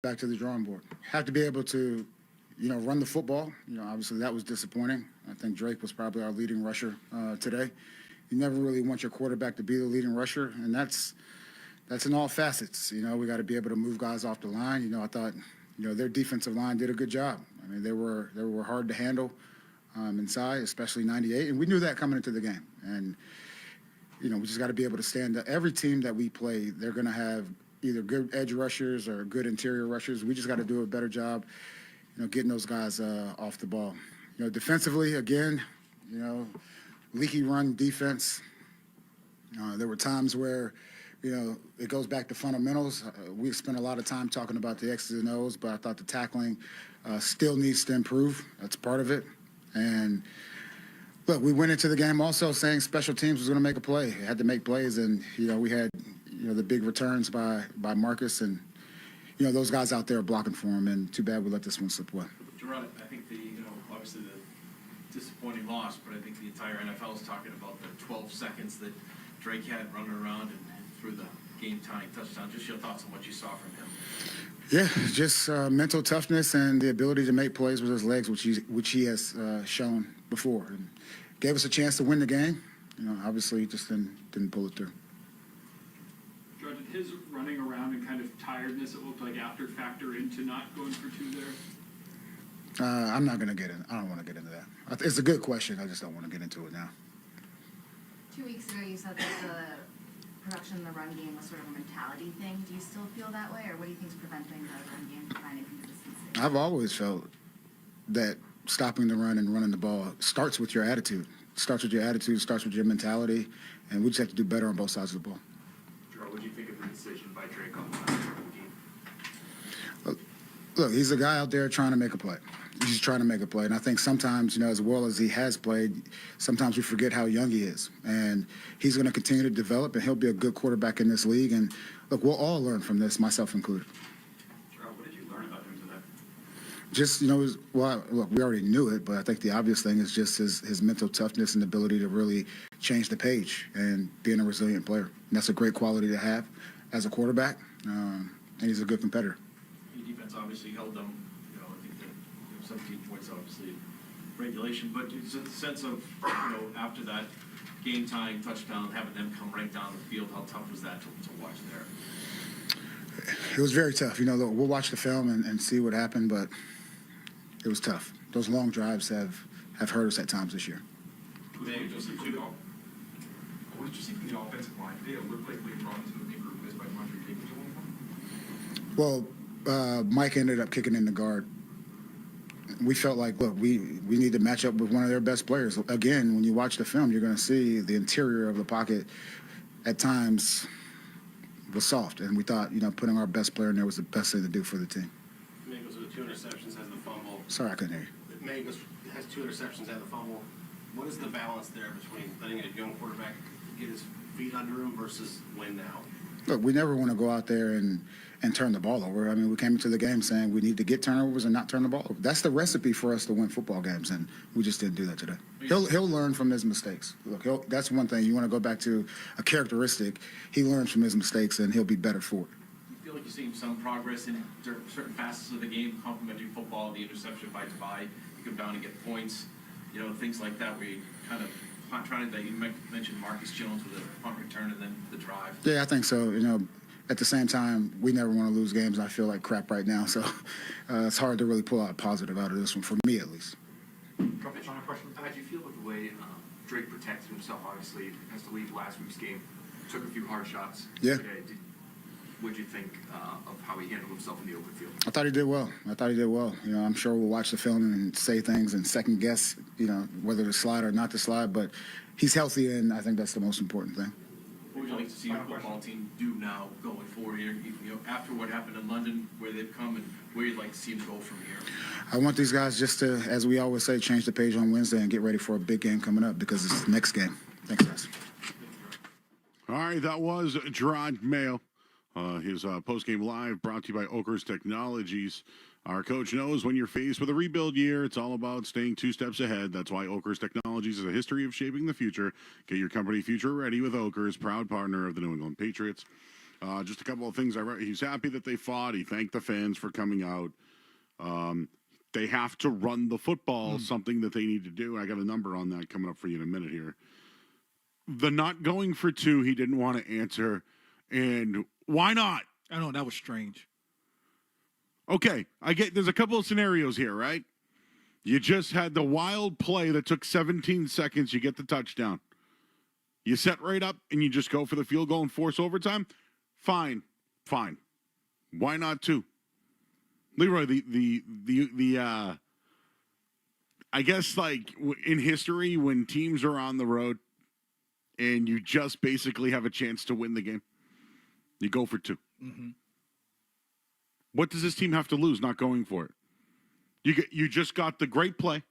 back to the drawing board. Have to be able to, run the football. Obviously that was disappointing. I think Drake was probably our leading rusher today. You never really want your quarterback to be the leading rusher, and that's in all facets. We got to be able to move guys off the line. I thought, their defensive line did a good job. I mean, they were hard to handle inside, especially 98, and we knew that coming into the game. And we just got to be able to stand up. Every team that we play, they're going to have either good edge rushers or good interior rushers. We just got to do a better job, getting those guys off the ball. Defensively, again, leaky run defense. There were times where, it goes back to fundamentals. We spent a lot of time talking about the X's and O's, but I thought the tackling still needs to improve. That's part of it. And look, we went into the game also saying special teams was going to make a play. It had to make plays, and we had the big returns by Marcus, and those guys out there blocking for him. And too bad we let this one slip away. Gerard, I think obviously the disappointing loss, but I think the entire NFL is talking about the 12 seconds that Drake had running around and through the game-tying touchdown. Just your thoughts on what you saw from him. Yeah, just mental toughness and the ability to make plays with his legs, which he has shown before, and gave us a chance to win the game. Obviously, he just didn't pull it through. Gerard, did his running around and kind of tiredness, it looked like, after factor into not going for two there? I'm not going to get in. I don't want to get into that. It's a good question. I just don't want to get into it now. 2 weeks ago, you said that the production in the run game was sort of a mentality thing. Do you still feel that way, or what do you think is preventing the run game from finding consistency? I've always felt that stopping the run and running the ball starts with your attitude. Starts with your attitude, starts with your mentality, and we just have to do better on both sides of the ball. Gerard, what do you think of the decision by Drake on the last part of the game? Look, he's a guy out there trying to make a play. He's trying to make a play. And I think sometimes, as well as he has played, sometimes we forget how young he is. And he's going to continue to develop, and he'll be a good quarterback in this league. And, look, we'll all learn from this, myself included. Gerard, what did you learn about him today? Just, look, we already knew it, but I think the obvious thing is just his mental toughness and ability to really change the page and being a resilient player. And that's a great quality to have as a quarterback, and he's a good competitor. Your defense obviously held them. I think that 17 points, obviously, regulation. But it's a sense of, after that game-tying touchdown, having them come right down the field, how tough was that to watch there? It was very tough. Look, we'll watch the film and see what happened, but it was tough. Those long drives have hurt us at times this year. What did you see from the offensive line? Did it look like we brought into the group missed by Montre Jacobs at one point? Well, Mike ended up kicking in the guard. We felt like, look, we need to match up with one of their best players. Again, when you watch the film, you're going to see the interior of the pocket at times was soft, and we thought, putting our best player in there was the best thing to do for the team. Mangos with 2 interceptions has the fumble. Sorry, I couldn't hear you. Mangos has 2 interceptions, has the fumble. What is the balance there between letting a young quarterback get his feet under him versus win now? Look, we never want to go out there and turn the ball over. I mean, we came into the game saying we need to get turnovers and not turn the ball over. That's the recipe for us to win football games, and we just didn't do that today. He'll learn from his mistakes. Look, that's one thing. You want to go back to a characteristic. He learns from his mistakes, and he'll be better for it. You feel like you're seeing some progress in certain facets of the game, complementary football, the interception by Tavai, you come down and get points, things like that where you kind of trying to, you mentioned Marcus Jones with a punt return and then the drive. Yeah, I think so. At the same time, we never want to lose games. I feel like crap right now, so it's hard to really pull out a positive out of this one, for me at least. Final question. How do you feel about the way Drake protected himself? Obviously, has to leave last week's game. Took a few hard shots. Yeah. Today. What did you think of how he handled himself in the open field? I thought he did well. I'm sure we'll watch the film and say things and second guess, whether to slide or not to slide. But he's healthy, and I think that's the most important thing. What would you like to see your football team do now going forward here? After what happened in London, where they've come, and where you'd like to see them go from here? I want these guys just to, as we always say, change the page on Wednesday and get ready for a big game coming up, because it's the next game. Thanks, guys. All right, that was Gerard Mayo. His post-game live brought to you by Oakers Technologies. Our coach knows when you're faced with a rebuild year, it's all about staying 2 steps ahead. That's why Oakers Technologies is a history of shaping the future. Get your company future ready with Oakers, proud partner of the New England Patriots. Just a couple of things I read. He's happy that they fought. He thanked the fans for coming out. They have to run the football, something that they need to do. I got a number on that coming up for you in a minute here. The not going for 2, he didn't want to answer. And why not? I know, that was strange. Okay, there's a couple of scenarios here, right? You just had the wild play that took 17 seconds. You get the touchdown. You set right up and you just go for the field goal and force overtime. Fine. Why not 2? Leroy, I guess like in history when teams are on the road and you just basically have a chance to win the game, you go for 2. Mm-hmm. What does this team have to lose not going for it? You just got the great play.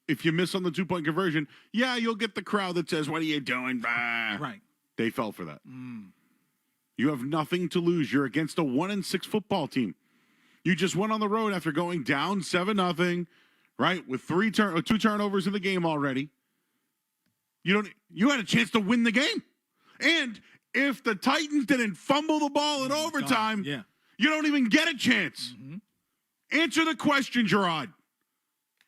If you miss on the 2-point conversion, yeah, you'll get the crowd that says, "What are you doing?" Bah. Right. They fell for that. You have nothing to lose. You're against a 1-6 football team. You just went on the road after going down 7-0, right? With 2 turnovers in the game already. You had a chance to win the game. And if the Titans didn't fumble the ball in overtime, Yeah. you don't even get a chance. Mm-hmm. Answer the question, Gerard.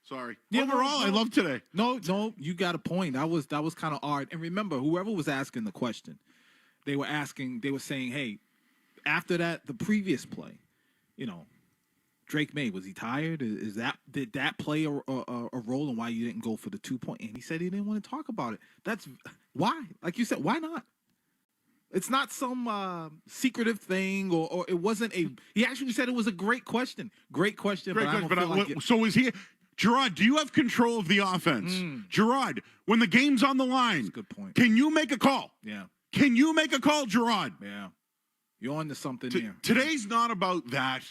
Sorry. Yeah, Overall, no. I love today. No, you got a point. That was kind of odd. And remember, whoever was asking the question, they were saying, hey, after that, the previous play, Drake May, was he tired? Did that play a role in why you didn't go for the 2-point? And he said he didn't want to talk about it. That's why. Like you said, why not? It's not some secretive thing, or it wasn't a. He actually said it was a great question. Great question. So is he? Gerard, do you have control of the offense? Gerard, when the game's on the line, That's a good point. Can you make a call? Yeah. Can you make a call, Gerard? Yeah. You're on to something there. Today's not about that.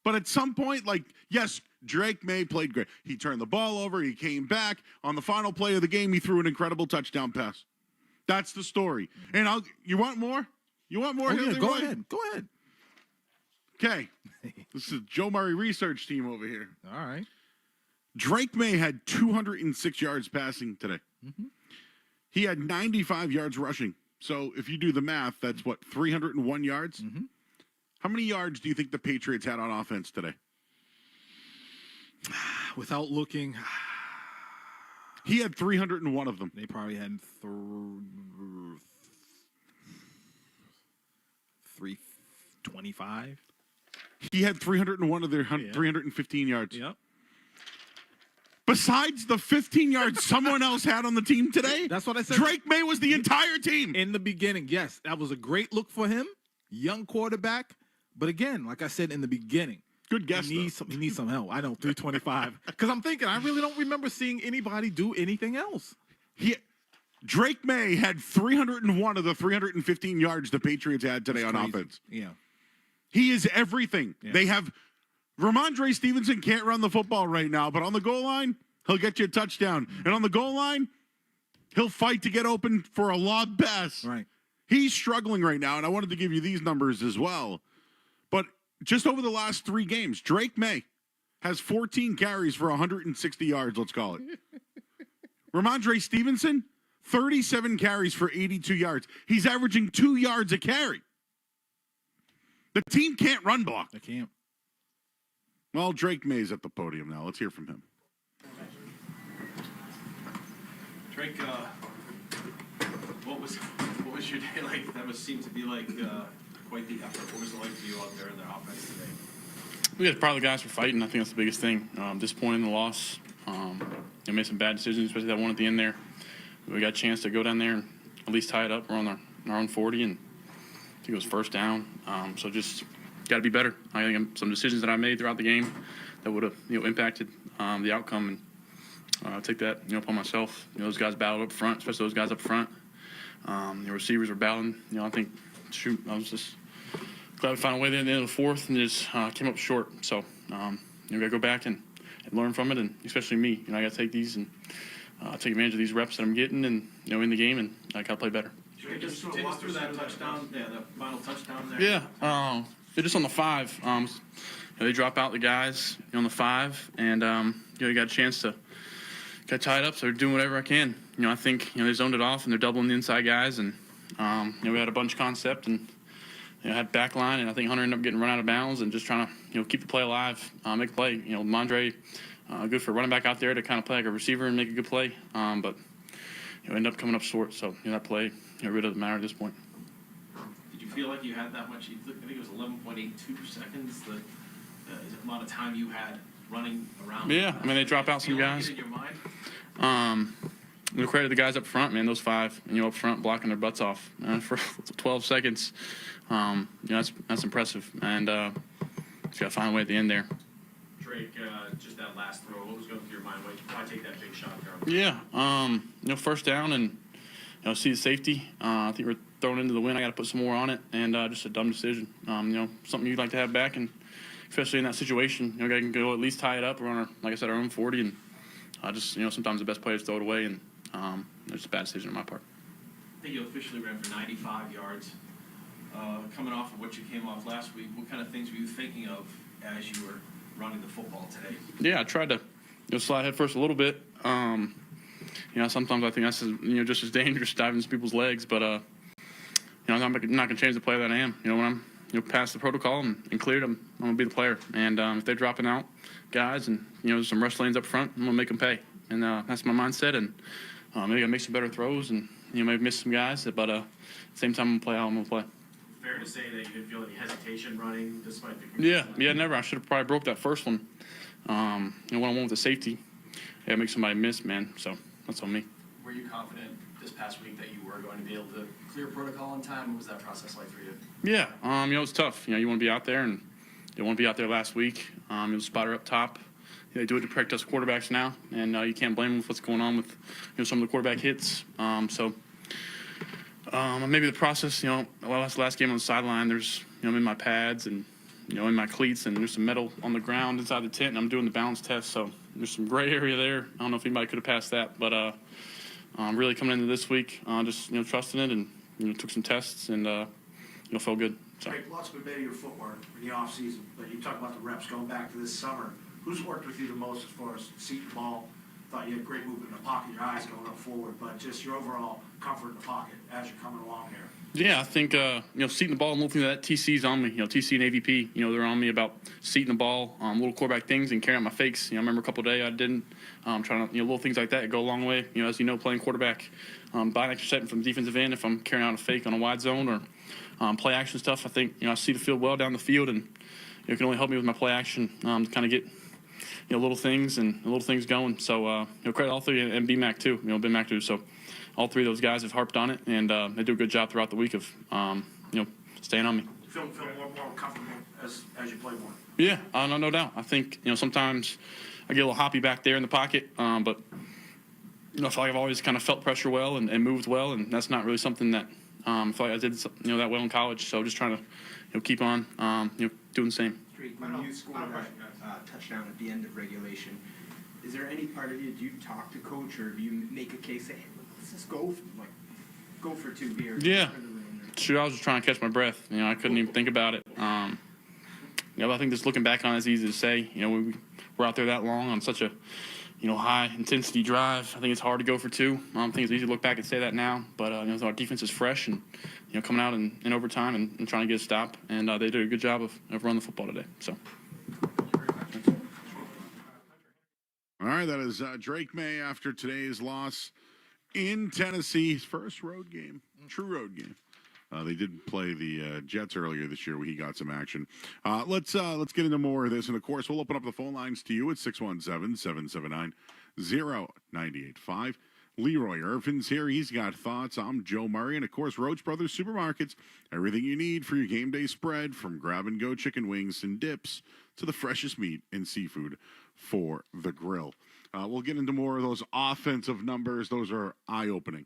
But at some point, yes, Drake May played great. He turned the ball over. He came back. On the final play of the game, he threw an incredible touchdown pass. That's the story. And you want more? You want more? Yeah, go ahead. Okay. This is Joe Murray research team over here. All right. Drake May had 206 yards passing today. Mm-hmm. He had 95 yards rushing. So if you do the math, that's 301 yards? Mm-hmm. How many yards do you think the Patriots had on offense today? Without looking, He had 301 of them. they probably had 325. He had 301 of their 315 yards. Yep. Besides the 15 yards someone else had on the team today, That's what I said. Drake May was the entire team. In the beginning, yes, that was a great look for him. Young quarterback. But again, like I said in the beginning, Good guess, he needs some help. I know, 325. Because I'm thinking, I really don't remember seeing anybody do anything else. Drake May had 301 of the 315 yards the Patriots had today on Crazy. offense. Yeah. He is everything. Yeah. They have Ramondre Stevenson can't run the football right now, but on the goal line, he'll get you a touchdown. And on the goal line, he'll fight to get open for a lob pass. Right. He's struggling right now, and I wanted to give you these numbers as well. But just over the last 3 games, Drake May has 14 carries for 160 yards, let's call it. Ramondre Stevenson, 37 carries for 82 yards. He's averaging 2 yards a carry. The team can't run block. I can't. Well, Drake May's at the podium now. Let's hear from him. Drake, what was your day like? That seemed to be like quite the effort. What was it like for you out there in the offense today? We got proud of the guys for fighting. I think that's the biggest thing. Disappointed in the loss. Made some bad decisions, especially that one at the end there. We got a chance to go down there and at least tie it up. We're on our own 40, and I think it was first down. So just got to be better. I think some decisions that I made throughout the game that would have impacted the outcome, and I'll take that upon myself. Those guys battled up front, especially those guys up front. The receivers were battling. I think I was just glad we found a way there at the end of the fourth and just came up short. So we got to go back and learn from it, and especially me. I got to take these and take advantage of these reps that I'm getting, and in the game, and I got to play better. Just take us through that touchdown, the final touchdown there. Yeah, they're just on the 5. They drop out the guys on the 5, and you got a chance to get tied up. So they're doing whatever I can. I think they zoned it off and they're doubling the inside guys, and we had a bunch concept, and had back line, and I think Hunter ended up getting run out of bounds and just trying to, keep the play alive, make a play. Mondre, good for running back out there to kind of play like a receiver and make a good play, but ended up coming up short. So that play, really doesn't matter at this point. Did you feel like you had that much? I think it was 11.82 seconds. The amount of time you had running around. Yeah, I mean they drop out some Feel like guys. it in your mind? Credit to the guys up front, man. Those 5, up front blocking their butts off for 12 seconds. That's impressive, and just got to find a way at the end there. Drake, just that last throw, what was going through your mind? Why take that big shot there? Yeah, first down and see the safety. I think we're thrown into the wind. I got to put some more on it, and just a dumb decision. Something you'd like to have back, and especially in that situation, I can go at least tie it up. We're on our, like I said, our own 40, and sometimes the best players throw it away, and it's a bad decision on my part. I think you officially ran for 95 yards. Coming off of what you came off last week, what kind of things were you thinking of as you were running the football today? Yeah, I tried to slide head first a little bit. Sometimes I think that's just as dangerous diving into people's legs, but I'm not going to change the player that I am. When I'm past the protocol and cleared, I'm going to be the player. And if they're dropping out guys and there's some rush lanes up front, I'm going to make them pay. And that's my mindset. And maybe I make some better throws and maybe miss some guys, but at the same time I'm going to play how I'm going to play. Fair to say that you didn't feel any hesitation running despite the Yeah, never. I should have probably broke that first one. When I went with the safety, make somebody miss, man. So that's on me. Were you confident this past week that you were going to be able to clear protocol in time? What was that process like for you? Yeah, it's tough. You want to be out there, and they want to be out there last week. Spotter up top. They do it to protect us quarterbacks now, and you can't blame them with what's going on with some of the quarterback hits. Maybe the process, last game on the sideline, there's, I'm in my pads and, in my cleats, and there's some metal on the ground inside the tent, and I'm doing the balance test, so there's some gray area there. I don't know if anybody could have passed that, but I'm really coming into this week, just, trusting it, and, took some tests, and, felt good. So. Great, lots been made of your footwork in the offseason, but you talk about the reps going back to this summer. Who's worked with you the most as far as seating the ball? Thought you had great movement in the pocket, your eyes going up forward, but just your overall comfort in the pocket as you're coming along here. Yeah, I think, seating the ball and looking at that, TC's on me. TC and AVP, they're on me about seating the ball, little quarterback things and carrying out my fakes. I remember a couple of days I didn't. Trying to, little things like that go a long way. As playing quarterback, buying extra setting from the defensive end if I'm carrying out a fake on a wide zone or play action stuff. I think, I see the field well down the field, and it can only help me with my play action to kind of get little things going. So, credit all three, and BMAC too, BMAC too. So all three of those guys have harped on it, and they do a good job throughout the week of, staying on me. You feel more comfortable as you play more? Yeah, no doubt. I think, sometimes I get a little hoppy back there in the pocket, but, I feel like I've always kind of felt pressure well and moved well, and that's not really something that I feel like I did, that well in college. So just trying to, keep on, doing the same. When you scored that touchdown at the end of regulation, is there any part of you, do you talk to coach, or do you make a case, say, hey, let's just go for two here? Yeah. Sure, I was just trying to catch my breath. I couldn't even think about it. I think just looking back on it, it's easy to say. We were out there that long on such a, high intensity drive. I think it's hard to go for two. I think it's easy to look back and say that now. But our defense is fresh and coming out in overtime and trying to get a stop. And they did a good job of running the football today. So. All right, that is Drake May after today's loss in Tennessee. His first road game, true road game. They did play the Jets earlier this year where he got some action. Let's get into more of this. And, of course, we'll open up the phone lines to you at 617-779-0985. Leroy Irvin's here. He's got thoughts. I'm Joe Murray. And, of course, Roach Brothers Supermarkets. Everything you need for your game day spread, from grab-and-go chicken wings and dips to the freshest meat and seafood for the grill. We'll get into more of those offensive numbers. Those are eye-opening.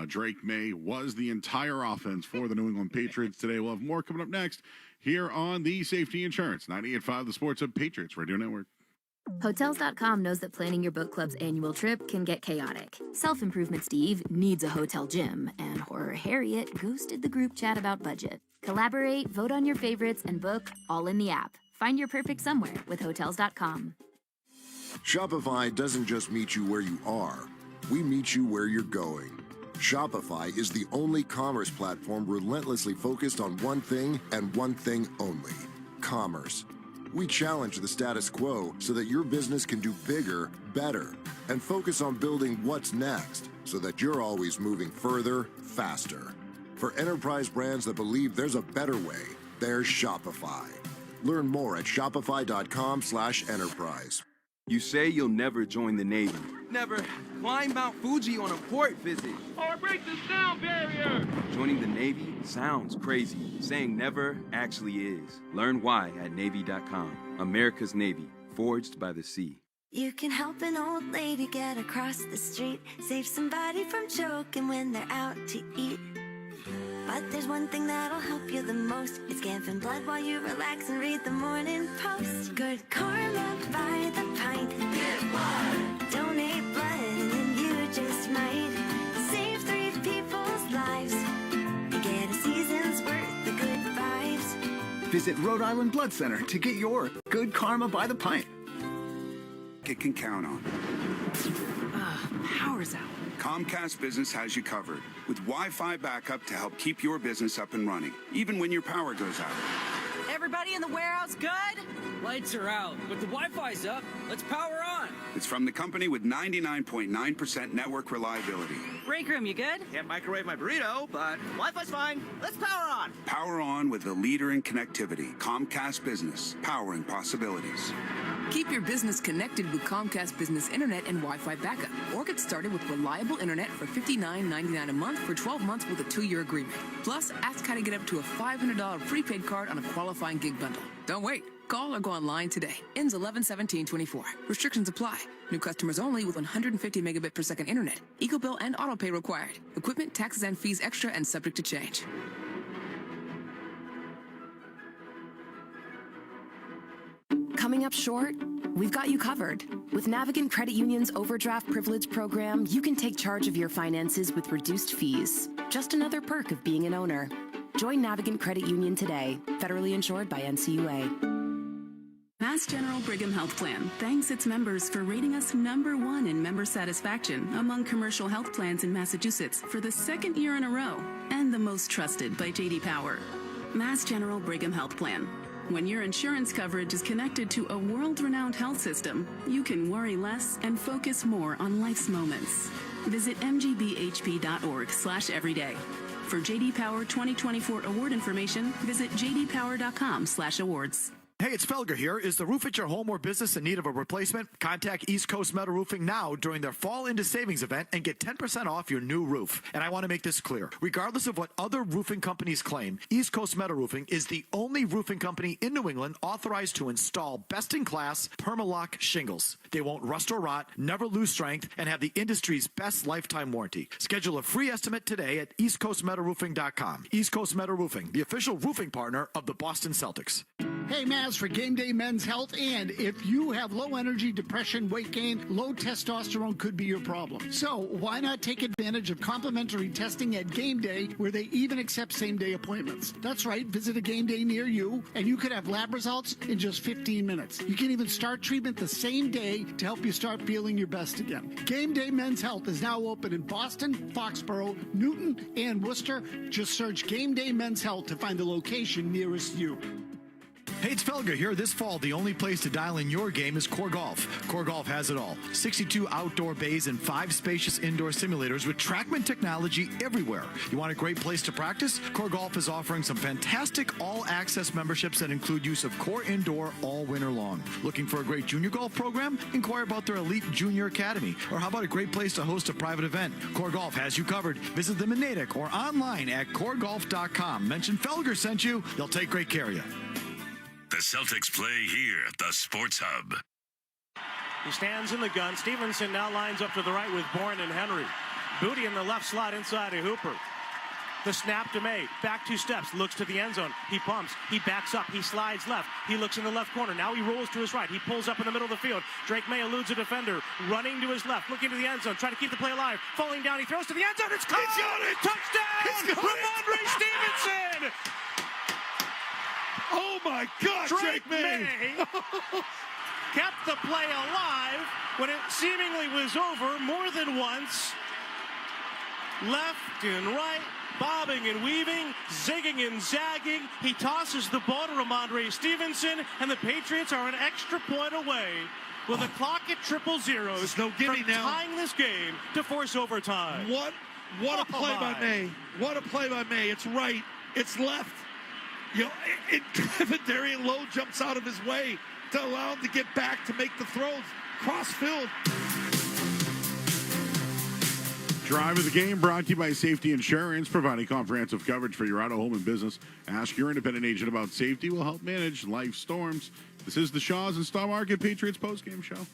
Drake May was the entire offense for the New England Patriots today. We'll have more coming up next here on the Safety Insurance 98.5 The Sports Hub Patriots Radio Network. Hotels.com knows that planning your book club's annual trip can get chaotic. Self-improvement Steve needs a hotel gym, and Horror Harriet ghosted the group chat about budget. Collaborate, vote on your favorites, and book all in the app. Find your perfect somewhere with Hotels.com. Shopify doesn't just meet you where you are. We meet you where you're going. Shopify is the only commerce platform relentlessly focused on one thing and one thing only: commerce. We challenge the status quo so that your business can do bigger, better, and focus on building what's next so that you're always moving further, faster. For enterprise brands that believe there's a better way, there's Shopify. Learn more at shopify.com/enterprise. You say you'll never join the Navy. Never climb Mount Fuji on a port visit. Or break the sound barrier. Joining the Navy sounds crazy. Saying never actually is. Learn why at Navy.com. America's Navy, forged by the sea. You can help an old lady get across the street. Save somebody from choking when they're out to eat. But there's one thing that'll help you the most. It's giving blood while you relax and read the Morning Post. Good karma by the pint. Give blood. Donate blood and you just might save 3 people's lives and get a season's worth of good vibes. Visit Rhode Island Blood Center to get your good karma by the pint. It can count on. Power's out. Comcast Business has you covered with Wi-Fi backup to help keep your business up and running, even when your power goes out. Everybody in the warehouse good? Lights are out, but the Wi-Fi's up. Let's power on. It's from the company with 99.9% network reliability. Break room, you good? Can't microwave my burrito, but Wi-Fi's fine. Let's power on. Power on with the leader in connectivity, Comcast Business, powering possibilities. Keep your business connected with Comcast Business Internet and Wi-Fi backup. Or get started with reliable internet for $59.99 a month for 12 months with a 2-year agreement. Plus, ask how to get up to a $500 prepaid card on a qualifying gig bundle. Don't wait. Call or go online today. Ends 11/17/24. Restrictions apply. New customers only with 150 megabit per second internet. Eco bill and auto pay required. Equipment, taxes, and fees extra and subject to change. Coming up short? We've got you covered. With Navigant Credit Union's Overdraft Privilege program, you can take charge of your finances with reduced fees. Just another perk of being an owner. Join Navigant Credit Union today. Federally insured by NCUA. Mass General Brigham Health Plan thanks its members for rating us #1 in member satisfaction among commercial health plans in Massachusetts for the 2nd year in a row, and the most trusted by J.D. Power. Mass General Brigham Health Plan. When your insurance coverage is connected to a world-renowned health system, you can worry less and focus more on life's moments. Visit mgbhp.org/everyday. For J.D. Power 2024 award information, visit jdpower.com/awards. Hey, it's Felger here. Is the roof at your home or business in need of a replacement? Contact East Coast Metal Roofing now during their Fall Into Savings event and get 10% off your new roof. And I want to make this clear. Regardless of what other roofing companies claim, East Coast Metal Roofing is the only roofing company in New England authorized to install best-in-class Permalock shingles. They won't rust or rot, never lose strength, and have the industry's best lifetime warranty. Schedule a free estimate today at eastcoastmetalroofing.com. East Coast Metal Roofing, the official roofing partner of the Boston Celtics. Hey, Mavs, for Game Day Men's Health, and if you have low energy, depression, weight gain, low testosterone could be your problem. So why not take advantage of complimentary testing at Game Day, where they even accept same-day appointments? That's right, visit a Game Day near you, and you could have lab results in just 15 minutes. You can even start treatment the same day to help you start feeling your best again. Game Day Men's Health is now open in Boston, Foxborough, Newton, and Worcester. Just search Game Day Men's Health to find the location nearest you. Hey, it's Felger here. This fall, the only place to dial in your game is Core Golf. Core Golf has it all. 62 outdoor bays and 5 spacious indoor simulators with TrackMan technology everywhere. You want a great place to practice? Core Golf is offering some fantastic all-access memberships that include use of Core Indoor all winter long. Looking for a great junior golf program? Inquire about their Elite Junior Academy. Or how about a great place to host a private event? Core Golf has you covered. Visit them in Natick or online at coregolf.com. Mention Felger sent you. They'll take great care of you. The Celtics play here at the Sports Hub. He stands in the gun. Stevenson now lines up to the right with Bourne and Henry. Booty in the left slot inside of Hooper. The snap to May. Back 2 steps. Looks to the end zone. He pumps. He backs up. He slides left. He looks in the left corner. Now he rolls to his right. He pulls up in the middle of the field. Drake May eludes a defender. Running to his left. Looking to the end zone. Trying to keep the play alive. Falling down. He throws to the end zone. It's caught. He's got it. Touchdown. Ramondre Stevenson. Oh my God, Drake May kept the play alive when it seemingly was over more than once. left and right, bobbing and weaving, zigging and zagging. He tosses the ball to Ramondre Stevenson, and the Patriots are an extra point away with a clock at 0-0 no gimme from now. tying this game to force overtime. What a play by May. What a play by May. It's right. It's left. You know, Darian Lowe jumps out of his way to allow him to get back to make the throws. Cross-field. Drive of the game brought to you by Safety Insurance, providing comprehensive coverage for your auto, home, and business. Ask your independent agent about safety. Will help manage life storms. This is the Shaws and Star Market Patriots postgame show.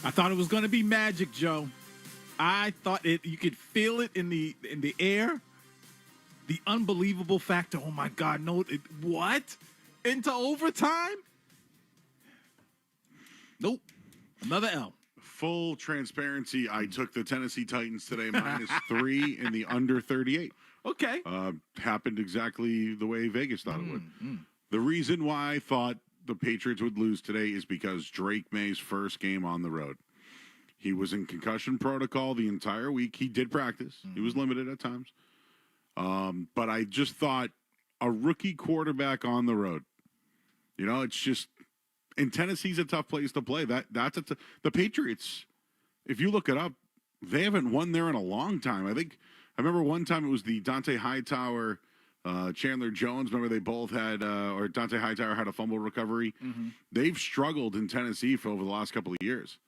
I thought it was going to be magic, Joe. I thought you could feel it in the air. The unbelievable factor. Oh my God! No, what? Into overtime? Nope. Another L. Full transparency, I took the Tennessee Titans today, -3 in the under 38. Okay. Happened exactly the way Vegas thought it would. The reason why I thought the Patriots would lose today is because Drake May's first game on the road. He was in concussion protocol the entire week. He did practice. He was limited at times. But I just thought a rookie quarterback on the road. You know, it's just... And Tennessee's a tough place to play. The Patriots, if you look it up, they haven't won there in a long time. I remember one time it was the Dante Hightower, Chandler Jones. Remember they both had, or Dante Hightower had a fumble recovery. They've struggled in Tennessee for over the last couple of years.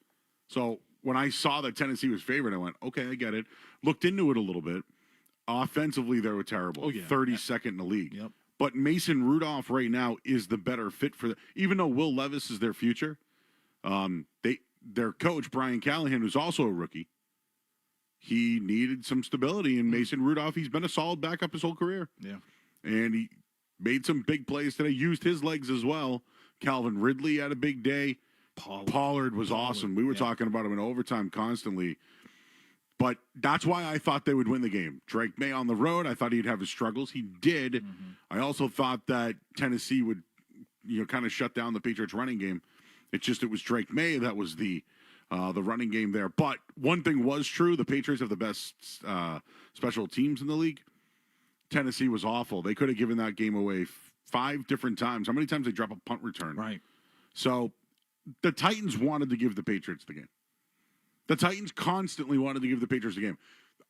So when I saw that Tennessee was favored, I went, okay, I get it. Looked into it a little bit. Offensively, they were terrible. 32nd in the league. Yep. But Mason Rudolph right now is the better fit for even though Will Levis is their future, their coach, Brian Callahan, who's also a rookie, he needed some stability. And Mason Rudolph, he's been a solid backup his whole career. Yeah. And he made some big plays today, used his legs as well. Calvin Ridley had a big day. Pollard was awesome. We were talking about him in overtime constantly. But that's why I thought they would win the game. Drake May on the road, I thought he'd have his struggles. He did. I also thought that Tennessee would, kind of shut down the Patriots running game. It was Drake May that was the running game there. But one thing was true: the Patriots have the best special teams in the league. Tennessee was awful. They could have given that game away 5 different times. How many times they drop a punt return? Right. So the Titans wanted to give the Patriots the game. The Titans constantly wanted to give the Patriots the game.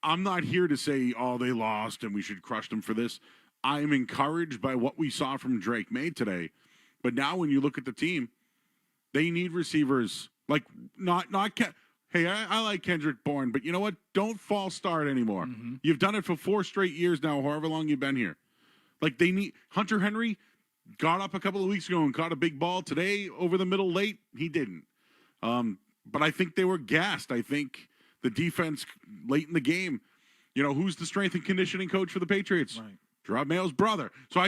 I'm not here to say, they lost and we should crush them for this. I'm encouraged by what we saw from Drake May today. But now when you look at the team, they need receivers like hey, I like Kendrick Bourne, but you know what? Don't false start anymore. You've done it for 4 straight years now, however long you've been here. Like they need Hunter Henry got up a couple of weeks ago and caught a big ball today over the middle late. He didn't. But I think they were gassed. I think the defense late in the game, who's the strength and conditioning coach for the Patriots? Right. Gerard Mayo's brother. So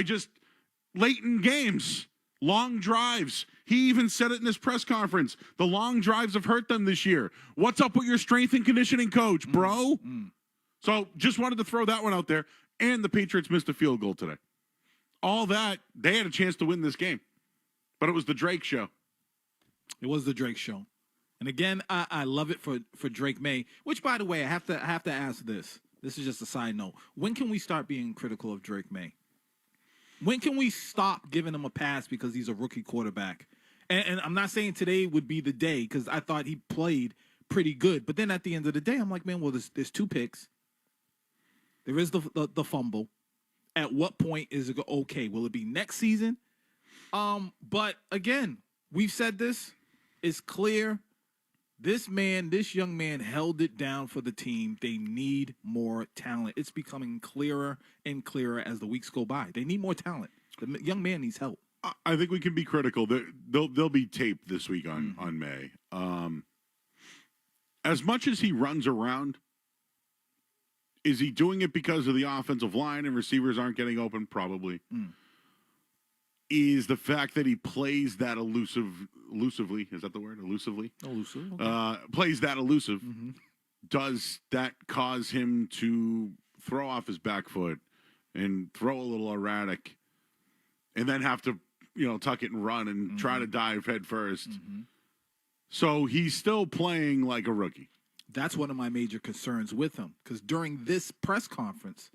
late in games, long drives. He even said it in his press conference. The long drives have hurt them this year. What's up with your strength and conditioning coach, bro? So just wanted to throw that one out there. And the Patriots missed a field goal today. All that, they had a chance to win this game. But it was the Drake show. It was the Drake show. And again, I love it for Drake May, which, by the way, I have to ask this. This is just a side note. When can we start being critical of Drake May? When can we stop giving him a pass because he's a rookie quarterback? And I'm not saying today would be the day because I thought he played pretty good. But then at the end of the day, I'm like, man, well, there's 2 picks. There is the fumble. At what point is it okay? Will it be next season? But again, we've said this. It's clear. This young man held it down for the team. They need more talent. It's becoming clearer and clearer as the weeks go by. They need more talent. The young man needs help. I think we can be critical. They'll be taped this week on May. As much as he runs around, is he doing it because of the offensive line and receivers aren't getting open? Probably. Is the fact that he plays that elusively, is that the word? Elusively? Elusive. Okay. Plays that elusive. Does that cause him to throw off his back foot and throw a little erratic and then have to, tuck it and run and try to dive head first? So he's still playing like a rookie. That's one of my major concerns with him, because during this press conference,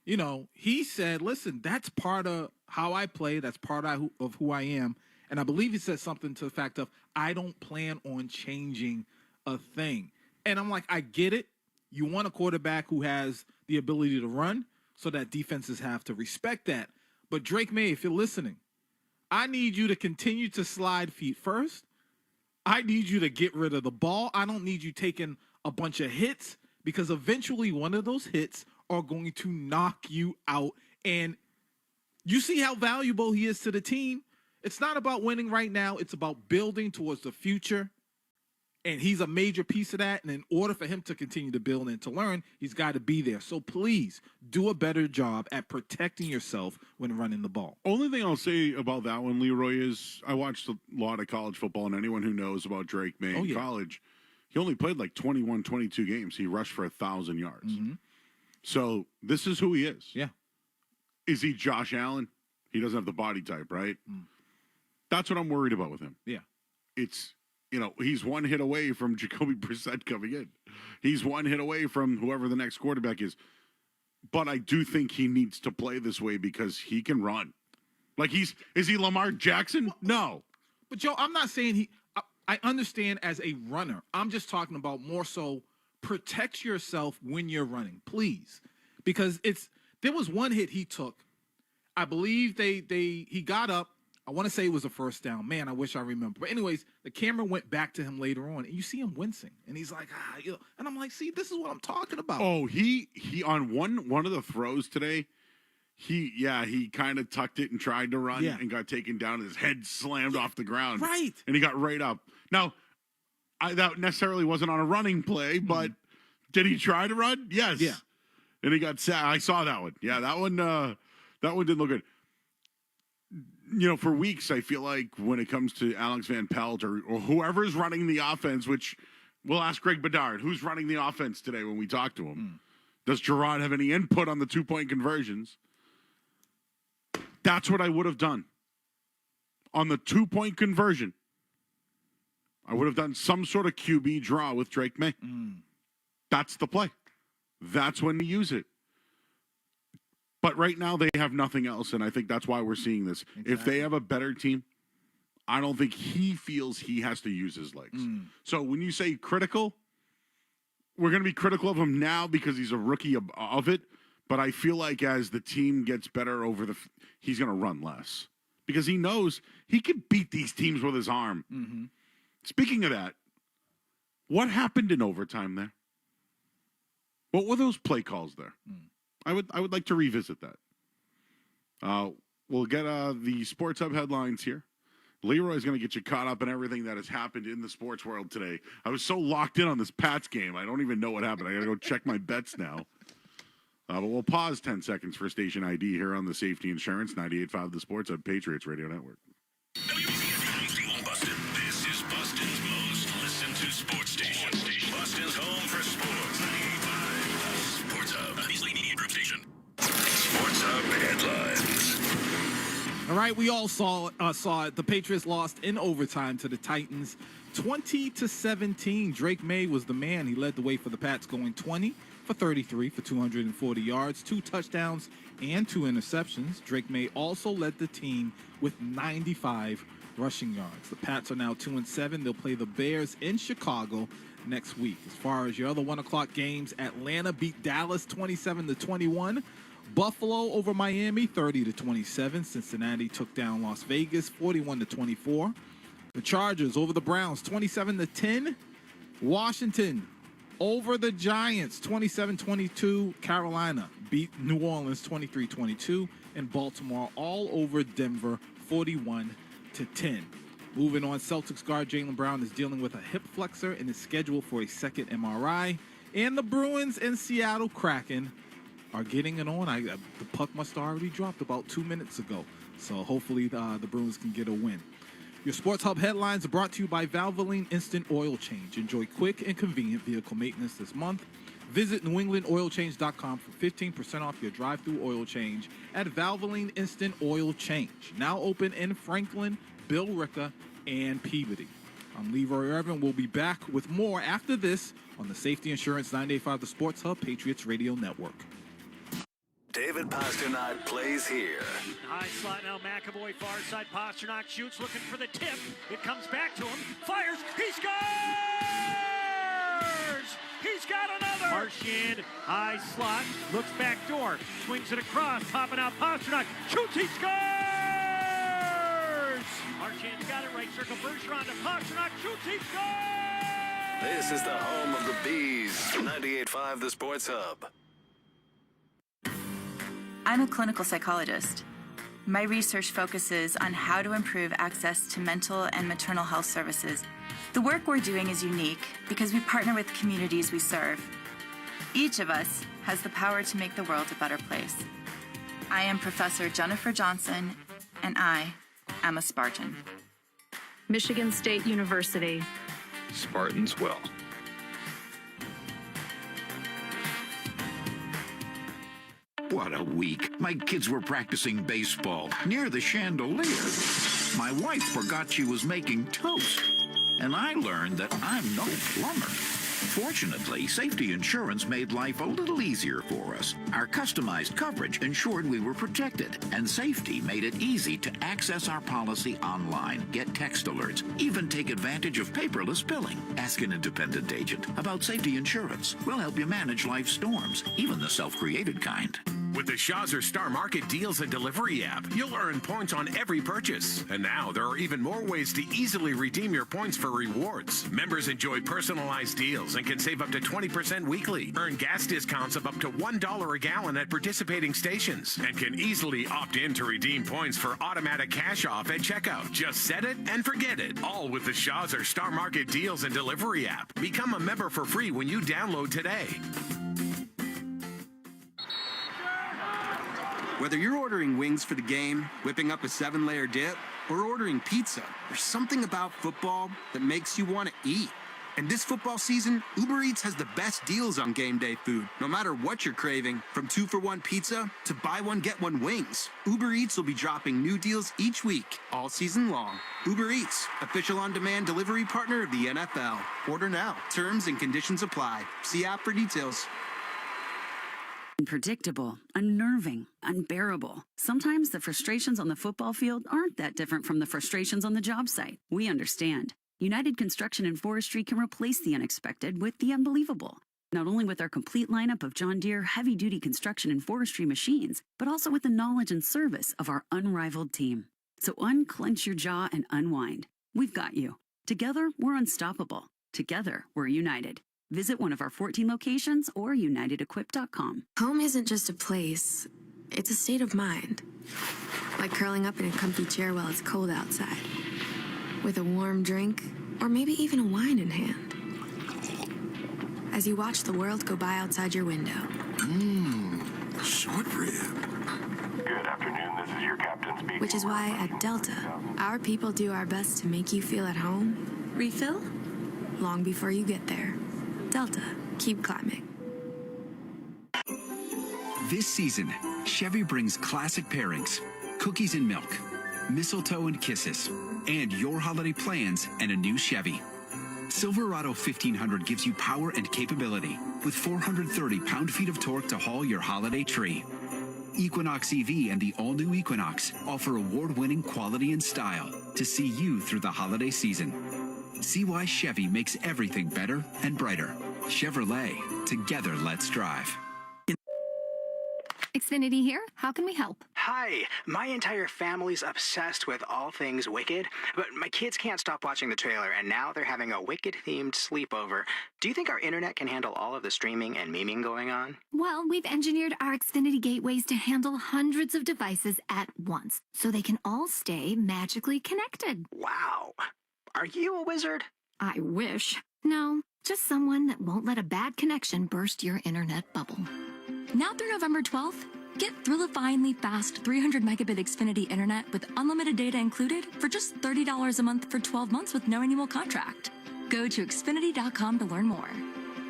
you know, he said, listen, that's part of how I play. That's part of who I am. And I believe he said something to the fact of, I don't plan on changing a thing. And I'm like, I get it. You want a quarterback who has the ability to run, so that defenses have to respect that. But Drake May, if you're listening, I need you to continue to slide feet first. I need you to get rid of the ball. I don't need you taking a bunch of hits, because eventually one of those hits are going to knock you out. And you see how valuable he is to the team. It's not about winning right now. It's about building towards the future. And he's a major piece of that. And in order for him to continue to build and to learn, he's got to be there. So please do a better job at protecting yourself when running the ball. Only thing I'll say about that one, Leroy, is I watched a lot of college football, and anyone who knows about Drake May in college, he only played like 21, 22 games. He rushed for 1,000 yards. Mm-hmm. So this is who he is. Yeah. Is he Josh Allen? He doesn't have the body type, right? That's what I'm worried about with him. Yeah. It's, you know, he's one hit away from Jacoby Brissett coming in. He's one hit away from whoever the next quarterback is. But I do think he needs to play this way because he can run. Like is he Lamar Jackson? No. But Joe, I'm not saying I understand as a runner. I'm just talking about more so protect yourself when you're running, please. Because there was one hit he took. I believe he got up. I want to say it was a first down. Man, I wish I remember. But anyways, the camera went back to him later on, and you see him wincing. And he's like, you know, and I'm like, see, this is what I'm talking about. Oh, he on one of the throws today, he kind of tucked it and tried to run and got taken down, and his head slammed off the ground. Right. And he got right up. Now, that necessarily wasn't on a running play, but did he try to run? Yes. Yeah. And he got sacked. I saw that one. Yeah, that one didn't look good. You know, for weeks, I feel like when it comes to Alex Van Pelt or whoever's running the offense, which we'll ask Greg Bedard, who's running the offense today when we talk to him? Does Gerard have any input on the 2-point conversions? That's what I would have done. On the 2-point conversion, I would have done some sort of QB draw with Drake May. That's the play. That's when to use it. But right now, they have nothing else, and I think that's why we're seeing this. Exactly. If they have a better team, I don't think he feels he has to use his legs. So when you say critical, we're going to be critical of him now because he's a rookie of it, but I feel like as the team gets better he's going to run less because he knows he can beat these teams with his arm. Speaking of that, what happened in overtime there? What were those play calls there? I would like to revisit that. We'll get the Sports Hub headlines here. Leroy's going to get you caught up in everything that has happened in the sports world today. I was so locked in on this Pats game, I don't even know what happened. I got to go check my bets now. But we'll pause 10 seconds for station ID here on the Safety Insurance 98.5 The Sports Hub Patriots Radio Network. Boston. This is Boston's most listened to sports station. Boston's home for sports. 95 Sports Hub. Beasley Media Group Station. Sports Hub headlines. All right, we all saw it. The Patriots lost in overtime to the Titans, 20-17. Drake May was the man. He led the way for the Pats, going 20 for 33 for 240 yards, 2 touchdowns, and 2 interceptions. Drake May also led the team with 95 rushing yards. The Pats are now 2-7. They'll play the Bears in Chicago next week. As far as your other 1 o'clock games, Atlanta beat Dallas 27-21. Buffalo over Miami 30-27. Cincinnati took down Las Vegas 41-24. The Chargers over the Browns 27-10. Washington over the Giants 27-22. Carolina beat New Orleans 23-22. And Baltimore all over Denver 41-10. Moving on, Celtics guard Jaylen Brown is dealing with a hip flexor and is scheduled for a second MRI. And the Bruins and Seattle Kraken are getting it on. The puck must have already dropped about 2 minutes ago. So hopefully the Bruins can get a win. Your Sports Hub headlines are brought to you by Valvoline Instant Oil Change. Enjoy quick and convenient vehicle maintenance this month. Visit NewEnglandOilChange.com for 15% off your drive-through oil change at Valvoline Instant Oil Change. Now open in Franklin, Billerica, and Peabody. I'm Leroy Irvin. We'll be back with more after this on the Safety Insurance 985 The Sports Hub Patriots Radio Network. David Pasternak plays here. High slot now, McAvoy far side. Pasternak shoots, looking for the tip. It comes back to him. Fires. He scores! He's got another. Marchand, high slot, looks back door, swings it across, popping out. Pasternak shoots. He scores! Marchand's got it right circle. Bergeron to Pasternak shoots. He scores! This is the home of the Bees. 98.5 The Sports Hub. I'm a clinical psychologist. My research focuses on how to improve access to mental and maternal health services. The work we're doing is unique because we partner with the communities we serve. Each of us has the power to make the world a better place. I am Professor Jennifer Johnson, and I am a Spartan. Michigan State University. Spartans will. What a week. My kids were practicing baseball near the chandelier. My wife forgot she was making toast. And I learned that I'm no plumber. Fortunately, Safety Insurance made life a little easier for us. Our customized coverage ensured we were protected, and Safety made it easy to access our policy online, get text alerts, even take advantage of paperless billing. Ask an independent agent about Safety Insurance. We'll help you manage life's storms, even the self-created kind. With the Shawzer Star Market Deals and Delivery app, you'll earn points on every purchase. And now there are even more ways to easily redeem your points for rewards. Members enjoy personalized deals and can save up to 20% weekly. Earn gas discounts of up to $1 a gallon at participating stations. And can easily opt in to redeem points for automatic cash off at checkout. Just set it and forget it. All with the Shawzer Star Market Deals and Delivery app. Become a member for free when you download today. Whether you're ordering wings for the game, whipping up a 7-layer dip, or ordering pizza, there's something about football that makes you want to eat. And this football season, Uber Eats has the best deals on game day food. No matter what you're craving, from 2-for-1 pizza to buy one, get one wings, Uber Eats will be dropping new deals each week, all season long. Uber Eats, official on-demand delivery partner of the NFL. Order now. Terms and conditions apply. See app for details. Unpredictable, unnerving, unbearable. Sometimes the frustrations on the football field aren't that different from the frustrations on the job site. We understand. United Construction and Forestry can replace the unexpected with the unbelievable. Not only with our complete lineup of John Deere heavy-duty construction and forestry machines, but also with the knowledge and service of our unrivaled team. So unclench your jaw and unwind. We've got you. Together, we're unstoppable. Together, we're united. Visit one of our 14 locations or unitedequip.com. Home isn't just a place, it's a state of mind. Like curling up in a comfy chair while it's cold outside, with a warm drink, or maybe even a wine in hand. As you watch the world go by outside your window. Short rib. Good afternoon, this is your captain speaking. Which is why at Delta, our people do our best to make you feel at home. Refill? Long before you get there. Delta, keep climbing. This season, Chevy brings classic pairings, cookies and milk, mistletoe and kisses, and your holiday plans and a new Chevy. Silverado 1500 gives you power and capability with 430 pound-feet of torque to haul your holiday tree. Equinox EV and the all-new Equinox offer award-winning quality and style to see you through the holiday season. See why Chevy makes everything better and brighter. Chevrolet, together let's drive. Xfinity here. How can we help? Hi, my entire family's obsessed with all things Wicked, but my kids can't stop watching the trailer, and now they're having a Wicked-themed sleepover. Do you think our internet can handle all of the streaming and memeing going on? Well, we've engineered our Xfinity gateways to handle hundreds of devices at once, so they can all stay magically connected. Wow. Are you a wizard? I wish. No, just someone that won't let a bad connection burst your internet bubble. Now through November 12th, get thrill-defyingly fast 300 megabit Xfinity internet with unlimited data included for just $30 a month for 12 months with no annual contract. Go to Xfinity.com to learn more.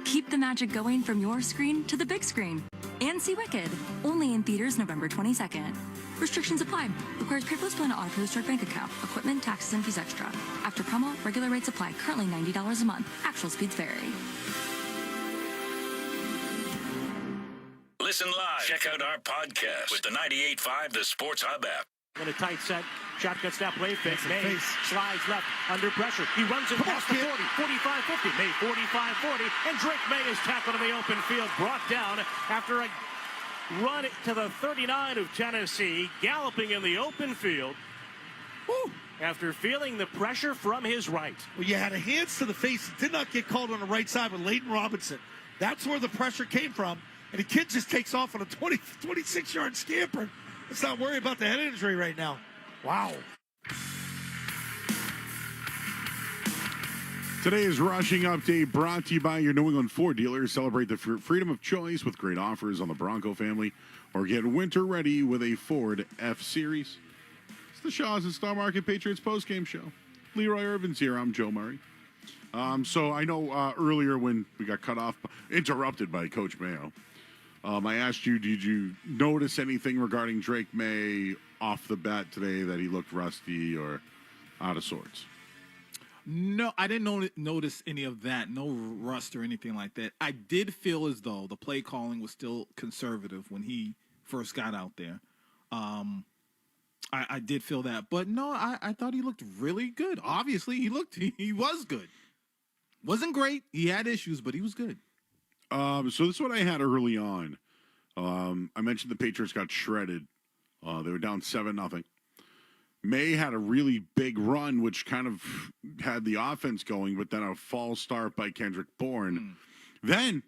Keep the magic going from your screen to the big screen. and see Wicked, only in theaters November 22nd. Restrictions apply. Requires paperless plan to auto-post your bank account. Equipment, taxes, and fees extra. After promo, regular rates apply. Currently $90 a month. Actual speeds vary. Listen live. Check out our podcast with the 98.5 The Sports Hub app. In a tight set, shotgun snap play fake. May slides left under pressure. He runs it past the 40, 45-50. May 45-40, and Drake May is tackled in the open field, brought down after a run to the 39 of Tennessee, galloping in the open field. Woo. After feeling the pressure from his right. Well, you had a hands to the face. It did not get called on the right side with Leighton Robinson. That's where the pressure came from. And the kid just takes off on a 26-yard scamper. Let's not worry about the head injury right now. Wow. Today's Rushing Update brought to you by your New England Ford dealers. Celebrate the freedom of choice with great offers on the Bronco family, or get winter ready with a Ford F-Series. It's the Shaw's and Star Market Patriots postgame show. Leroy Irvin's here. I'm Joe Murray. So I know earlier when we got interrupted by Coach Mayo, I asked you, did you notice anything regarding Drake May off the bat today that he looked rusty or out of sorts? No, I didn't notice any of that. No rust or anything like that. I did feel as though the play calling was still conservative when he first got out there. I did feel that. But no, I thought he looked really good. Obviously, he was good. Wasn't great. He had issues, but he was good. So this is what I had early on. I mentioned the Patriots got shredded. They were down 7-0. May had a really big run, which kind of had the offense going, but then a false start by Kendrick Bourne. Then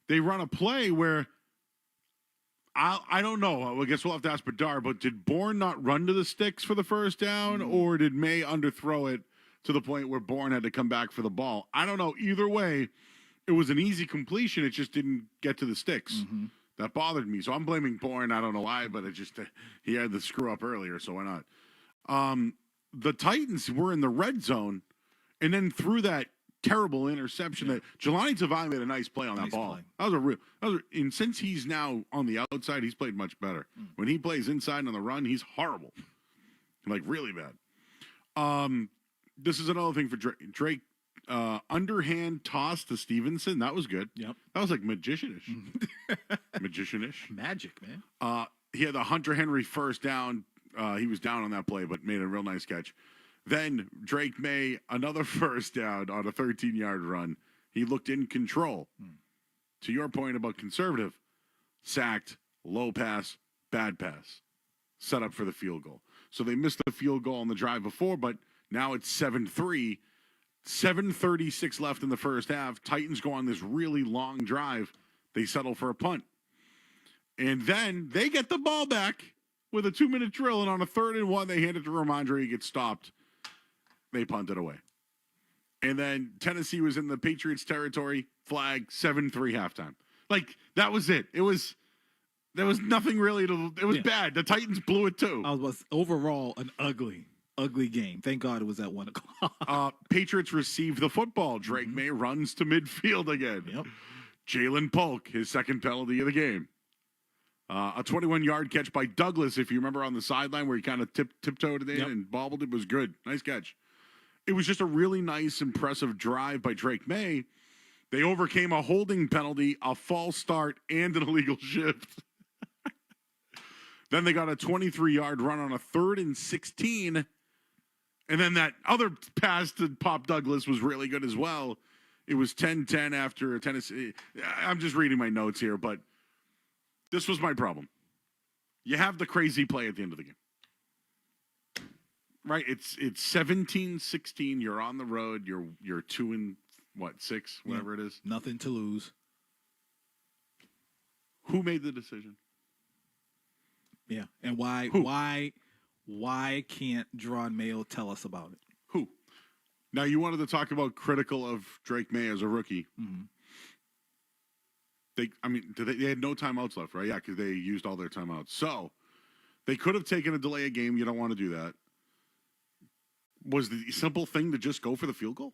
they run a play where I don't know. I guess we'll have to ask Bedard, but did Bourne not run to the sticks for the first down, or did May underthrow it to the point where Bourne had to come back for the ball? I don't know. Either way, it was an easy completion. It just didn't get to the sticks. That bothered me. So I'm blaming Bourne. I don't know why, but it just he had the screw up earlier, so why not? The Titans were in the red zone and then threw that terrible interception that Jelani Tavai made a nice play on that ball. And since he's now on the outside, he's played much better. When he plays inside on the run, he's horrible. Like really bad. This is another thing for Drake. Underhand toss to Stevenson. That was good. Yep. That was like magician-ish. Magician-ish. Magic, man. He had the Hunter Henry first down. He was down on that play, but made a real nice catch. Then Drake May, another first down on a 13-yard run. He looked in control. To your point about conservative, sacked, low pass, bad pass, set up for the field goal. So they missed the field goal on the drive before, but now it's 7-3. 7:36 left in the first half. Titans go on this really long drive. They settle for a punt. And then they get the ball back with a 2-minute drill, and on a 3rd and 1, they hand it to Ramondre. He gets stopped. They punt it away. And then Tennessee was in the Patriots territory. Flag, 7-3 halftime. Like, that was it. There was nothing really it was bad. The Titans blew it too. It was overall an ugly game. Thank God it was at 1 o'clock. Patriots receive the football. Drake May runs to midfield again. Yep. Jalen Polk, his second penalty of the game. A 21-yard catch by Douglas, if you remember, on the sideline where he kind of tiptoed it in and bobbled it, was good. Nice catch. It was just a really nice, impressive drive by Drake May. They overcame a holding penalty, a false start, and an illegal shift. Then they got a 23-yard run on a 3rd and 16. And then that other pass to Pop Douglas was really good as well. It was 10-10 after Tennessee. I'm just reading my notes here, but this was my problem. You have the crazy play at the end of the game. Right? It's 17-16. You're on the road. You're 2-6, whatever it is. Nothing to lose. Who made the decision? Yeah. And why can't Jerron Mayo tell us about it? Who? Now, you wanted to talk about critical of Drake May as a rookie. They had no timeouts left, right? Yeah, because they used all their timeouts. So they could have taken a delay a game. You don't want to do that. Was the simple thing to just go for the field goal?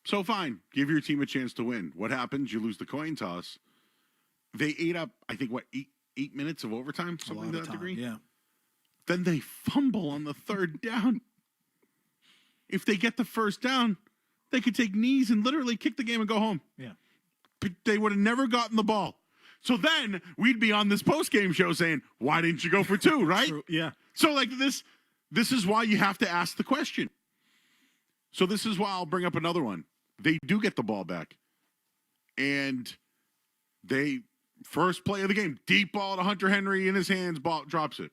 So fine, give your team a chance to win. What happens? You lose the coin toss. They ate up, I think, eight minutes of overtime, something to that degree. Yeah. Then they fumble on the third down. If they get the first down, they could take knees and literally kick the game and go home. Yeah. But they would have never gotten the ball. So then we'd be on this post-game show saying, why didn't you go for two, right? True. Yeah. So like this is why you have to ask the question. So this is why I'll bring up another one. They do get the ball back. And they, first play of the game, deep ball to Hunter Henry in his hands, ball drops it.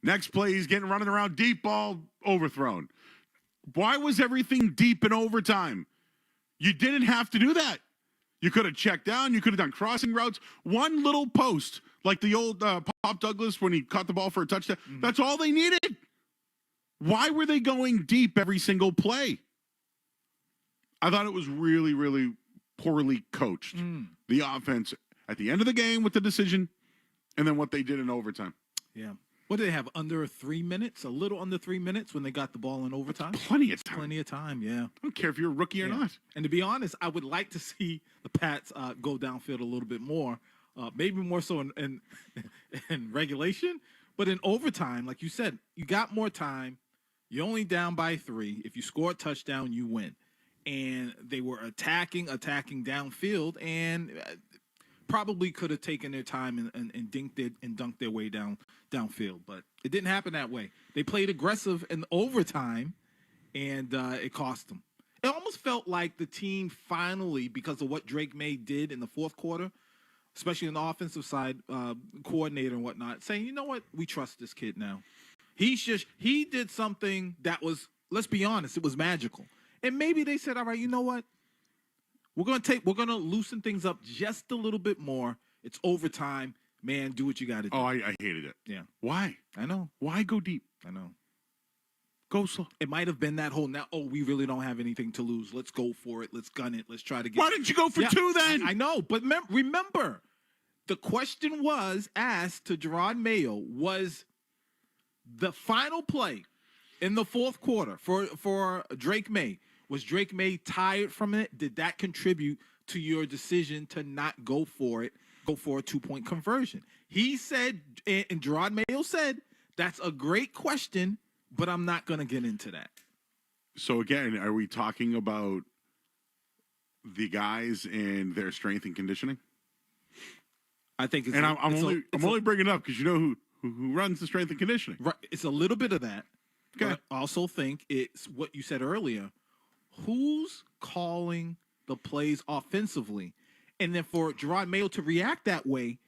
Next play, he's running around, deep ball, overthrown. Why was everything deep in overtime? You didn't have to do that. You could have checked down. You could have done crossing routes. One little post, like the old Pop Douglas when he caught the ball for a touchdown. Mm-hmm. That's all they needed. Why were they going deep every single play? I thought it was really, really poorly coached. The offense at the end of the game with the decision, and then what they did in overtime. Yeah. What did they have, under 3 minutes? A little under 3 minutes when they got the ball in overtime? That's plenty of time. Plenty of time, yeah. I don't care if you're a rookie or not. And to be honest, I would like to see the Pats go downfield a little bit more, maybe more so in regulation. But in overtime, like you said, you got more time. You're only down by 3. If you score a touchdown, you win. And they were attacking downfield, and probably could have taken their time and dunked their way downfield, but it didn't happen that way. They played aggressive in overtime, and it cost them. It almost felt like the team finally, because of what Drake May did in the fourth quarter, especially on the offensive side, coordinator and whatnot, saying, you know what, we trust this kid now. He did something that was, let's be honest, it was magical. And maybe they said, all right, you know what? We're gonna loosen things up just a little bit more. It's overtime. Man, do what you gotta do. Oh, I hated it. Yeah. Why? I know. Why go deep? I know. Go slow. It might have been that whole we really don't have anything to lose. Let's go for it. Let's gun it. Let's try to get. Why didn't you go for two then? I know, but remember, the question was asked to Gerard Mayo, was the final play in the fourth quarter for Drake May. Was Drake May tired from it? Did that contribute to your decision to not go for it, go for a 2-point conversion? He said, and Gerard Mayo said, that's a great question, but I'm not going to get into that. So again, are we talking about the guys and their strength and conditioning? I think it's. And I'm only bringing it up because you know who runs the strength and conditioning. Right. It's a little bit of that. Okay. But I also think it's what you said earlier. Who's calling the plays offensively? And then for Gerard Mayo to react that way,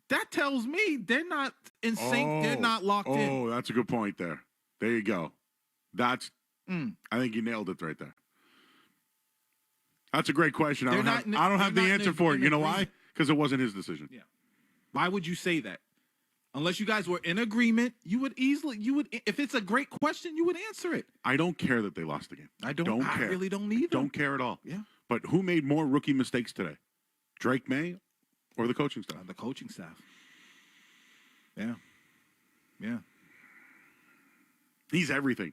that tells me they're not in sync. They're not locked in. Oh, that's a good point there. There you go. I think you nailed it right there. That's a great question. I don't have the answer for it. You know why? Because it wasn't his decision. Yeah. Why would you say that? Unless you guys were in agreement, you would if it's a great question, you would answer it. I don't care that they lost the game. I really don't either. Don't care at all. Yeah. But who made more rookie mistakes today? Drake May or the coaching staff? The coaching staff. Yeah. Yeah. He's everything.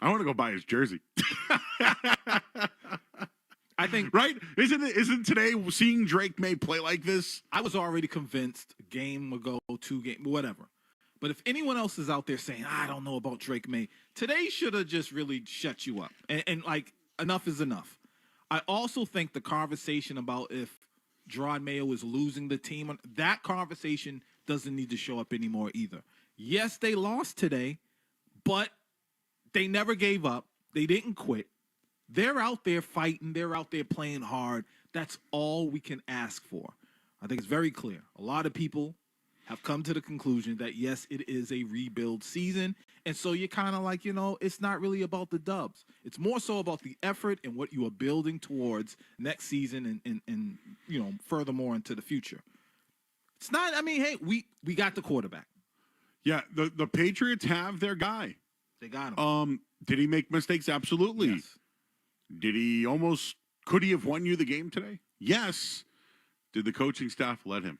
I want to go buy his jersey. I think right? Isn't today seeing Drake May play like this? I was already convinced a game ago, 2 games, whatever. But if anyone else is out there saying, I don't know about Drake May, today should have just really shut you up. And like, enough is enough. I also think the conversation about if Gerard Mayo is losing the team, that conversation doesn't need to show up anymore either. Yes, they lost today, but they never gave up. They didn't quit. They're out there fighting. They're out there playing hard. That's all we can ask for. I think it's very clear. A lot of people have come to the conclusion that, yes, it is a rebuild season. And so you're kind of like, it's not really about the dubs. It's more so about the effort and what you are building towards next season and furthermore into the future. It's not, hey, we got the quarterback. Yeah, the Patriots have their guy. They got him. Did he make mistakes? Absolutely. Yes. Could he have won you the game today? Yes. Did the coaching staff let him?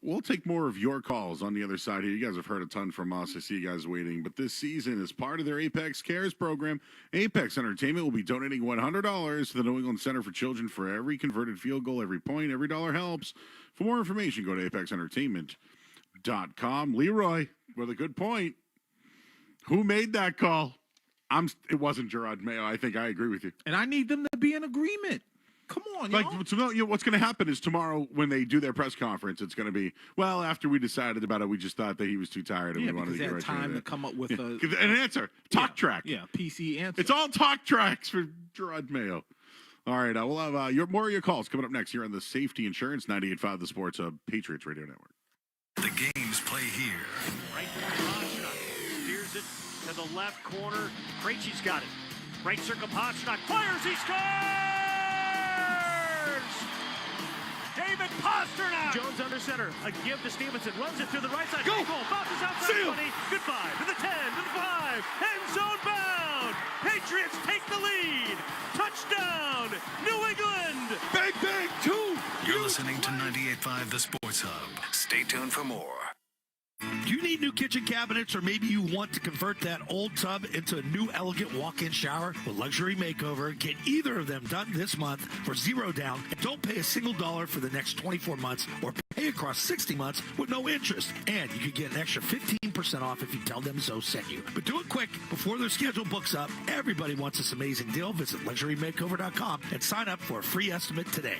We'll take more of your calls on the other side here. You guys have heard a ton from us. I see you guys waiting. But this season, as part of their Apex Cares program, Apex Entertainment will be donating $100 to the New England Center for Children for every converted field goal, every point, every dollar helps. For more information, go to apexentertainment.com. Leroy, with a good point. Who made that call? It wasn't Gerard Mayo. I think I agree with you. And I need them to be in agreement. Come on, what's going to happen is tomorrow when they do their press conference, it's going to be, well, after we decided about it, we just thought that he was too tired and we wanted to get right time to come up with an answer. Talk track. Yeah, PC answer. It's all talk tracks for Gerard Mayo. All right, we'll have more of your calls coming up next here on the Safety Insurance 98.5 The Sports Patriots Radio Network. The games play here. Right Pastrnak steers it to the left corner. Krejci's got it. Right circle, Pastrnak fires, he scores! David Pastrnak! Jones under center, a give to Stevenson, runs it through the right side. Go! Goal, bounces outside 20, goodbye, to the 10, to the 5, end zone bound! Patriots take the lead! Touchdown, New England! Bang, bang, 2! You're listening to 98.5 The Sports Hub. Stay tuned for more. Do you need new kitchen cabinets, or maybe you want to convert that old tub into a new elegant walk-in shower with Luxury Makeover? Get either of them done this month for $0 down, and don't pay a single dollar for the next 24 months, or pay across 60 months with no interest. And you could get an extra 15% off if you tell them so sent you. But do it quick before their schedule books up. Everybody wants this amazing deal. Visit LuxuryMakeover.com and sign up for a free estimate today.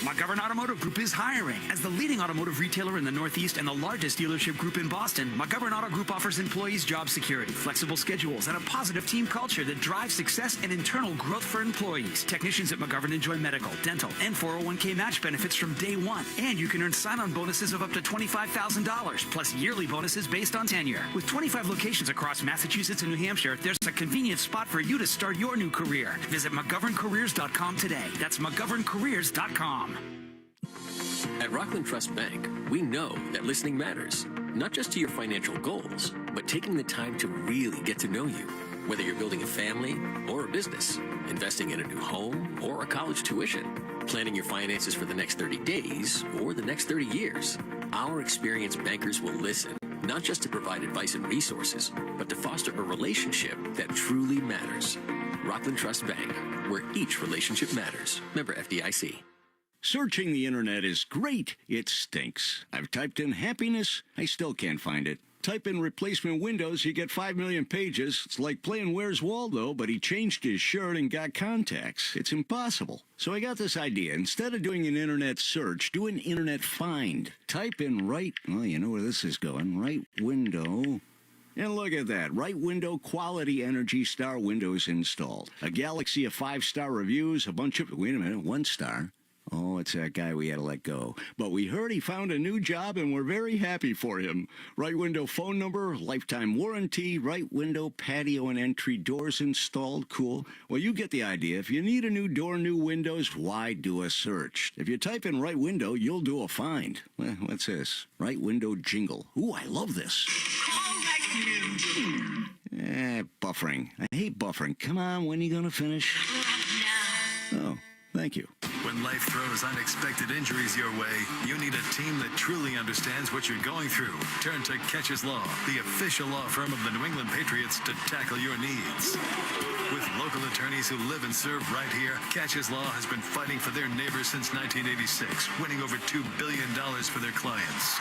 McGovern Automotive Group is hiring. As the leading automotive retailer in the Northeast and the largest dealership group in Boston, McGovern Auto Group offers employees job security, flexible schedules, and a positive team culture that drives success and internal growth for employees. Technicians at McGovern enjoy medical, dental, and 401k match benefits from day one. And you can earn sign-on bonuses of up to $25,000, plus yearly bonuses based on tenure. With 25 locations across Massachusetts and New Hampshire, there's a convenient spot for you to start your new career. Visit McGovernCareers.com today. That's McGovernCareers.com. At Rockland Trust Bank, we know that listening matters, not just to your financial goals, but taking the time to really get to know you. Whether you're building a family or a business, investing in a new home or a college tuition, planning your finances for the next 30 days or the next 30 years, our experienced bankers will listen, not just to provide advice and resources, but to foster a relationship that truly matters. Rockland Trust Bank, where each relationship matters. Member FDIC. Searching the internet is great. It stinks. I've typed in happiness. I still can't find it. Type in replacement windows, you get 5 million pages. It's like playing Where's Waldo, but he changed his shirt and got contacts. It's impossible. So I got this idea. Instead of doing an internet search, do an internet find. Type in well, you know where this is going. Right window. And look at that. Right window quality Energy Star windows installed. A galaxy of 5-star reviews, a bunch of, wait a minute, 1 star. Oh, it's that guy we had to let go. But we heard he found a new job, and we're very happy for him. Right window phone number, lifetime warranty, right window patio and entry doors installed. Cool. Well, you get the idea. If you need a new door, new windows, why do a search? If you type in right window, you'll do a find. Well, what's this? Right window jingle. Ooh, I love this. Buffering. I hate buffering. Come on, when are you going to finish? Oh, thank you. When life throws unexpected injuries your way, you need a team that truly understands what you're going through. Turn to Catches Law, the official law firm of the New England Patriots, to tackle your needs. With local attorneys who live and serve right here, Catches Law has been fighting for their neighbors since 1986, winning over $2 billion for their clients.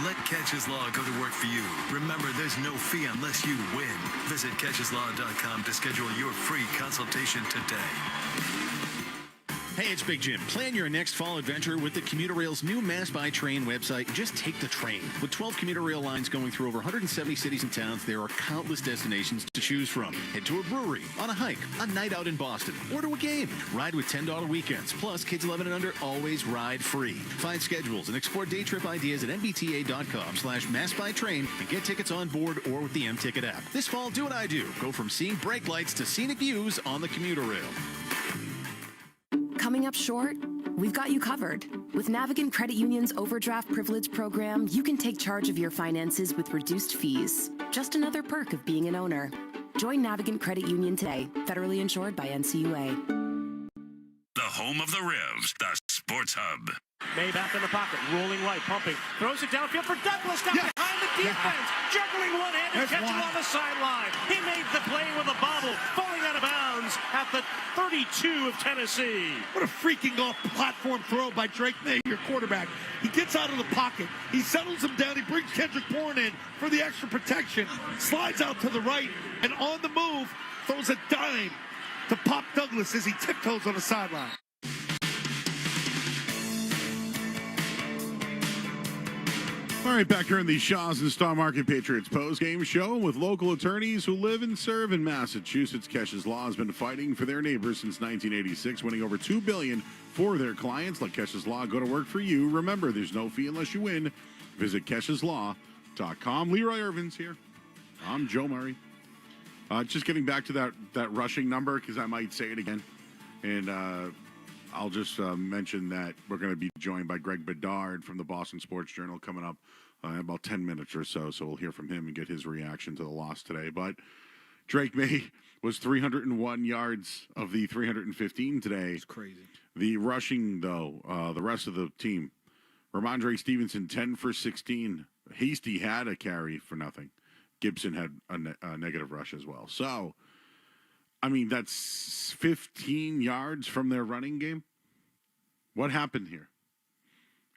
Let Catches Law go to work for you. Remember, there's no fee unless you win. Visit catcheslaw.com to schedule your free consultation today. Hey, it's Big Jim. Plan your next fall adventure with the Commuter Rail's new Mass by Train website. Just take the train. With 12 commuter rail lines going through over 170 cities and towns, there are countless destinations to choose from. Head to a brewery, on a hike, a night out in Boston, or to a game. Ride with $10 weekends. Plus, kids 11 and under always ride free. Find schedules and explore day trip ideas at mbta.com/massbytrain and get tickets on board or with the M-Ticket app. This fall, do what I do. Go from seeing brake lights to scenic views on the commuter rail. Coming up short? We've got you covered. With Navigant Credit Union's Overdraft Privilege program, you can take charge of your finances with reduced fees. Just another perk of being an owner. Join Navigant Credit Union today, federally insured by NCUA. The home of the Revs, the Sports Hub. May back in the pocket, rolling right, pumping, throws it downfield for Douglas, down behind the defense, juggling one-handed, catch it on the sideline. He made the play with a bobble, falling out of bounds at the 32 of Tennessee. What a freaking off-platform throw by Drake May, your quarterback. He gets out of the pocket. He settles him down. He brings Kendrick Bourne in for the extra protection, slides out to the right, and on the move, throws a dime to Pop Douglas as he tiptoes on the sideline. All right, back here in the Shaw's and Star Market Patriots post-game show with local attorneys who live and serve in Massachusetts. Kesha's Law has been fighting for their neighbors since 1986, winning over $2 billion for their clients. Let Kesha's Law go to work for you. Remember, there's no fee unless you win. Visit keshaslaw.com. Leroy Irvin's here. I'm Joe Murray. Just getting back to that rushing number, because I might say it again. And I'll just mention that we're going to be joined by Greg Bedard from the Boston Sports Journal coming up in about 10 minutes or so. So we'll hear from him and get his reaction to the loss today. But Drake May was 301 yards of the 315 today. It's crazy. The rushing, though, the rest of the team, Ramondre Stevenson, 10 for 16. Hasty had a carry for nothing. Gibson had a negative rush as well. So, I mean, that's 15 yards from their running game. What happened here?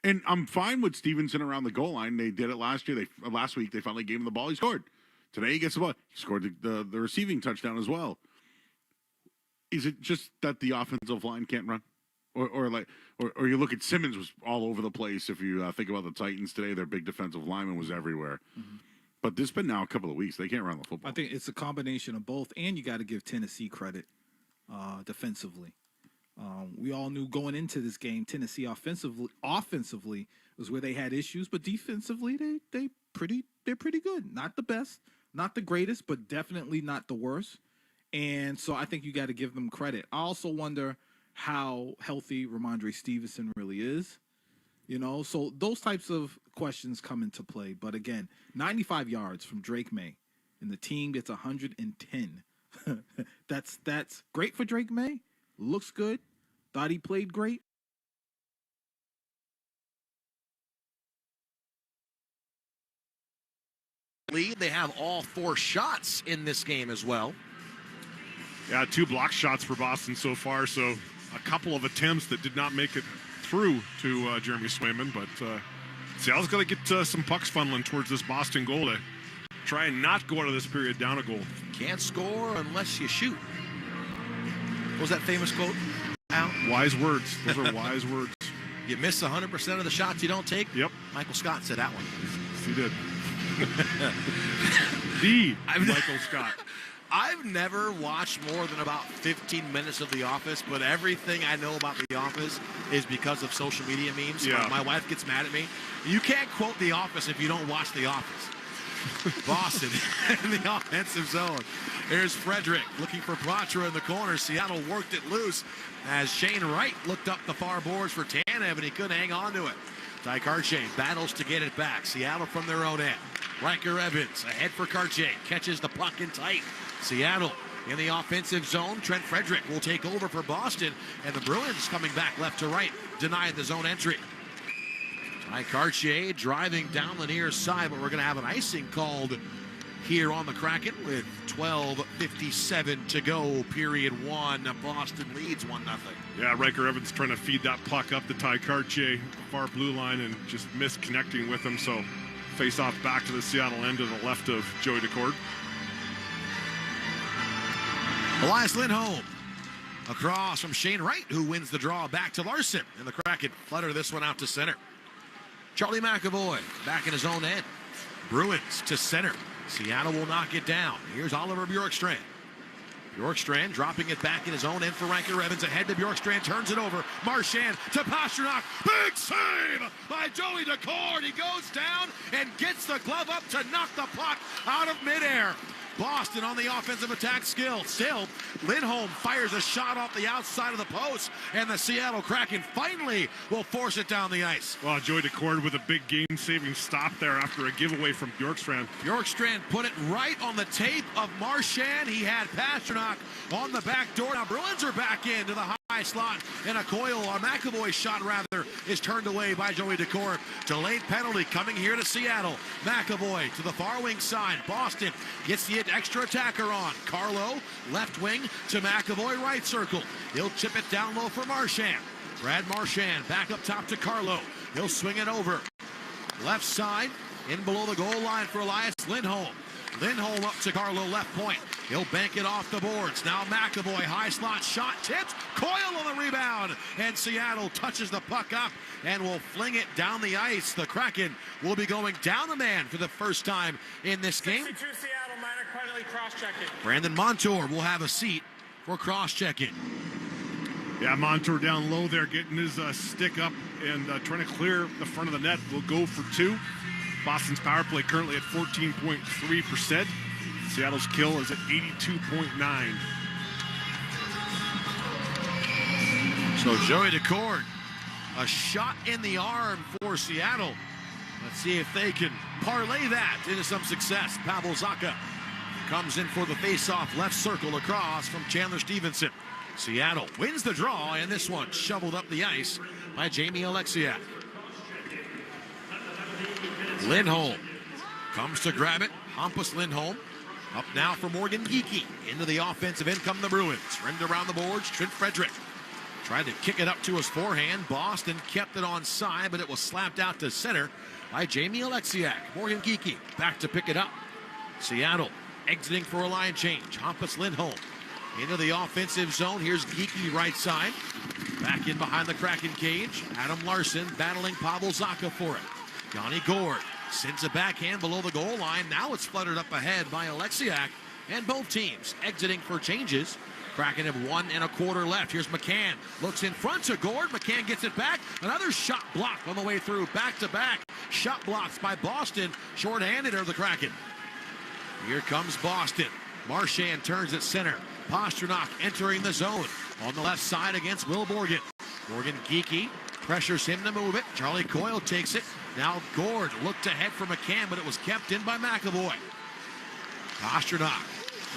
And I'm fine with Stevenson around the goal line. They did it last year. Last week, they finally gave him the ball. He scored. Today, he gets the ball. He scored the receiving touchdown as well. Is it just that the offensive line can't run? Or you look at Simmons was all over the place. If you think about the Titans today, their big defensive lineman was everywhere. Mm-hmm. But this has been now a couple of weeks. They can't run the football. I think it's a combination of both, and you got to give Tennessee credit defensively. We all knew going into this game, Tennessee offensively was where they had issues, but defensively they're pretty good. Not the best, not the greatest, but definitely not the worst. And so I think you got to give them credit. I also wonder how healthy Ramondre Stevenson really is. You know, so those types of questions come into play. But again, 95 yards from Drake May, and the team gets 110. That's great for Drake May. Looks good. Thought he played great. They have all 4 shots in this game as well. Yeah, 2 block shots for Boston so far. So a couple of attempts that did not make it through to Jeremy Swayman, but Seattle's got to get some pucks funneling towards this Boston goal to try and not go out of this period down a goal. Can't score unless you shoot. What was that famous quote, Al? Wise words. Those are wise words. You miss 100% of the shots you don't take? Yep. Michael Scott said that one. He did. The Michael Scott. I've never watched more than about 15 minutes of The Office, but everything I know about The Office is because of social media memes. Yeah. My wife gets mad at me. You can't quote The Office if you don't watch The Office. Boston in the offensive zone. Here's Frederick looking for Patra in the corner. Seattle worked it loose as Shane Wright looked up the far boards for Tanev, and he couldn't hang on to it. Ty Cartier battles to get it back. Seattle from their own end. Riker Evans ahead for Cartier. Catches the puck in tight. Seattle in the offensive zone. Trent Frederick will take over for Boston, and the Bruins coming back left to right, denying the zone entry. Ty Cartier driving down the near side, but we're going to have an icing called here on the Kraken with 12:57 to go, period 1. Boston leads 1-0. Yeah, Riker Evans trying to feed that puck up to Ty Cartier, the far blue line, and just misconnecting with him. So face off back to the Seattle end to the left of Joey Decord. Elias Lindholm across from Shane Wright, who wins the draw back to Larson. And the Kraken flutter this one out to center. Charlie McAvoy back in his own end. Bruins to center. Seattle will knock it down. Here's Oliver Bjorkstrand. Bjorkstrand dropping it back in his own end for Riker Evans. Ahead to Bjorkstrand, turns it over. Marchand to Pasternak. Big save by Joey Decord. He goes down and gets the glove up to knock the puck out of midair. Boston on the offensive attack still. Lindholm fires a shot off the outside of the post, and the Seattle Kraken finally will force it down the ice. Well, Joey Decord with a big game-saving stop there after a giveaway from Bjorkstrand. Bjorkstrand put it right on the tape of Marchand. He had Pasternak on the back door. Now Bruins are back into the high slot, and a Coyle, or McAvoy's shot rather, is turned away by Joey Decourt. Delayed penalty coming here to Seattle. McAvoy to the far wing side. Boston gets the extra attacker on. Carlo, left wing to McAvoy, right circle. He'll chip it down low for Marchand. Brad Marchand back up top to Carlo. He'll swing it over. Left side, in below the goal line for Elias Lindholm. Lindholm up to Carlo, left point. He'll bank it off the boards. Now McAvoy, high slot shot, tipped. Coyle on the rebound. And Seattle touches the puck up and will fling it down the ice. The Kraken will be going down a man for the first time in this game. 62 Seattle, minor penalty, cross-checking. Brandon Montour will have a seat for cross-checking. Yeah, Montour down low there, getting his stick up and trying to clear the front of the net. Will go for two. Boston's power play currently at 14.3%. Seattle's kill is at 82.9. So Joey Decourt, a shot in the arm for Seattle. Let's see if they can parlay that into some success. Pavel Zacha comes in for the face-off, left circle across from Chandler Stevenson. Seattle wins the draw, and this one shoveled up the ice by Jamie Alexiak. Lindholm comes to grab it. Hampus Lindholm up now for Morgan Geekie. Into the offensive end come the Bruins. Rimmed around the boards, Trent Frederick tried to kick it up to his forehand. Boston kept it on side, but it was slapped out to center by Jamie Alexiak. Morgan Geekie back to pick it up. Seattle exiting for a line change. Hampus Lindholm into the offensive zone. Here's Geekie right side. Back in behind the Kraken cage. Adam Larson battling Pavel Zacha for it. Yanni Gourde sends a backhand below the goal line. Now it's fluttered up ahead by Alexiak. And both teams exiting for changes. Kraken have 1 1/4 left. Here's McCann. Looks in front to Gourde. McCann gets it back. Another shot blocked on the way through. Back-to-back shot blocks by Boston. Short-handed are the Kraken. Here comes Boston. Marchand turns at center. Pastrnak entering the zone on the left side against Will Borgen. Morgan Geekie pressures him to move it. Charlie Coyle takes it. Now Gourde looked ahead for McCann, but it was kept in by McAvoy. Pastrnak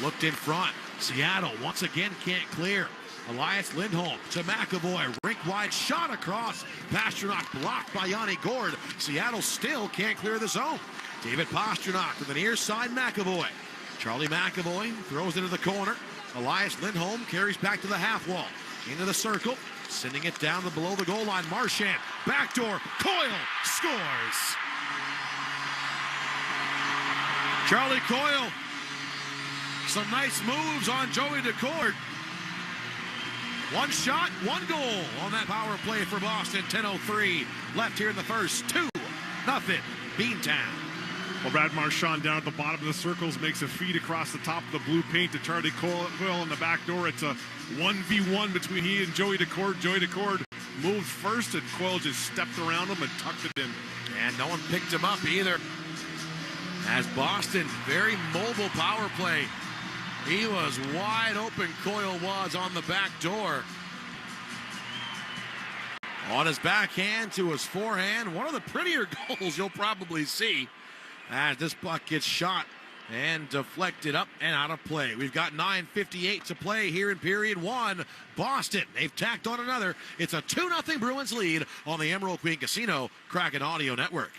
looked in front. Seattle once again can't clear. Elias Lindholm to McAvoy. Rink-wide shot across. Pastrnak blocked by Yanni Gourde. Seattle still can't clear the zone. David Pastrnak to the near side McAvoy. Charlie McAvoy throws into the corner. Elias Lindholm carries back to the half wall. Into the circle. Sending it down to below the goal line. Marchand. Backdoor. Coyle scores. Charlie Coyle. Some nice moves on Joey Decourt. One shot, one goal on that power play for Boston. 10:03 left here in the first. 2-0 Beantown. Well, Brad Marchand down at the bottom of the circles makes a feed across the top of the blue paint to Charlie Coyle on the back door. It's a 1v1 between he and Joey Decourt. Joey Decourt moved first, and Coyle just stepped around him and tucked it in. And no one picked him up either. As Boston, very mobile power play. He was wide open, Coyle was on the back door. On his backhand to his forehand. One of the prettier goals you'll probably see as this puck gets shot and deflected up and out of play. We've got 9:58 to play here in period 1. Boston, they've tacked on another. It's a 2-0 Bruins lead on the Emerald Queen Casino Kraken Audio Network.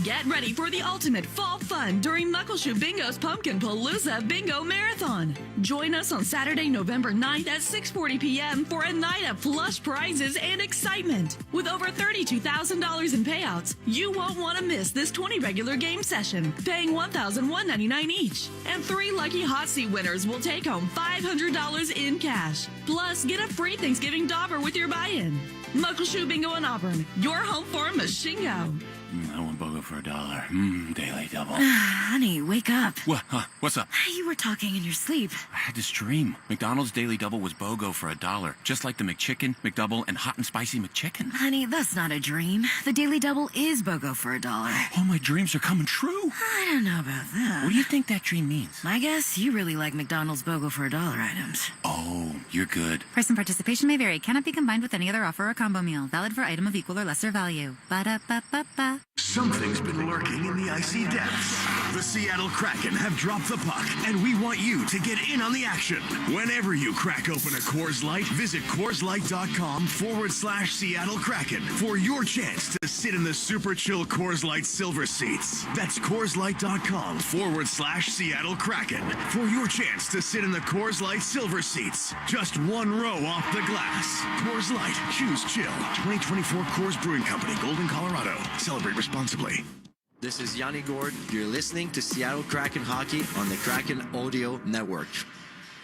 Get ready for the ultimate fall fun during Muckleshoot Bingo's Pumpkin Palooza Bingo Marathon. Join us on Saturday, November 9th at 6:40 p.m. for a night of plush prizes and excitement. With over $32,000 in payouts, you won't want to miss this 20 regular game session, paying $1,199 each. And 3 lucky hot seat winners will take home $500 in cash. Plus, get a free Thanksgiving dauber with your buy-in. Muckleshoot Bingo in Auburn, your home for Machingo. I want BOGO for $1. Daily double. Honey, wake up. What? What's up? You were talking in your sleep. I had this dream. McDonald's Daily Double was BOGO for $1. Just like the McChicken, McDouble, and Hot and Spicy McChicken. Honey, that's not a dream. The Daily Double is BOGO for $1. All my dreams are coming true. I don't know about that. What do you think that dream means? I guess you really like McDonald's BOGO for $1 items. Oh, you're good. Price and participation may vary. Cannot be combined with any other offer or combo meal. Valid for item of equal or lesser value. Ba-da-ba-ba-ba. Something's been lurking in the icy depths. The Seattle Kraken have dropped the puck, and we want you to get in on the action. Whenever you crack open a Coors Light, visit CoorsLight.com/Seattle Kraken for your chance to sit in the super chill Coors Light silver seats. That's CoorsLight.com/Seattle Kraken for your chance to sit in the Coors Light silver seats. Just one row off the glass. Coors Light. Choose chill. 2024 Coors Brewing Company, Golden, Colorado. Celebrate responsibly. This is Yanni Gord. You're listening to Seattle Kraken Hockey on the Kraken Audio Network.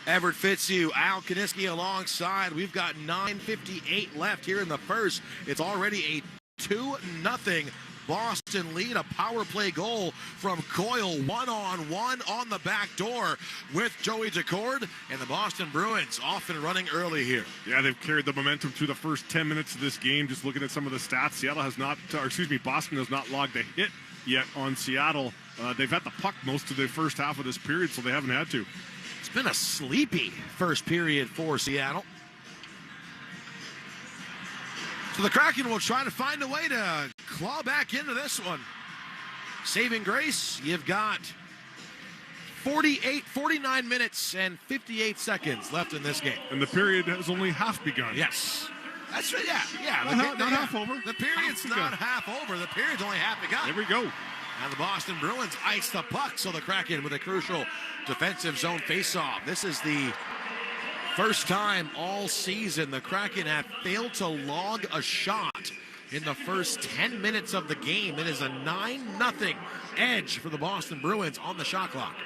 Everett Fitzhugh, Al Kaniski alongside. We've got 9:58 left here in the first. It's already a 2-0 Boston lead. A power play goal from Coyle, 1-on-1 on the back door with Joey Decord, and the Boston Bruins off and running early here. Yeah, they've carried the momentum through the first 10 minutes of this game. Just looking at some of the stats, Boston has not logged a hit yet on Seattle. They've had the puck most of the first half of this period, so they haven't had to. It's been a sleepy first period for Seattle. So the Kraken will try to find a way to claw back into this one. Saving grace, you've got 49 minutes and 58 seconds left in this game. And the period has only half begun. Yes. That's right, yeah. Not half over. The period's not half over. The period's only half begun. There we go. And the Boston Bruins ice the puck, so the Kraken with a crucial defensive zone faceoff. This is the first time all season the Kraken have failed to log a shot in the first 10 minutes of the game. It is a 9-0 edge for the Boston Bruins on the shot clock.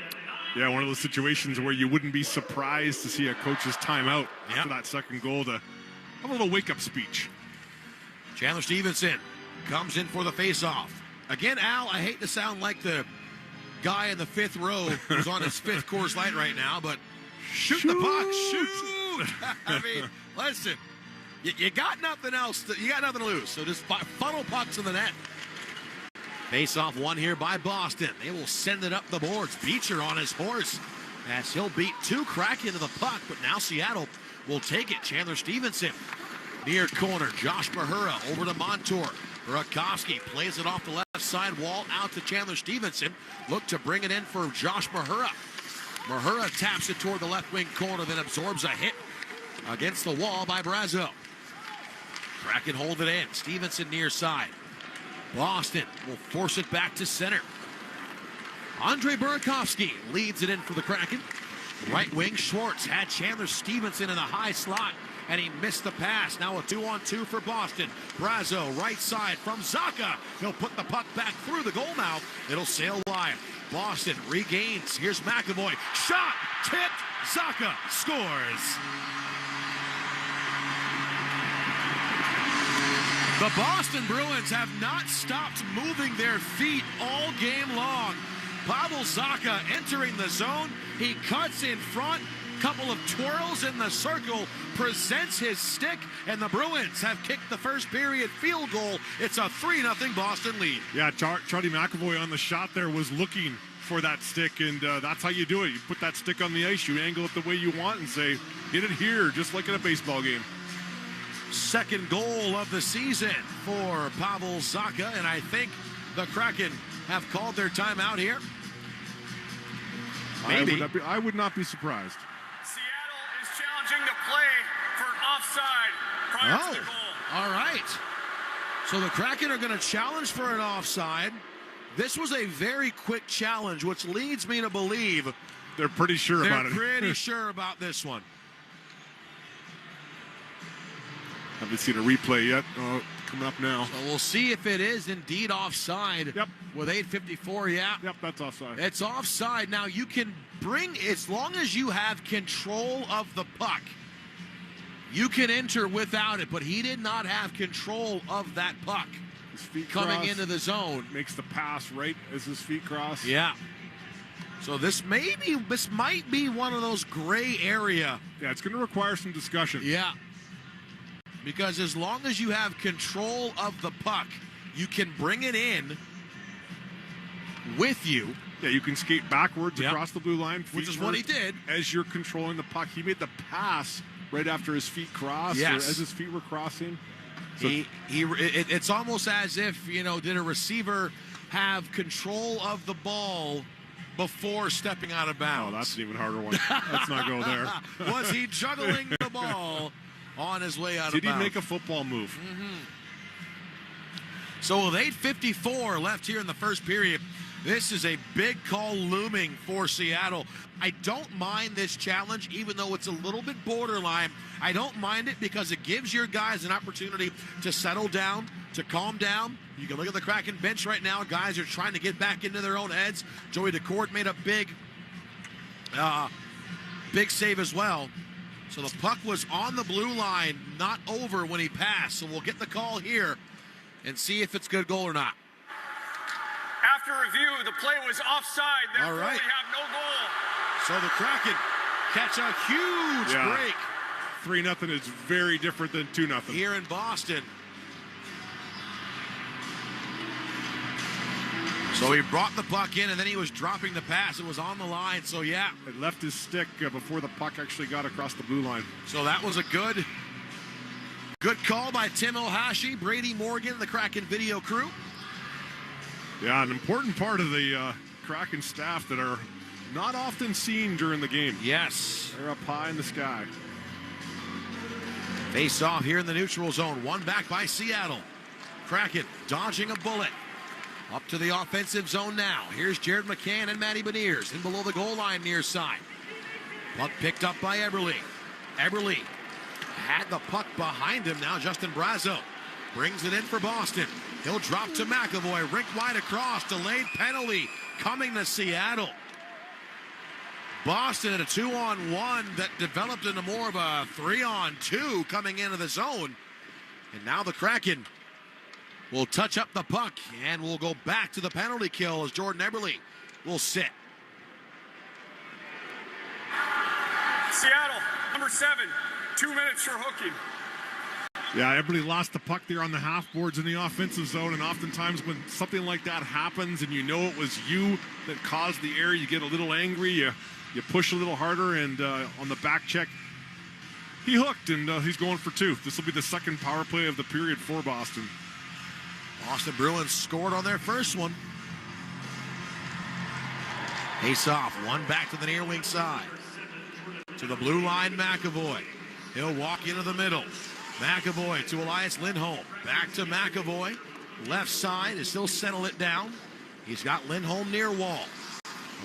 Yeah, one of those situations where you wouldn't be surprised to see a coach's timeout after that second goal to have a little wake-up speech. Chandler Stevenson comes in for the faceoff. Again, Al, I hate to sound like the guy in the fifth row who's on his fifth Coors Light right now, but shoot the puck, shoot. I mean, listen, you got nothing else. You got nothing to lose, so just funnel pucks in the net. Face-off one here by Boston. They will send it up the boards. Beecher on his horse as he'll beat two Kraken to the puck, but now Seattle will take it. Chandler Stevenson, near corner. Josh Mahura over to Montour. Burakovsky plays it off the left side wall out to Chandler Stevenson. Look to bring it in for Josh Mahura. Mahura taps it toward the left wing corner, then absorbs a hit against the wall by Brazeau. Kraken hold it in. Stevenson near side. Boston will force it back to center. Andre Burakovsky leads it in for the Kraken. Right wing Schwartz had Chandler Stevenson in the high slot, and he missed the pass. Now a 2-on-2 for Boston. Brazeau, right side from Zacha. He'll put the puck back through the goal mouth. It'll sail wide. Boston regains. Here's McAvoy. Shot, tipped. Zacha scores. The Boston Bruins have not stopped moving their feet all game long. Pavel Zacha entering the zone. He cuts in front. Couple of twirls in the circle, presents his stick, and the Bruins have kicked the first period field goal. It's a 3-0 Boston lead. Yeah, Charlie McAvoy on the shot there was looking for that stick, and that's how you do it. You put that stick on the ice, you angle it the way you want, and say, hit it here, just like in a baseball game. Second goal of the season for Pavel Zacha, and I think the Kraken have called their timeout here. Maybe. I would not be surprised. Challenging to play for offside prior to the goal. All right. So the Kraken are going to challenge for an offside. This was a very quick challenge, which leads me to believe they're pretty sure about it. They're pretty sure about this one. Haven't seen a replay yet. Coming up now. So we'll see if it is indeed offside. Yep. With 8:54, yeah. Yep, that's offside. It's offside. Now you can bring, as long as you have control of the puck, you can enter without it, but he did not have control of that puck. His feet coming into the zone. Makes the pass right as his feet cross. Yeah. So this might be one of those gray area. Yeah, it's going to require some discussion. Yeah. Because as long as you have control of the puck, you can bring it in with you. Yeah, you can skate backwards across the blue line. Which is what he did. As you're controlling the puck. He made the pass right after his feet crossed. Yes. Or as his feet were crossing. So It's almost as if, did a receiver have control of the ball before stepping out of bounds? Oh, that's an even harder one. Let's not go there. Was he juggling the ball on his way out of bounds? Did he make a football move? So with 8:54 left here in the first period, this is a big call looming for Seattle. I don't mind this challenge, even though it's a little bit borderline. I don't mind it because it gives your guys an opportunity to settle down, to calm down. You can look at the Kraken bench right now. Guys are trying to get back into their own heads. Joey Decourt made a big save as well. So the puck was on the blue line, not over when he passed. So we'll get the call here and see if it's a good goal or not. After review, the play was offside. Therefore, All right. we have no goal. So the Kraken catch a huge break. 3-0 is very different than 2-0. Here in Boston. So he brought the puck in, and then he was dropping the pass. It was on the line, so yeah. It left his stick before the puck actually got across the blue line. So that was a good call by Tim Ohashi, Brady Morgan, the Kraken video crew. Yeah, an important part of the Kraken staff that are not often seen during the game. Yes. They're up high in the sky. Face off here in the neutral zone. One back by Seattle. Kraken dodging a bullet. Up to the offensive zone now. Here's Jared McCann and Matty Beniers in below the goal line near side. Puck picked up by Eberle. Eberle had the puck behind him now. Justin Brazeau brings it in for Boston. He'll drop to McAvoy. Rink wide across. Delayed penalty coming to Seattle. Boston at a 2-on-1 that developed into more of a 3-on-2 coming into the zone. And now the Kraken will touch up the puck and we'll go back to the penalty kill as Jordan Eberle will sit. Seattle, number 7, 2 minutes for hooking. Yeah, everybody lost the puck there on the half boards in the offensive zone, and oftentimes when something like that happens and you know it was you that caused the error, you get a little angry, you push a little harder, and on the back check, he hooked, and he's going for 2. This will be the second power play of the period for Boston. Boston Bruins scored on their first one. Face off, one back to the near wing side. To the blue line, McAvoy. He'll walk into the middle. McAvoy to Elias Lindholm. Back to McAvoy. Left side is still settle it down. He's got Lindholm near wall.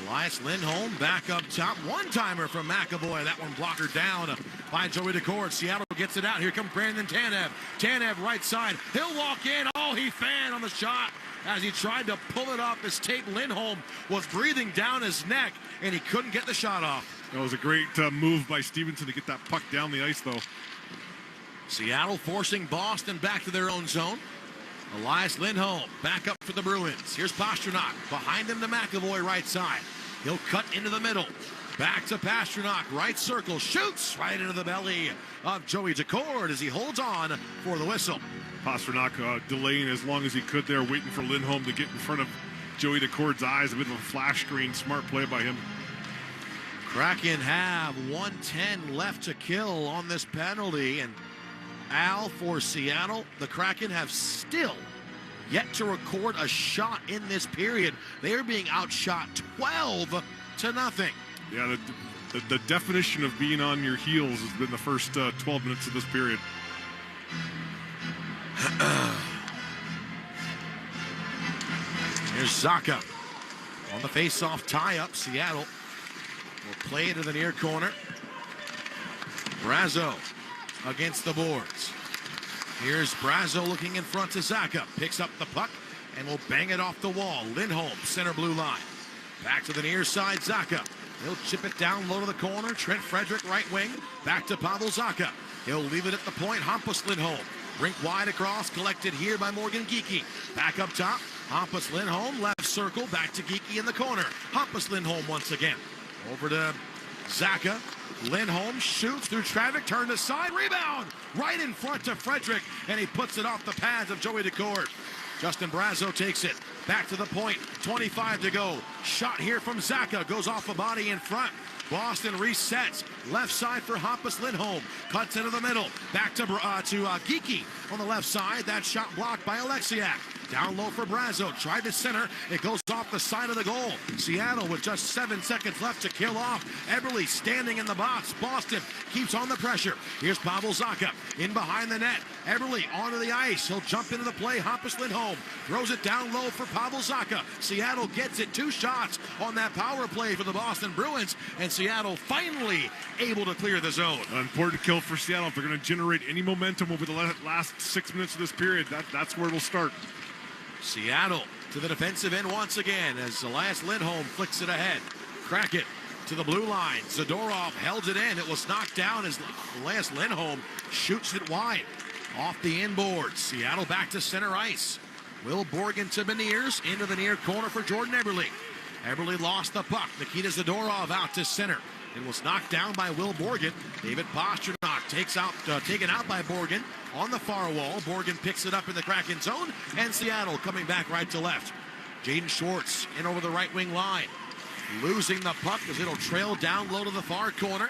Elias Lindholm back up top. One-timer from McAvoy. That one blocker down by Joey Decourt. Seattle gets it out. Here comes Brandon Tanev. Tanev right side. He'll walk in. Oh, he fanned on the shot as he tried to pull it off his tape. Lindholm was breathing down his neck, and he couldn't get the shot off. That was a great move by Stevenson to get that puck down the ice, though. Seattle forcing Boston back to their own zone. Elias Lindholm back up for the Bruins. Here's Pasternak. Behind him to McAvoy right side. He'll cut into the middle. Back to Pasternak. Right circle. Shoots right into the belly of Joey Decourt as he holds on for the whistle. Pasternak delaying as long as he could there, waiting for Lindholm to get in front of Joey Decourt's eyes. A bit of a flash screen. Smart play by him. Kraken have 1:10 left to kill on this penalty. And Al, for Seattle, the Kraken have still yet to record a shot in this period. They are being outshot 12-0. Yeah, the definition of being on your heels has been the first 12 minutes of this period. Here's Zacha on the face-off tie-up. Seattle will play it to the near corner. Brazeau against the boards. Here's Brazeau looking in front to Zacha. Picks up the puck and will bang it off the wall. Lindholm, center blue line. Back to the near side, Zacha. He'll chip it down low to the corner. Trent Frederick, right wing. Back to Pavel Zacha. He'll leave it at the point. Hampus Lindholm. Rink wide across, collected here by Morgan Geekie. Back up top. Hampus Lindholm, left circle. Back to Geekie in the corner. Hampus Lindholm once again. Over to Zacha. Lindholm shoots through traffic, turned aside, rebound right in front to Frederick, and he puts it off the pads of Joey Decourt. Justin Brazeau takes it back to the point, 25 to go. Shot here from Zacha, goes off a body in front. Boston resets, left side for Hampus Lindholm, cuts into the middle, back to Geekie on the left side. That shot blocked by Alexiak. Down low for Brazo. Tried to center. It goes off the side of the goal. Seattle with just 7 seconds left to kill off. Eberle standing in the box. Boston keeps on the pressure. Here's Pavel Zacha in behind the net. Eberle onto the ice. He'll jump into the play. Hampus Lindholm throws it down low for Pavel Zacha. Seattle gets it. 2 shots on that power play for the Boston Bruins. And Seattle finally able to clear the zone. An important kill for Seattle. If they're going to generate any momentum over the last 6 minutes of this period, that's where it'll start. Seattle to the defensive end once again as Elias Lindholm flicks it ahead. Kraken to the blue line. Zadorov held it in. It was knocked down as Elias Lindholm shoots it wide. Off the inboard. Seattle back to center ice. Will Borgen to Beniers into the near corner for Jordan Eberle. Eberle lost the puck. Nikita Zadorov out to center. It was knocked down by Will Borgen. David Pastrnak taken out by Borgen on the far wall. Borgen picks it up in the Kraken zone, and Seattle coming back right to left. Jaden Schwartz in over the right wing line. Losing the puck as it'll trail down low to the far corner.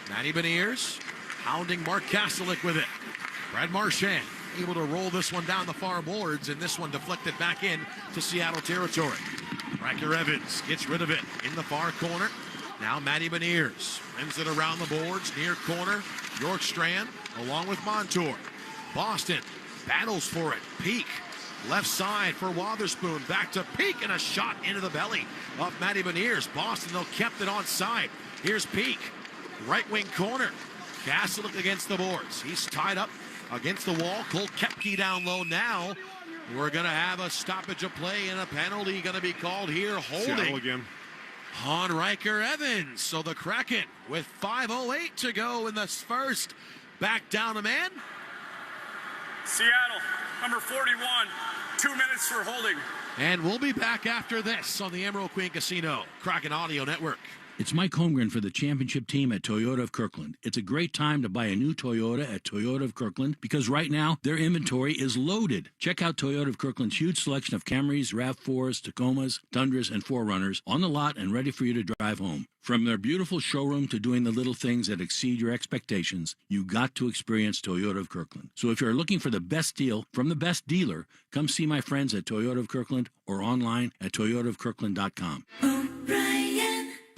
Matty Beniers hounding Mark Kastelik with it. Brad Marchand able to roll this one down the far boards, and this one deflected back in to Seattle territory. Riker Evans gets rid of it in the far corner. Now Matty Beniers wins it around the boards, near corner. Bjorkstrand along with Montour. Boston battles for it. Peak left side for Wotherspoon. Back to Peak and a shot into the belly of Matty Beniers. Boston, though, kept it on side. Here's Peak. Right wing corner. Kastelik against the boards. He's tied up against the wall. Cole Koepke down low now. We're going to have a stoppage of play and a penalty going to be called here. Holding. Seattle again. On Riker Evans. So the Kraken with 5:08 to go in this first. Back down a man. Seattle, number 41, 2 minutes for holding. And we'll be back after this on the Emerald Queen Casino Kraken Audio Network. It's Mike Holmgren for the championship team at Toyota of Kirkland. It's a great time to buy a new Toyota at Toyota of Kirkland because right now their inventory is loaded. Check out Toyota of Kirkland's huge selection of Camrys, RAV4s, Tacomas, Tundras, and 4Runners on the lot and ready for you to drive home. From their beautiful showroom to doing the little things that exceed your expectations, you got to experience Toyota of Kirkland. So if you're looking for the best deal from the best dealer, come see my friends at Toyota of Kirkland or online at toyotaofkirkland.com.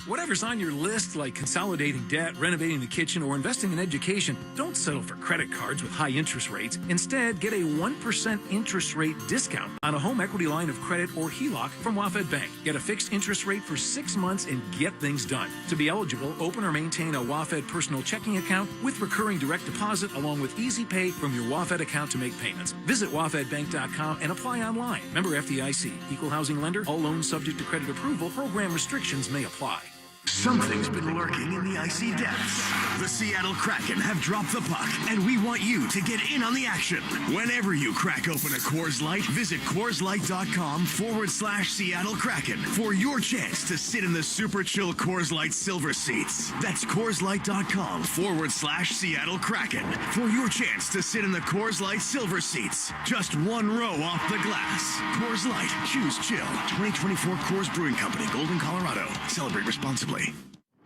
Whatever's on your list, like consolidating debt, renovating the kitchen, or investing in education, don't settle for credit cards with high interest rates. Instead, get a 1% interest rate discount on a home equity line of credit or HELOC from WaFd Bank. Get a fixed interest rate for 6 months and get things done. To be eligible, open or maintain a WaFd personal checking account with recurring direct deposit along with easy pay from your WaFd account to make payments. Visit wafdbank.com and apply online. Member FDIC. Equal housing lender. All loans subject to credit approval. Program restrictions may apply. Something's been lurking in the icy depths. The Seattle Kraken have dropped the puck, and we want you to get in on the action. Whenever you crack open a Coors Light, visit CoorsLight.com/Seattle Kraken for your chance to sit in the super chill Coors Light silver seats. That's CoorsLight.com/Seattle Kraken for your chance to sit in the Coors Light silver seats. Just 1 row off the glass. Coors Light. Choose chill. 2024 Coors Brewing Company, Golden, Colorado. Celebrate responsibly.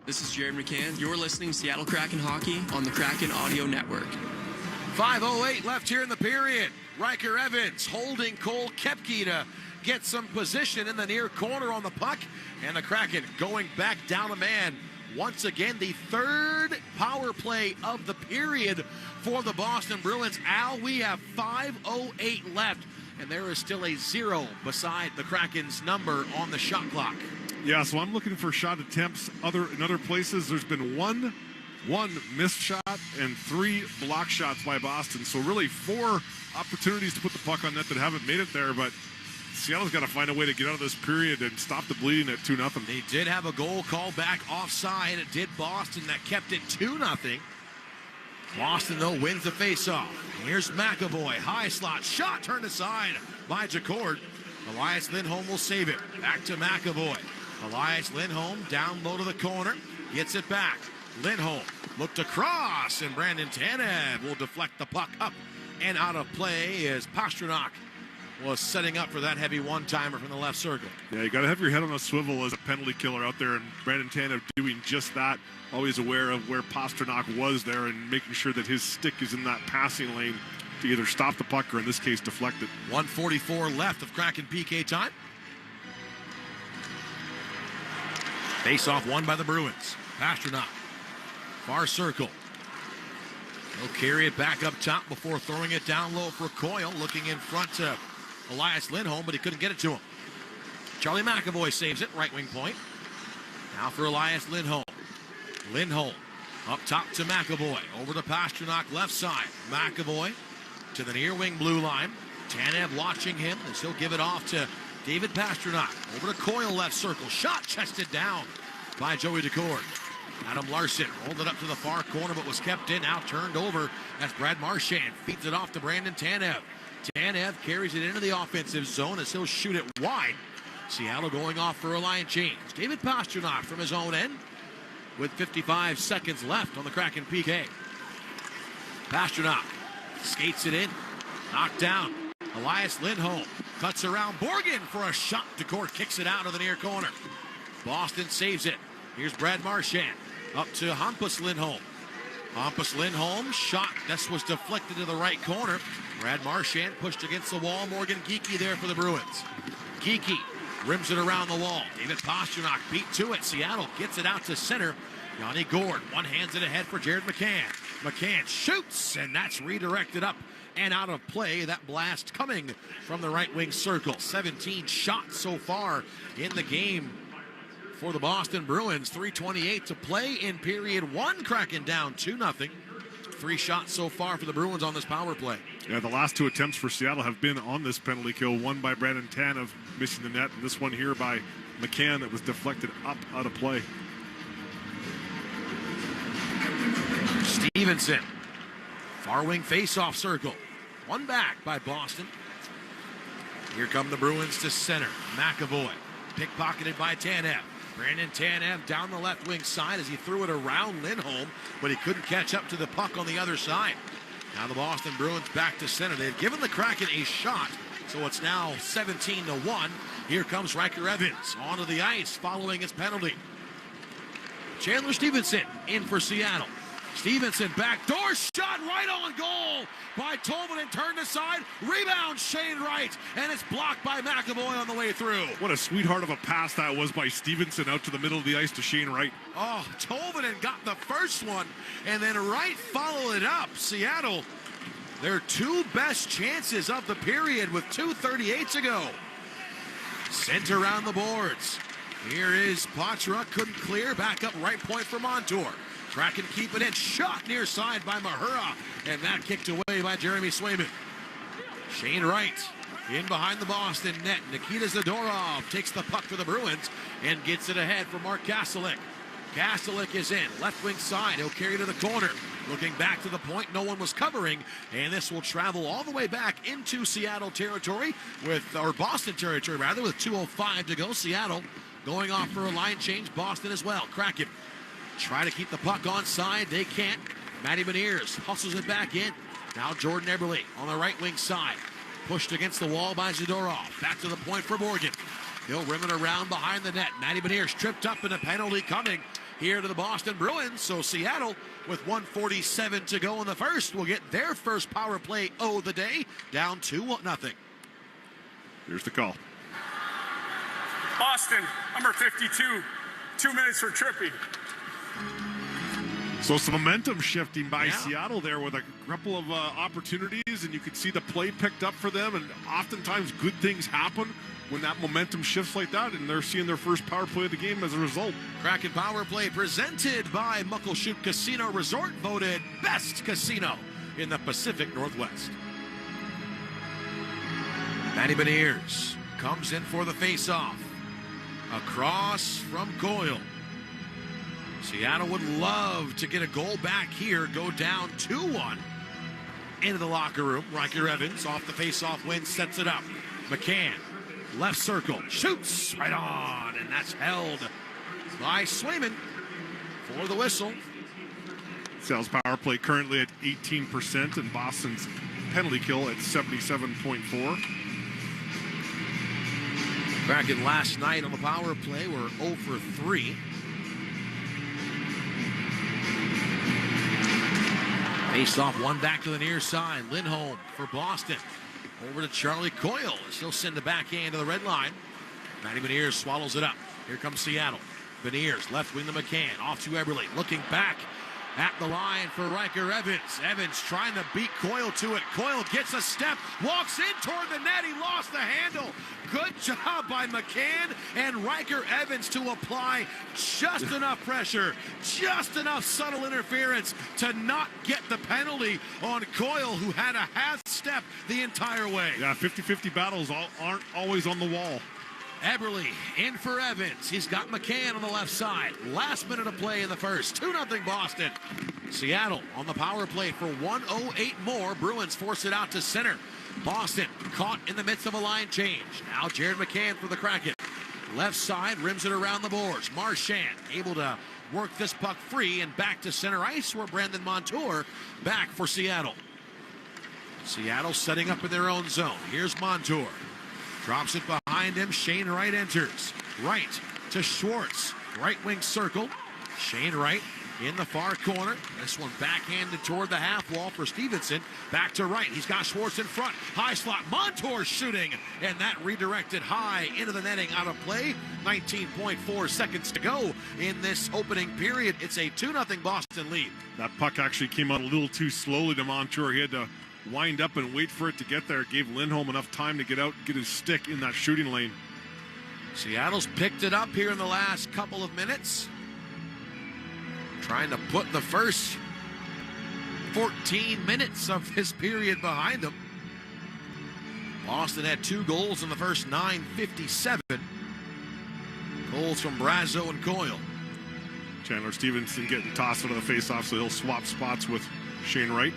This is Jared McCann. You're listening to Seattle Kraken Hockey on the Kraken Audio Network. 5:08 left here in the period. Riker Evans holding Cole Koepke to get some position in the near corner on the puck. And the Kraken going back down a man. Once again, the third power play of the period for the Boston Bruins. Al, we have 5:08 left, and there is still a 0 beside the Kraken's number on the shot clock. Yeah, so I'm looking for shot attempts in other places. There's been one missed shot and 3 block shots by Boston. So really 4 opportunities to put the puck on net that haven't made it there. But Seattle's got to find a way to get out of this period and stop the bleeding at 2-0. They did have a goal called back offside. It did Boston. That kept it 2-0. Boston, though, wins the faceoff. Here's McAvoy. High slot. Shot turned aside by Jacord. Elias Lindholm will save it. Back to McAvoy. Elias Lindholm down low to the corner. Gets it back. Lindholm looked across, and Brandon Tanev will deflect the puck up and out of play as Pastrnak was setting up for that heavy one-timer from the left circle. Yeah, you got to have your head on a swivel as a penalty killer out there, and Brandon Tanev doing just that. Always aware of where Pastrnak was there and making sure that his stick is in that passing lane to either stop the puck or, in this case, deflect it. 1:44 left of Kraken PK time. Face-off won by the Bruins. Pastrnak. Far circle. He'll carry it back up top before throwing it down low for Coyle. Looking in front to Elias Lindholm, but he couldn't get it to him. Charlie McAvoy saves it, right wing point. Now for Elias Lindholm. Lindholm up top to McAvoy. Over to Pastrnak, left side. McAvoy to the near wing blue line. Tanev watching him as he'll give it off to David Pastrnak. Over to Coyle, left circle. Shot chested down by Joey Decord. Adam Larson rolled it up to the far corner, but was kept in. Now turned over as Brad Marchand feeds it off to Brandon Tanev. Tanev carries it into the offensive zone as he'll shoot it wide. Seattle going off for a line change. David Pastrnak from his own end with 55 seconds left on the Kraken PK. Pastrnak skates it in. Knocked down. Elias Lindholm cuts around Borgen for a shot. Decord kicks it out of the near corner. Boston saves it. Here's Brad Marchand up to Hampus Lindholm. Hampus Lindholm shot. This was deflected to the right corner. Brad Marchand pushed against the wall. Morgan Geekie there for the Bruins. Geekie rims it around the wall. David Pastrnak beat to it. Seattle gets it out to center. Yanni Gourde one hands it ahead for Jared McCann. McCann shoots, and that's redirected up and out of play. That blast coming from the right wing circle. 17 shots so far in the game for the Boston Bruins. 3:28 to play in period one. Kraken down 2-0. 3 shots so far for the Bruins on this power play. Yeah, the last 2 attempts for Seattle have been on this penalty kill. One by Brandon Tanev missing the net, and this one here by McCann that was deflected up out of play. Stevenson. Far wing face-off circle. One back by Boston. Here come the Bruins to center. McAvoy. Pickpocketed by Tanev. Brandon Tanev down the left wing side as he threw it around Lindholm, but he couldn't catch up to the puck on the other side. Now the Boston Bruins back to center. They've given the Kraken a shot, so it's now 17-1. Here comes Riker Evans onto the ice following his penalty. Chandler Stevenson in for Seattle. Stevenson backdoor shot right on goal by Tolman and turned aside. Rebound Shane Wright, and it's blocked by McAvoy on the way through. What a sweetheart of a pass that was by Stevenson out to the middle of the ice to Shane Wright. Oh, Tolvanen got the first one, and then Wright followed it up. Seattle, their 2 best chances of the period with 2:38 to go. Sent around the boards. Here is Patra, couldn't clear. Back up right point for Montour. Kraken keep it in. Shot near side by Mahura, and that kicked away by Jeremy Swayman. Shane Wright in behind the Boston net. Nikita Zadorov takes the puck for the Bruins and gets it ahead for Mark Kastelik. Kastelik is in. Left wing side. He'll carry to the corner. Looking back to the point. No one was covering. And this will travel all the way back into Seattle territory or Boston territory rather, with 2:05 to go. Seattle going off for a line change. Boston as well. Kraken try to keep the puck onside. They can't. Matty Beniers hustles it back in. Now Jordan Eberle on the right wing side. Pushed against the wall by Zadorov. Back to the point for Morgan. He'll rim it around behind the net. Matty Beniers tripped up, and a penalty coming here to the Boston Bruins. So Seattle, with 1:47 to go in the first, will get their first power play of the day. Down 2-0. Here's the call. Boston, number 52, 2 minutes for tripping. So some momentum shifting by Seattle there with a couple of opportunities, and you could see the play picked up for them, and oftentimes good things happen when that momentum shifts like that, and they're seeing their first power play of the game as a result. Kraken Power Play presented by Muckleshoot Casino Resort, voted best casino in the Pacific Northwest. Matty Beniers comes in for the face-off. Across from Coyle. Seattle would love to get a goal back here, go down 2-1 into the locker room. Riker Evans off the face-off win, sets it up. McCann, left circle, shoots right on, and that's held by Swayman for the whistle. Seattle's power play currently at 18%, and Boston's penalty kill at 77.4. Kraken last night on the power play were 0 for 3. Face off, one back to the near side. Lindholm for Boston. Over to Charlie Coyle. He'll send the backhand to the red line. Matty Beniers swallows it up. Here comes Seattle. Beniers, left wing to McCann. Off to Eberle. Looking back at the line for Riker Evans. Evans trying to beat Coyle to it. Coyle gets a step, walks in toward the net. He lost the handle. Good job by McCann and Riker Evans to apply just enough pressure, just enough subtle interference to not get the penalty on Coyle, who had a half step the entire way. Yeah, 50-50 battles aren't always on the wall. Eberle in for Evans. He's got McCann on the left side. Last minute of play in the first. 2-0 Boston. Seattle on the power play for 1:08 more. Bruins force it out to center. Boston caught in the midst of a line change. Now Jared McCann for the Kraken. Left side, rims it around the boards. Marchand able to work this puck free and back to center ice where Brandon Montour back for Seattle. Seattle setting up in their own zone. Here's Montour. Drops it behind him. Shane Wright enters. Wright to Schwartz. Right wing circle. Shane Wright in the far corner. This one backhanded toward the half wall for Stevenson. Back to Wright. He's got Schwartz in front. High slot. Montour shooting. And that redirected high into the netting, out of play. 19.4 seconds to go in this opening period. It's a 2-0 Boston lead. That puck actually came out a little too slowly to Montour. He had to wind up and wait for it to get there. It gave Lindholm enough time to get out and get his stick in that shooting lane. Seattle's picked it up here in the last couple of minutes. Trying to put the first 14 minutes of this period behind them. Boston had 2 goals in the first 9:57. Goals from Brazo and Coyle. Chandler Stevenson getting tossed out of the faceoff, so he'll swap spots with Shane Wright.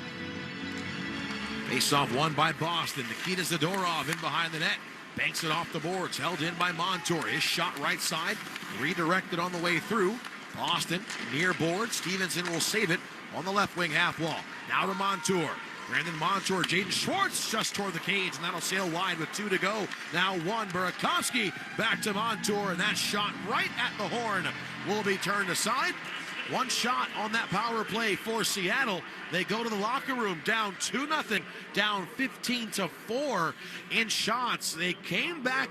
Face-off won by Boston. Nikita Zadorov in behind the net. Banks it off the boards. Held in by Montour. His shot right side. Redirected on the way through. Boston near board. Stevenson will save it on the left wing half wall. Now to Montour. Brandon Montour. Jaden Schwartz just toward the cage, and that'll sail wide with 2 to go. Now 1. Burakovsky back to Montour, and that shot right at the horn will be turned aside. 1 shot on that power play for Seattle. They go to the locker room down 2-0, down 15-4 in shots. They came back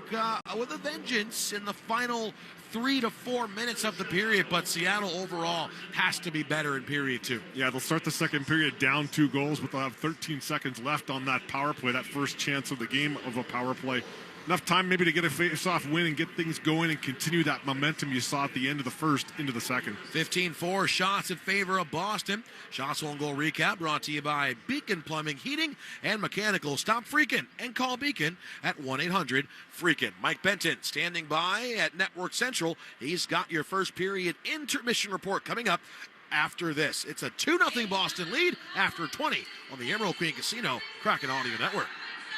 with a vengeance in the final 3 to 4 minutes of the period, but Seattle overall has to be better in period 2. Yeah, they'll start the second period down 2 goals, but they'll have 13 seconds left on that power play, that first chance of the game of a power play. Enough time maybe to get a face-off win and get things going and continue that momentum you saw at the end of the first into the second. 15-4 shots in favor of Boston. Shots on goal recap brought to you by Beacon Plumbing, Heating, and Mechanical. Stop freaking and call Beacon at 1-800-FREAKIN. Mike Benton standing by at Network Central. He's got your first period intermission report coming up after this. It's a 2-0 Boston lead after 20 on the Emerald Queen Casino Kraken Audio Network.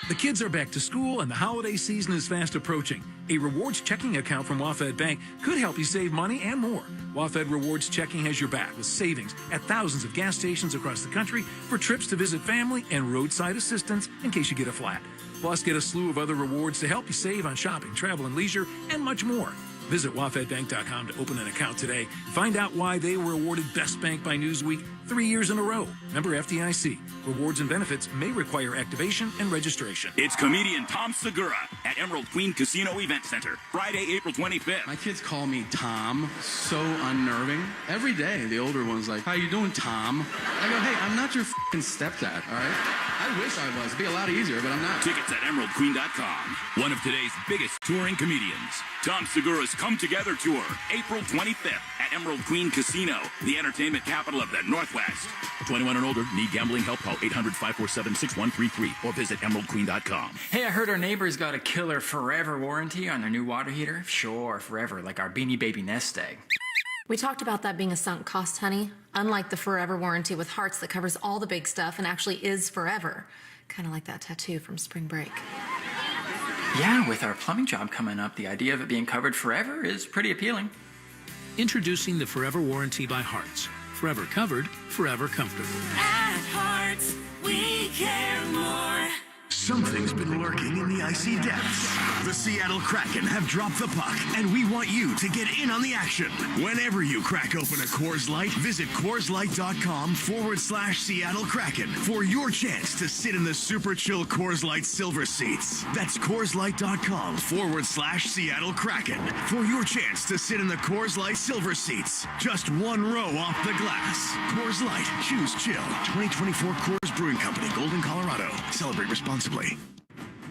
The kids are back to school and the holiday season is fast approaching. A rewards checking account from Wafed Bank could help you save money and more. Wafed Rewards Checking has your back with savings at thousands of gas stations across the country for trips to visit family and roadside assistance in case you get a flat. Plus, get a slew of other rewards to help you save on shopping, travel, and leisure, and much more. Visit wafedbank.com to open an account today. Find out why they were awarded Best Bank by Newsweek 3 years in a row. Member FDIC. Rewards and benefits may require activation and registration. It's comedian Tom Segura at Emerald Queen Casino Event Center, Friday, April 25th. My kids call me Tom. So unnerving. Every day, the older one's like, "How you doing, Tom?" I go, "Hey, I'm not your f***ing stepdad, all right? I wish I was. It'd be a lot easier, but I'm not." Tickets at emeraldqueen.com. One of today's biggest touring comedians. Tom Segura's Come Together Tour, April 25th at Emerald Queen Casino, the entertainment capital of the Northwest. 21 and older, need gambling help? Call 800-547-6133 or visit emeraldqueen.com. Hey, I heard our neighbors got a killer forever warranty on their new water heater. Sure, forever, like our Beanie Baby nest egg. We talked about that being a sunk cost, honey. Unlike the forever warranty with Hearts that covers all the big stuff and actually is forever. Kind of like that tattoo from spring break. Yeah, with our plumbing job coming up, the idea of it being covered forever is pretty appealing. Introducing the Forever Warranty by Hearts. Forever covered, forever comfortable. At Hearts, we care more. Something's been lurking in the icy depths. The Seattle Kraken have dropped the puck, and we want you to get in on the action. Whenever you crack open a Coors Light, visit CoorsLight.com/Seattle Kraken for your chance to sit in the super chill Coors Light Silver Seats. That's CoorsLight.com/Seattle Kraken for your chance to sit in the Coors Light Silver Seats. Just one row off the glass. Coors Light. Choose chill. 2024 Coors Brewing Company, Golden, Colorado. Celebrate responsibly.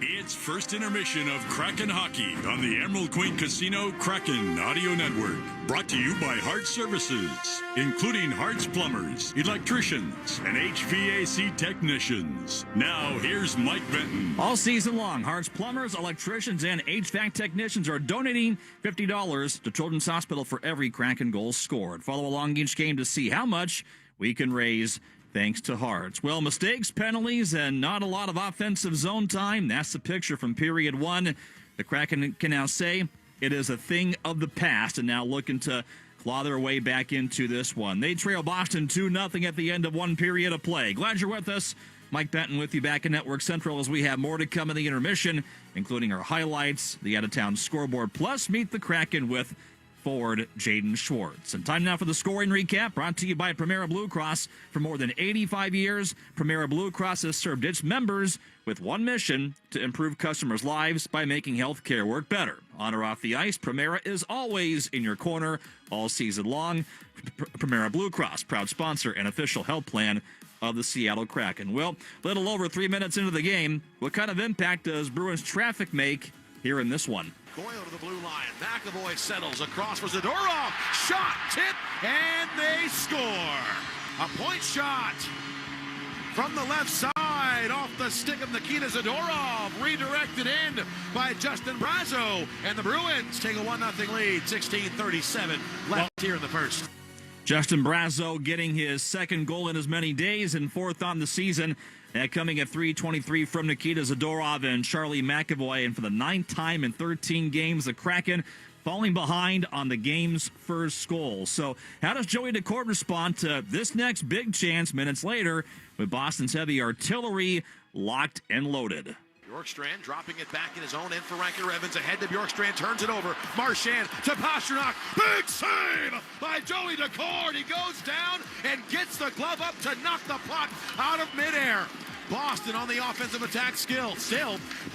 It's first intermission of Kraken Hockey on the Emerald Queen Casino Kraken Audio Network. Brought to you by Hart Services, including Hart's Plumbers, Electricians, and HVAC Technicians. Now, here's Mike Benton. All season long, Hart's Plumbers, Electricians, and HVAC Technicians are donating $50 to Children's Hospital for every Kraken goal scored. Follow along each game to see how much we can raise thanks to Hart's. Well, mistakes, penalties, and not a lot of offensive zone time. That's the picture from period one. The Kraken can now say it is a thing of the past and now looking to claw their way back into this one. They trail Boston 2-0 at the end of one period of play. Glad you're with us. Mike Benton with you back in Network Central as we have more to come in the intermission, including our highlights, the out-of-town scoreboard, plus meet the Kraken with forward Jaden Schwartz. And time now for the scoring recap, brought to you by Primera Blue Cross. For more than 85 years, Primera Blue Cross has served its members with one mission: to improve customers' lives by making healthcare work better. On or off the ice, Primera is always in your corner all season long. Primera Blue Cross, proud sponsor and official health plan of the Seattle Kraken. Well, little over 3 minutes into the game, what kind of impact does Bruins traffic make here in this one? Coyle to the blue line. McAvoy settles across for Zadorov. Shot, tip, and they score. A point shot from the left side off the stick of Nikita Zadorov. Redirected in by Justin Brazeau. And the Bruins take a 1-0 lead. 16:37 left here in the first. Justin Brazeau getting his second goal in as many days and fourth on the season. That coming at 3:23 from Nikita Zadorov and Charlie McAvoy. And for the 9th time in 13 games, the Kraken falling behind on the game's first goal. So how does Joey Decourt respond to this next big chance minutes later with Boston's heavy artillery locked and loaded? Bjorkstrand dropping it back in his own end for Riker Evans. Ahead to Bjorkstrand, turns it over. Marchand to Pasternak. Big save by Joey Decourt. He goes down and gets the glove up to knock the puck out of midair. Boston on the offensive attack still.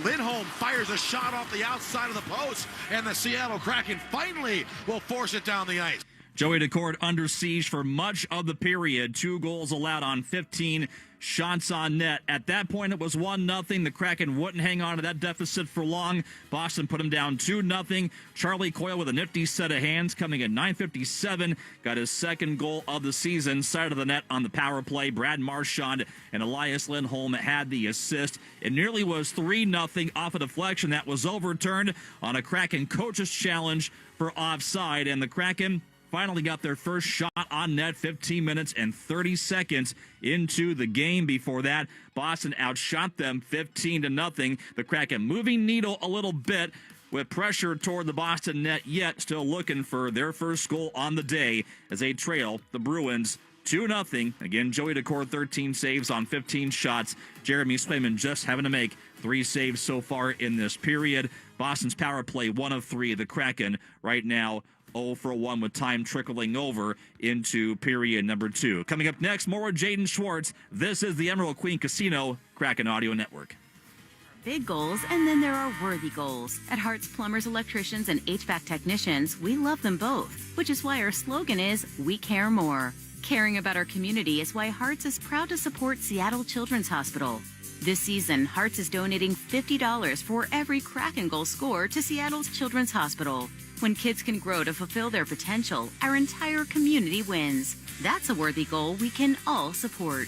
Lindholm fires a shot off the outside of the post, and the Seattle Kraken finally will force it down the ice. Joey Decourt under siege for much of the period. 2 goals allowed on 15 shots on net. At that point, it was 1-0. The Kraken wouldn't hang on to that deficit for long. Boston put him down 2-0. Charlie Coyle with a nifty set of hands coming at 9:57. Got his second goal of the season. Side of the net on the power play. Brad Marchand and Elias Lindholm had the assist. It nearly was 3-0 off a deflection that was overturned on a Kraken coach's challenge for offside. And the Kraken finally got their first shot on net 15 minutes and 30 seconds into the game. Before that, Boston outshot them 15-0. The Kraken moving needle a little bit with pressure toward the Boston net, yet still looking for their first goal on the day as they trail the Bruins 2-0. Again, Joey Decourt 13 saves on 15 shots. Jeremy Swayman just having to make 3 saves so far in this period. Boston's power play 1 of 3. The Kraken right now 0 for 1 with time trickling over into period number 2. Coming up next, more with Jaden Schwartz. This is the Emerald Queen Casino Kraken Audio Network. Big goals, and then there are worthy goals. At Hart's Plumbers, Electricians, and HVAC Technicians, we love them both, which is why our slogan is, we care more. Caring about our community is why Hart's is proud to support Seattle Children's Hospital. This season, Hart's is donating $50 for every Kraken goal scored to Seattle's Children's Hospital. When kids can grow to fulfill their potential, our entire community wins. That's a worthy goal we can all support.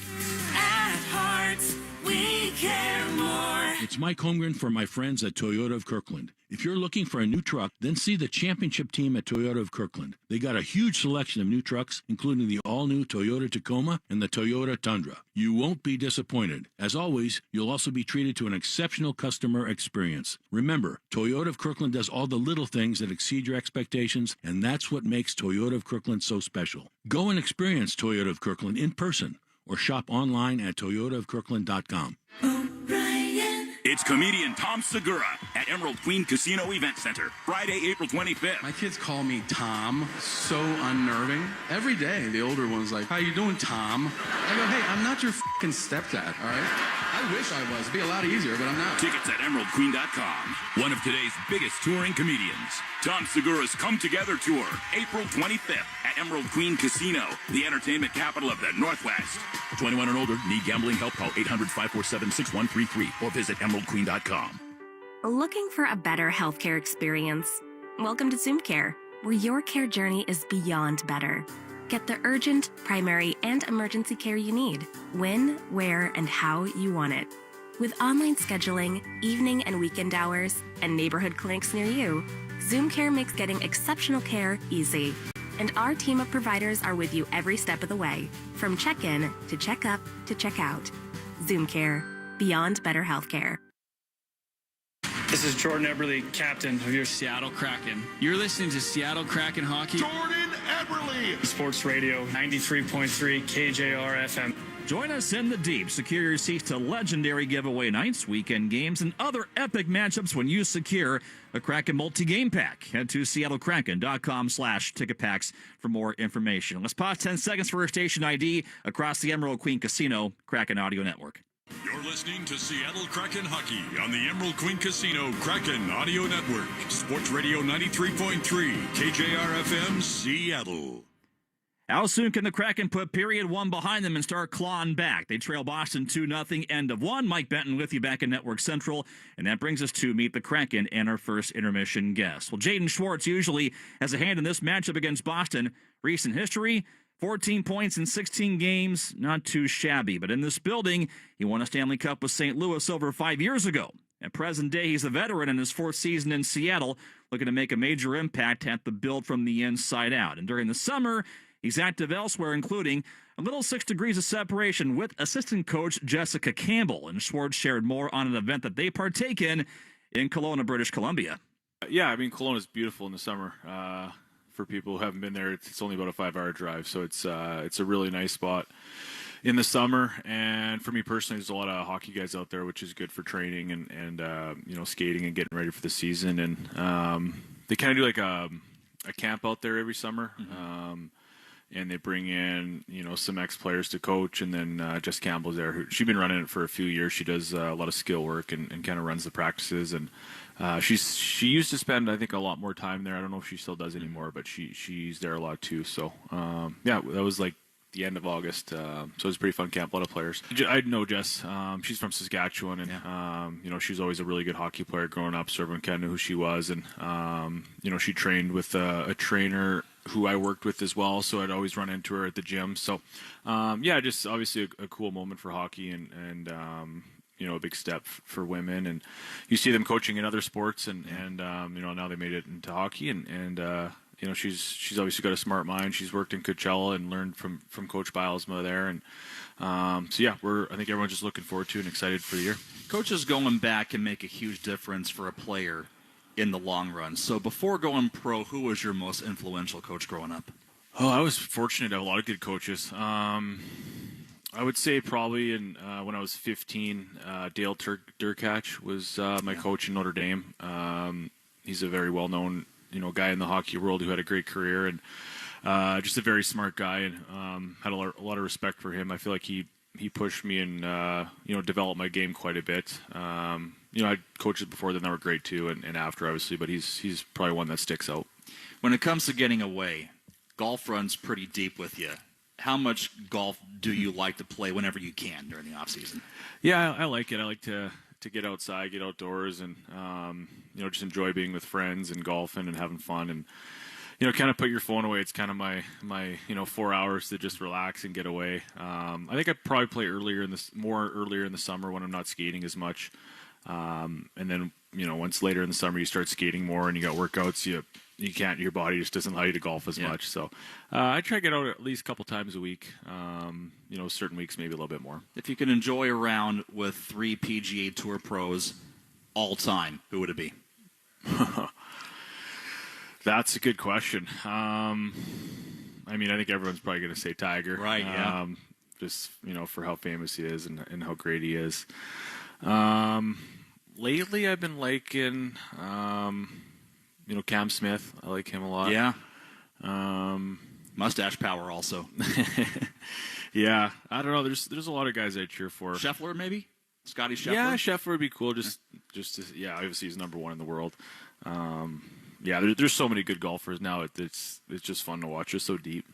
At Hearts, we care more. It's Mike Holmgren for my friends at Toyota of Kirkland. If you're looking for a new truck, then see the championship team at Toyota of Kirkland. They got a huge selection of new trucks, including the all-new Toyota Tacoma and the Toyota Tundra. You won't be disappointed. As always, you'll also be treated to an exceptional customer experience. Remember, Toyota of Kirkland does all the little things that exceed your expectations, and that's what makes Toyota of Kirkland so special. Go and experience Toyota of Kirkland in person or shop online at toyotaofkirkland.com. It's comedian Tom Segura at Emerald Queen Casino Event Center, Friday, April 25th. My kids call me Tom. So unnerving. Every day, the older one's like, how you doing, Tom? I go, hey, I'm not your fucking stepdad, all right? I wish I was. It'd be a lot easier, but I'm not. Tickets at emeraldqueen.com. One of today's biggest touring comedians, Tom Segura's Come Together Tour, April 25th at Emerald Queen Casino, the entertainment capital of the Northwest. 21 and older, need gambling help? Call 800-547-6133 or visit emeraldqueen.com. Looking for a better healthcare experience? Welcome to Zoom Care, where your care journey is beyond better. Get the urgent, primary, and emergency care you need, when, where, and how you want it. With online scheduling, evening and weekend hours, and neighborhood clinics near you, Zoom Care makes getting exceptional care easy. And our team of providers are with you every step of the way, from check-in to check-up to check-out. Zoom Care, beyond better healthcare. This is Jordan Eberle, captain of your Seattle Kraken. You're listening to Seattle Kraken Hockey. Jordan Eberle! Sports Radio 93.3 KJR FM. Join us in the deep. Secure your seats to legendary giveaway nights, weekend games, and other epic matchups when you secure a Kraken multi-game pack. Head to seattlekraken.com/ticket packs for more information. Let's pause 10 seconds for our station ID across the Emerald Queen Casino Kraken Audio Network. You're listening to Seattle Kraken Hockey on the Emerald Queen Casino Kraken Audio Network. Sports Radio 93.3 KJR FM, Seattle. How soon can the Kraken put period one behind them and start clawing back? They trail Boston 2-0, end of one. Mike Benton with you back in Network Central. And that brings us to Meet the Kraken and our first intermission guest. Well, Jaden Schwartz usually has a hand in this matchup against Boston. Recent history, 14 points in 16 games, not too shabby. But in this building, he won a Stanley Cup with St. Louis over 5 years ago. At present day, he's a veteran in his fourth season in Seattle, looking to make a major impact at the build from the inside out. And during the summer, he's active elsewhere, including a little 6 degrees of separation with assistant coach Jessica Campbell. And Schwartz shared more on an event that they partake in Kelowna, British Columbia. Yeah, I mean, Kelowna is beautiful in the summer. For people who haven't been there, it's only about a 5-hour drive, so it's a really nice spot in the summer. And for me personally, there's a lot of hockey guys out there, which is good for training and skating and getting ready for the season. And they kind of do like a camp out there every summer. Mm-hmm. And they bring in, some ex-players to coach, and then Jess Campbell's there. She's been running it for a few years. She does a lot of skill work and kind of runs the practices. And she used to spend, I think, a lot more time there. I don't know if she still does anymore, but she's there a lot too. So, that was like the end of August. So it was a pretty fun camp, a lot of players. I know Jess. She's from Saskatchewan, and, she was always a really good hockey player growing up, so everyone kind of knew who she was. And, she trained with a trainer who I worked with as well, so I'd always run into her at the gym. So, just obviously a cool moment for hockey and a big step for women. And you see them coaching in other sports, and now they made it into hockey. And she's obviously got a smart mind. She's worked in Coachella and learned from Coach Bilesma there. And I think everyone's just looking forward to and excited for the year. Coaches going back can make a huge difference for a player in the long run. So before going pro, who was your most influential coach growing up? Oh, I was fortunate to have a lot of good coaches. I would say probably when I was 15, Dale Durkach was my coach in Notre Dame. He's a very well-known guy in the hockey world who had a great career and just a very smart guy, and had a lot of respect for him. I feel like he pushed me and developed my game quite a bit. I had coaches before then that were great too, and after obviously, but he's probably one that sticks out. When it comes to getting away, golf runs pretty deep with you. How much golf do you like to play whenever you can during the off season? Yeah, I like it. I like to get outside, get outdoors, and just enjoy being with friends and golfing and having fun, and kind of put your phone away. It's kind of my 4 hours to just relax and get away. I think I probably play earlier in the summer when I'm not skating as much. And then, once later in the summer you start skating more and you got workouts, your body just doesn't allow you to golf as much. So, I try to get out at least a couple times a week. Certain weeks maybe a little bit more. If you could enjoy a round with 3 PGA Tour pros all time, who would it be? That's a good question. I think everyone's probably going to say Tiger. Right, yeah. Just, for how famous he is and how great he is. Lately, I've been liking, Cam Smith. I like him a lot. Yeah. Mustache power also. Yeah, I don't know. There's a lot of guys I cheer for. Scheffler, maybe? Scotty Scheffler? Yeah, Scheffler would be cool. Just obviously he's number one in the world. There's so many good golfers now. It's just fun to watch. It's so deep.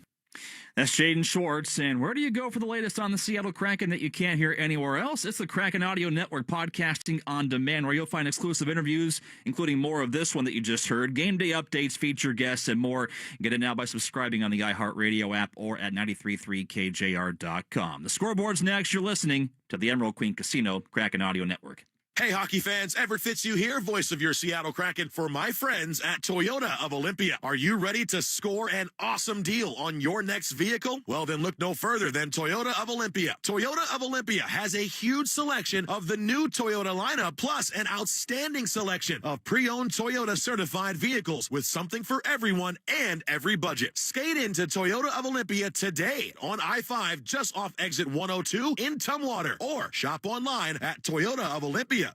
That's Jaden Schwartz. And where do you go for the latest on the Seattle Kraken that you can't hear anywhere else? It's the Kraken Audio Network, podcasting on demand, where you'll find exclusive interviews, including more of this one that you just heard, game day updates, feature guests, and more. Get it now by subscribing on the iHeartRadio app or at 933kjr.com. The scoreboard's next. You're listening to the Emerald Queen Casino Kraken Audio Network. Hey, hockey fans, Everett Fitzhugh here, voice of your Seattle Kraken for my friends at Toyota of Olympia. Are you ready to score an awesome deal on your next vehicle? Well, then look no further than Toyota of Olympia. Toyota of Olympia has a huge selection of the new Toyota lineup, plus an outstanding selection of pre-owned Toyota certified vehicles with something for everyone and every budget. Skate into Toyota of Olympia today on I-5 just off exit 102 in Tumwater, or shop online at toyotaofolympia.com.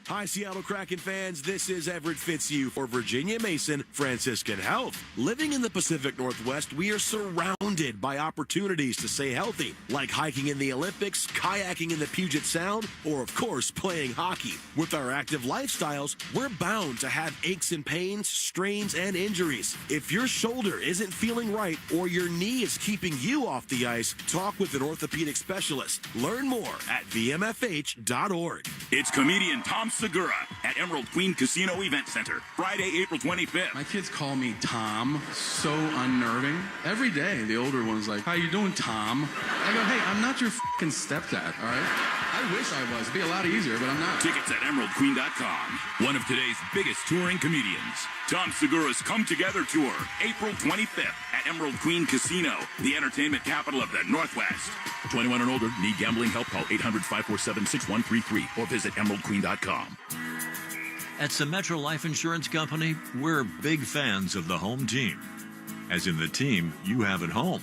Hi, Seattle Kraken fans. This is Everett Fitzhugh for Virginia Mason Franciscan Health. Living in the Pacific Northwest, we are surrounded by opportunities to stay healthy, like hiking in the Olympics, kayaking in the Puget Sound, or, of course, playing hockey. With our active lifestyles, we're bound to have aches and pains, strains, and injuries. If your shoulder isn't feeling right or your knee is keeping you off the ice, talk with an orthopedic specialist. Learn more at vmfh.org. It's comedian Tom Segura at Emerald Queen Casino Event Center, Friday, April 25th. My kids call me Tom. So unnerving. Every day, the older one's like, how you doing, Tom? I go, hey, I'm not your fucking stepdad, all right? I wish I was. It'd be a lot easier, but I'm not. Tickets at emeraldqueen.com. One of today's biggest touring comedians. Tom Segura's Come Together Tour, April 25th at Emerald Queen Casino, the entertainment capital of the Northwest. 21 and older, need gambling help? Call 800-547-6133 or visit emeraldqueen.com. At Symetra Life Insurance Company, we're big fans of the home team, as in the team you have at home.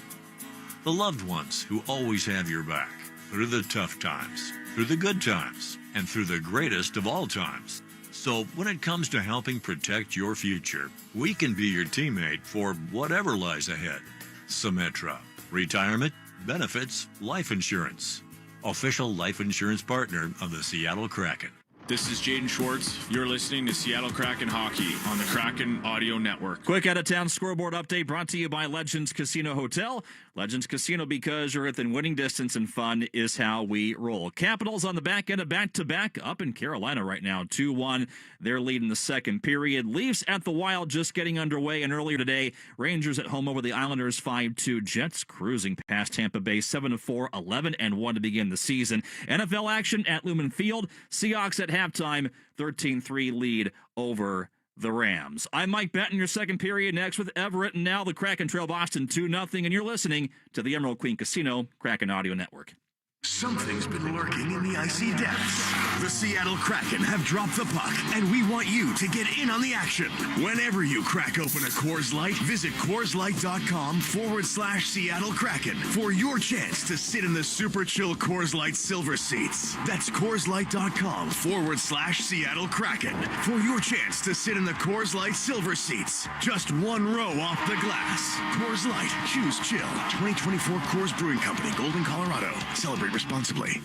The loved ones who always have your back through the tough times, through the good times, and through the greatest of all times. So when it comes to helping protect your future, we can be your teammate for whatever lies ahead. Symetra, retirement, benefits, life insurance. Official life insurance partner of the Seattle Kraken. This is Jaden Schwartz. You're listening to Seattle Kraken Hockey on the Kraken Audio Network. Quick out-of-town scoreboard update brought to you by Legends Casino Hotel. Legends Casino, because you're within winning distance and fun is how we roll. Capitals on the back end of back-to-back up in Carolina right now, 2-1. They're leading the second period. Leafs at the Wild just getting underway, and earlier today, Rangers at home over the Islanders 5-2. Jets cruising past Tampa Bay 7-4, 11-1 to begin the season. NFL action at Lumen Field. Seahawks at halftime, 13-3 lead over the Rams. I'm Mike Benton, your second period next with Everett, and now the Kraken trail Boston 2-0, and you're listening to the Emerald Queen Casino Kraken Audio Network. Something's been lurking in the icy depths. The Seattle Kraken have dropped the puck, and we want you to get in on the action. Whenever you crack open a Coors Light, visit CoorsLight.com/Seattle Kraken for your chance to sit in the super chill Coors Light silver seats. That's CoorsLight.com/Seattle Kraken for your chance to sit in the Coors Light silver seats. Just one row off the glass. Coors Light. Choose chill. 2024 Coors Brewing Company, Golden, Colorado. Celebrate responsibly.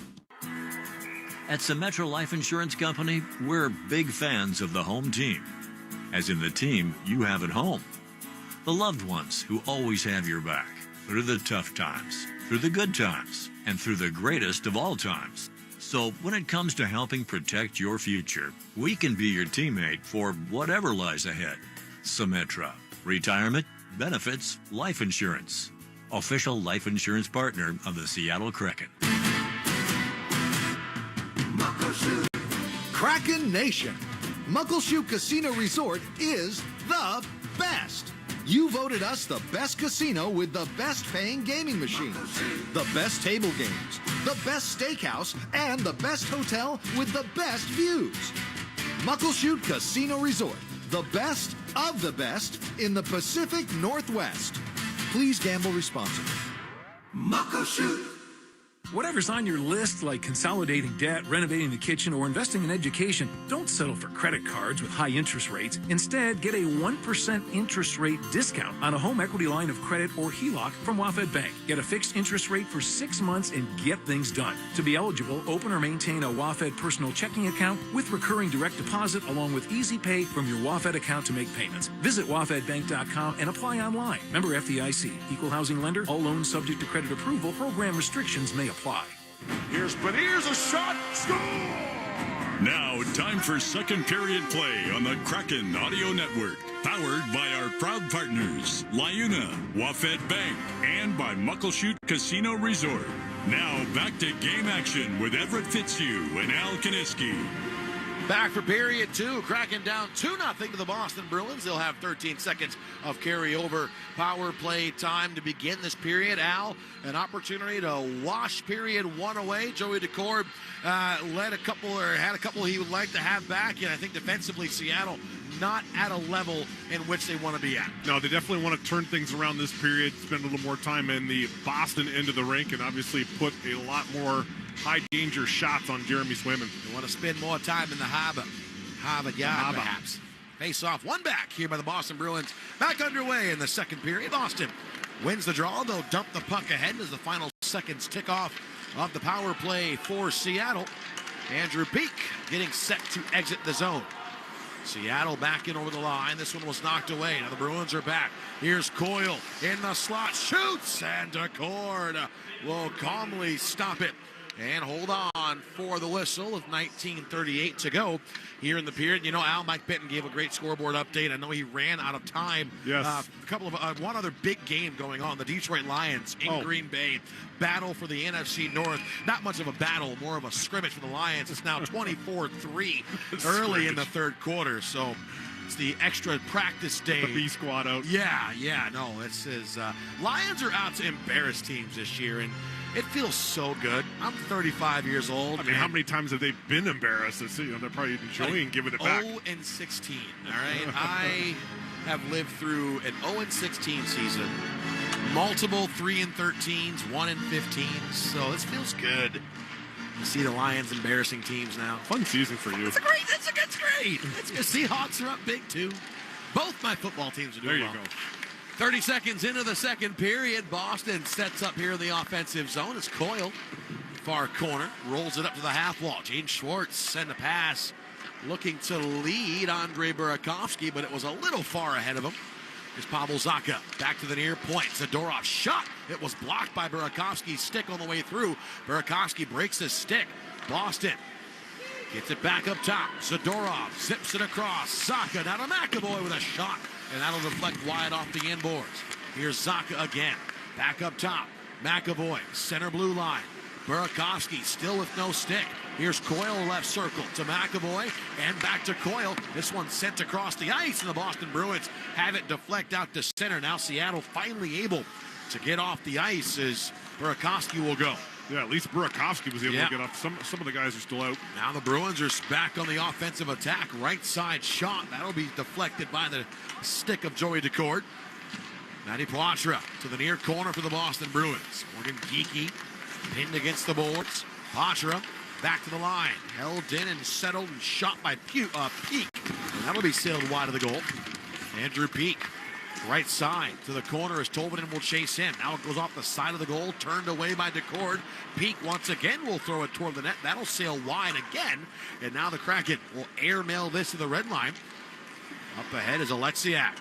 At Symetra Life Insurance Company, we're big fans of the home team, as in the team you have at home. The loved ones who always have your back through the tough times, through the good times, and through the greatest of all times. So when it comes to helping protect your future, we can be your teammate for whatever lies ahead. Symetra, retirement, benefits, life insurance. Official life insurance partner of the Seattle Kraken. Kraken Nation. Muckleshoot Casino Resort is the best. You voted us the best casino with the best paying gaming machines, the best table games, the best steakhouse, and the best hotel with the best views. Muckleshoot Casino Resort, the best of the best in the Pacific Northwest. Please gamble responsibly. Muckleshoot. Whatever's on your list, like consolidating debt, renovating the kitchen, or investing in education, don't settle for credit cards with high interest rates. Instead, get a 1% interest rate discount on a home equity line of credit or HELOC from WaFd Bank. Get a fixed interest rate for 6 months and get things done. To be eligible, open or maintain a WaFd personal checking account with recurring direct deposit along with easy pay from your WaFd account to make payments. Visit wafdbank.com and apply online. Member FDIC. Equal housing lender. All loans subject to credit approval. Program restrictions may apply. Here's Beniers, a shot, score! Now, time for second period play on the Kraken Audio Network. Powered by our proud partners, Liuna, WaFd Bank, and by Muckleshoot Casino Resort. Now, back to game action with Everett Fitzhugh and Al Kaniski. Back for period 2. Kraken down 2-0 to the Boston Bruins. They'll have 13 seconds of carryover power play time to begin this period. Al, an opportunity to wash period 1 away. Joey Decord had a couple he would like to have back, and I think defensively Seattle not at a level in which they want to be at. No, they definitely want to turn things around this period, spend a little more time in the Boston end of the rink, and obviously put a lot more high-danger shots on Jeremy Swayman. They want to spend more time in the Harvard yard, perhaps. Face-off, one back here by the Boston Bruins. Back underway in the second period. Boston wins the draw. They'll dump the puck ahead as the final seconds tick off of the power play for Seattle. Andrew Peak getting set to exit the zone. Seattle back in over the line. This one was knocked away. Now the Bruins are back. Here's Coyle in the slot. Shoots, and Decord will calmly stop it and hold on for the whistle with 19:38 to go here in the period. You know, Al, Mike Benton gave a great scoreboard update. I know he ran out of time. Yes. One other big game going on. The Detroit Lions in Green Bay. Battle for the NFC North. Not much of a battle, more of a scrimmage for the Lions. It's now 24-3 early in the third quarter. So it's the extra practice day. The B squad out. Yeah. No, it's Lions are out to embarrass teams this year, and it feels so good. I'm 35 years old. I mean, how many times have they been embarrassed? They're probably enjoying giving it back. 0-16, all right? I have lived through an 0-16 season, multiple 3-13s, 1-15s, so this feels good to see the Lions embarrassing teams now. Fun season for you. It's great. It's good. Seahawks are up big, too. Both my football teams are doing well. There you go. 30 seconds into the second period, Boston sets up here in the offensive zone. It's Coyle, far corner, rolls it up to the half wall. James Schwartz send a pass, looking to lead Andre Burakovsky, but it was a little far ahead of him. Here's Pavel Zacha, back to the near point. Zadorov shot. It was blocked by Burakovsky's stick on the way through. Burakovsky breaks his stick. Boston gets it back up top. Zadorov zips it across. Zacha now to McAvoy with a shot, and that'll deflect wide off the inboards. Here's Zacha again. Back up top. McAvoy, center blue line. Burakovsky still with no stick. Here's Coyle left circle to McAvoy and back to Coyle. This one sent across the ice, and the Boston Bruins have it deflect out to center. Now Seattle finally able to get off the ice as Burakovsky will go. Yeah, at least Burakovsky was able to get up. Some of the guys are still out. Now the Bruins are back on the offensive attack. Right side shot. That'll be deflected by the stick of Joey Decord. Matty Poitras to the near corner for the Boston Bruins. Morgan Geekie pinned against the boards. Poitras back to the line. Held in and settled and shot by Peak. And that'll be sailed wide of the goal. Andrew Peak. Right side to the corner as Tolvanen will chase him. Now it goes off the side of the goal, turned away by Decord. Peak once again will throw it toward the net. That'll sail wide again. And now the Kraken will airmail this to the red line. Up ahead is Alexiak.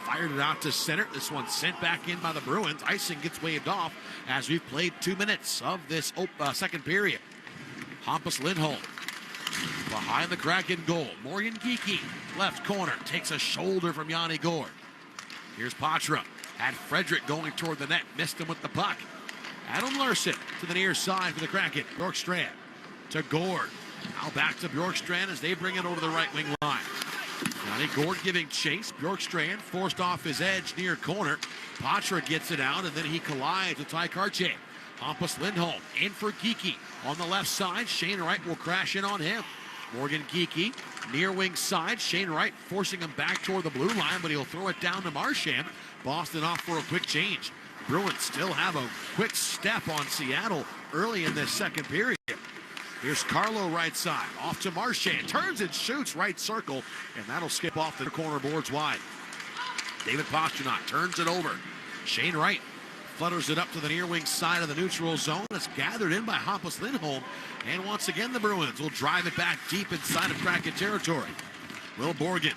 Fired it out to center. This one sent back in by the Bruins. Icing gets waved off as we've played 2 minutes of this second period. Hampus Lindholm behind the Kraken goal. Morgan Geekie, left corner, takes a shoulder from Yanni Gord. Here's Poitras. Had Frederick going toward the net. Missed him with the puck. Adam Larson to the near side for the Kraken. Bjorkstrand to Gord. Now back to Bjorkstrand as they bring it over the right wing line. Yanni Gord giving chase. Bjorkstrand forced off his edge near corner. Poitras gets it out, and then he collides with Ty Karche. Hampus Lindholm in for Geekie. On the left side, Shane Wright will crash in on him. Morgan Geekie, near wing side. Shane Wright forcing him back toward the blue line, but he'll throw it down to Marchand. Boston off for a quick change. Bruins still have a quick step on Seattle early in this second period. Here's Carlo right side, off to Marchand, turns and shoots right circle, and that'll skip off the corner boards wide. David Pastrnak turns it over. Shane Wright flutters it up to the near wing side of the neutral zone. It's gathered in by Hampus Lindholm, and once again the Bruins will drive it back deep inside of Kraken territory. Will Borgen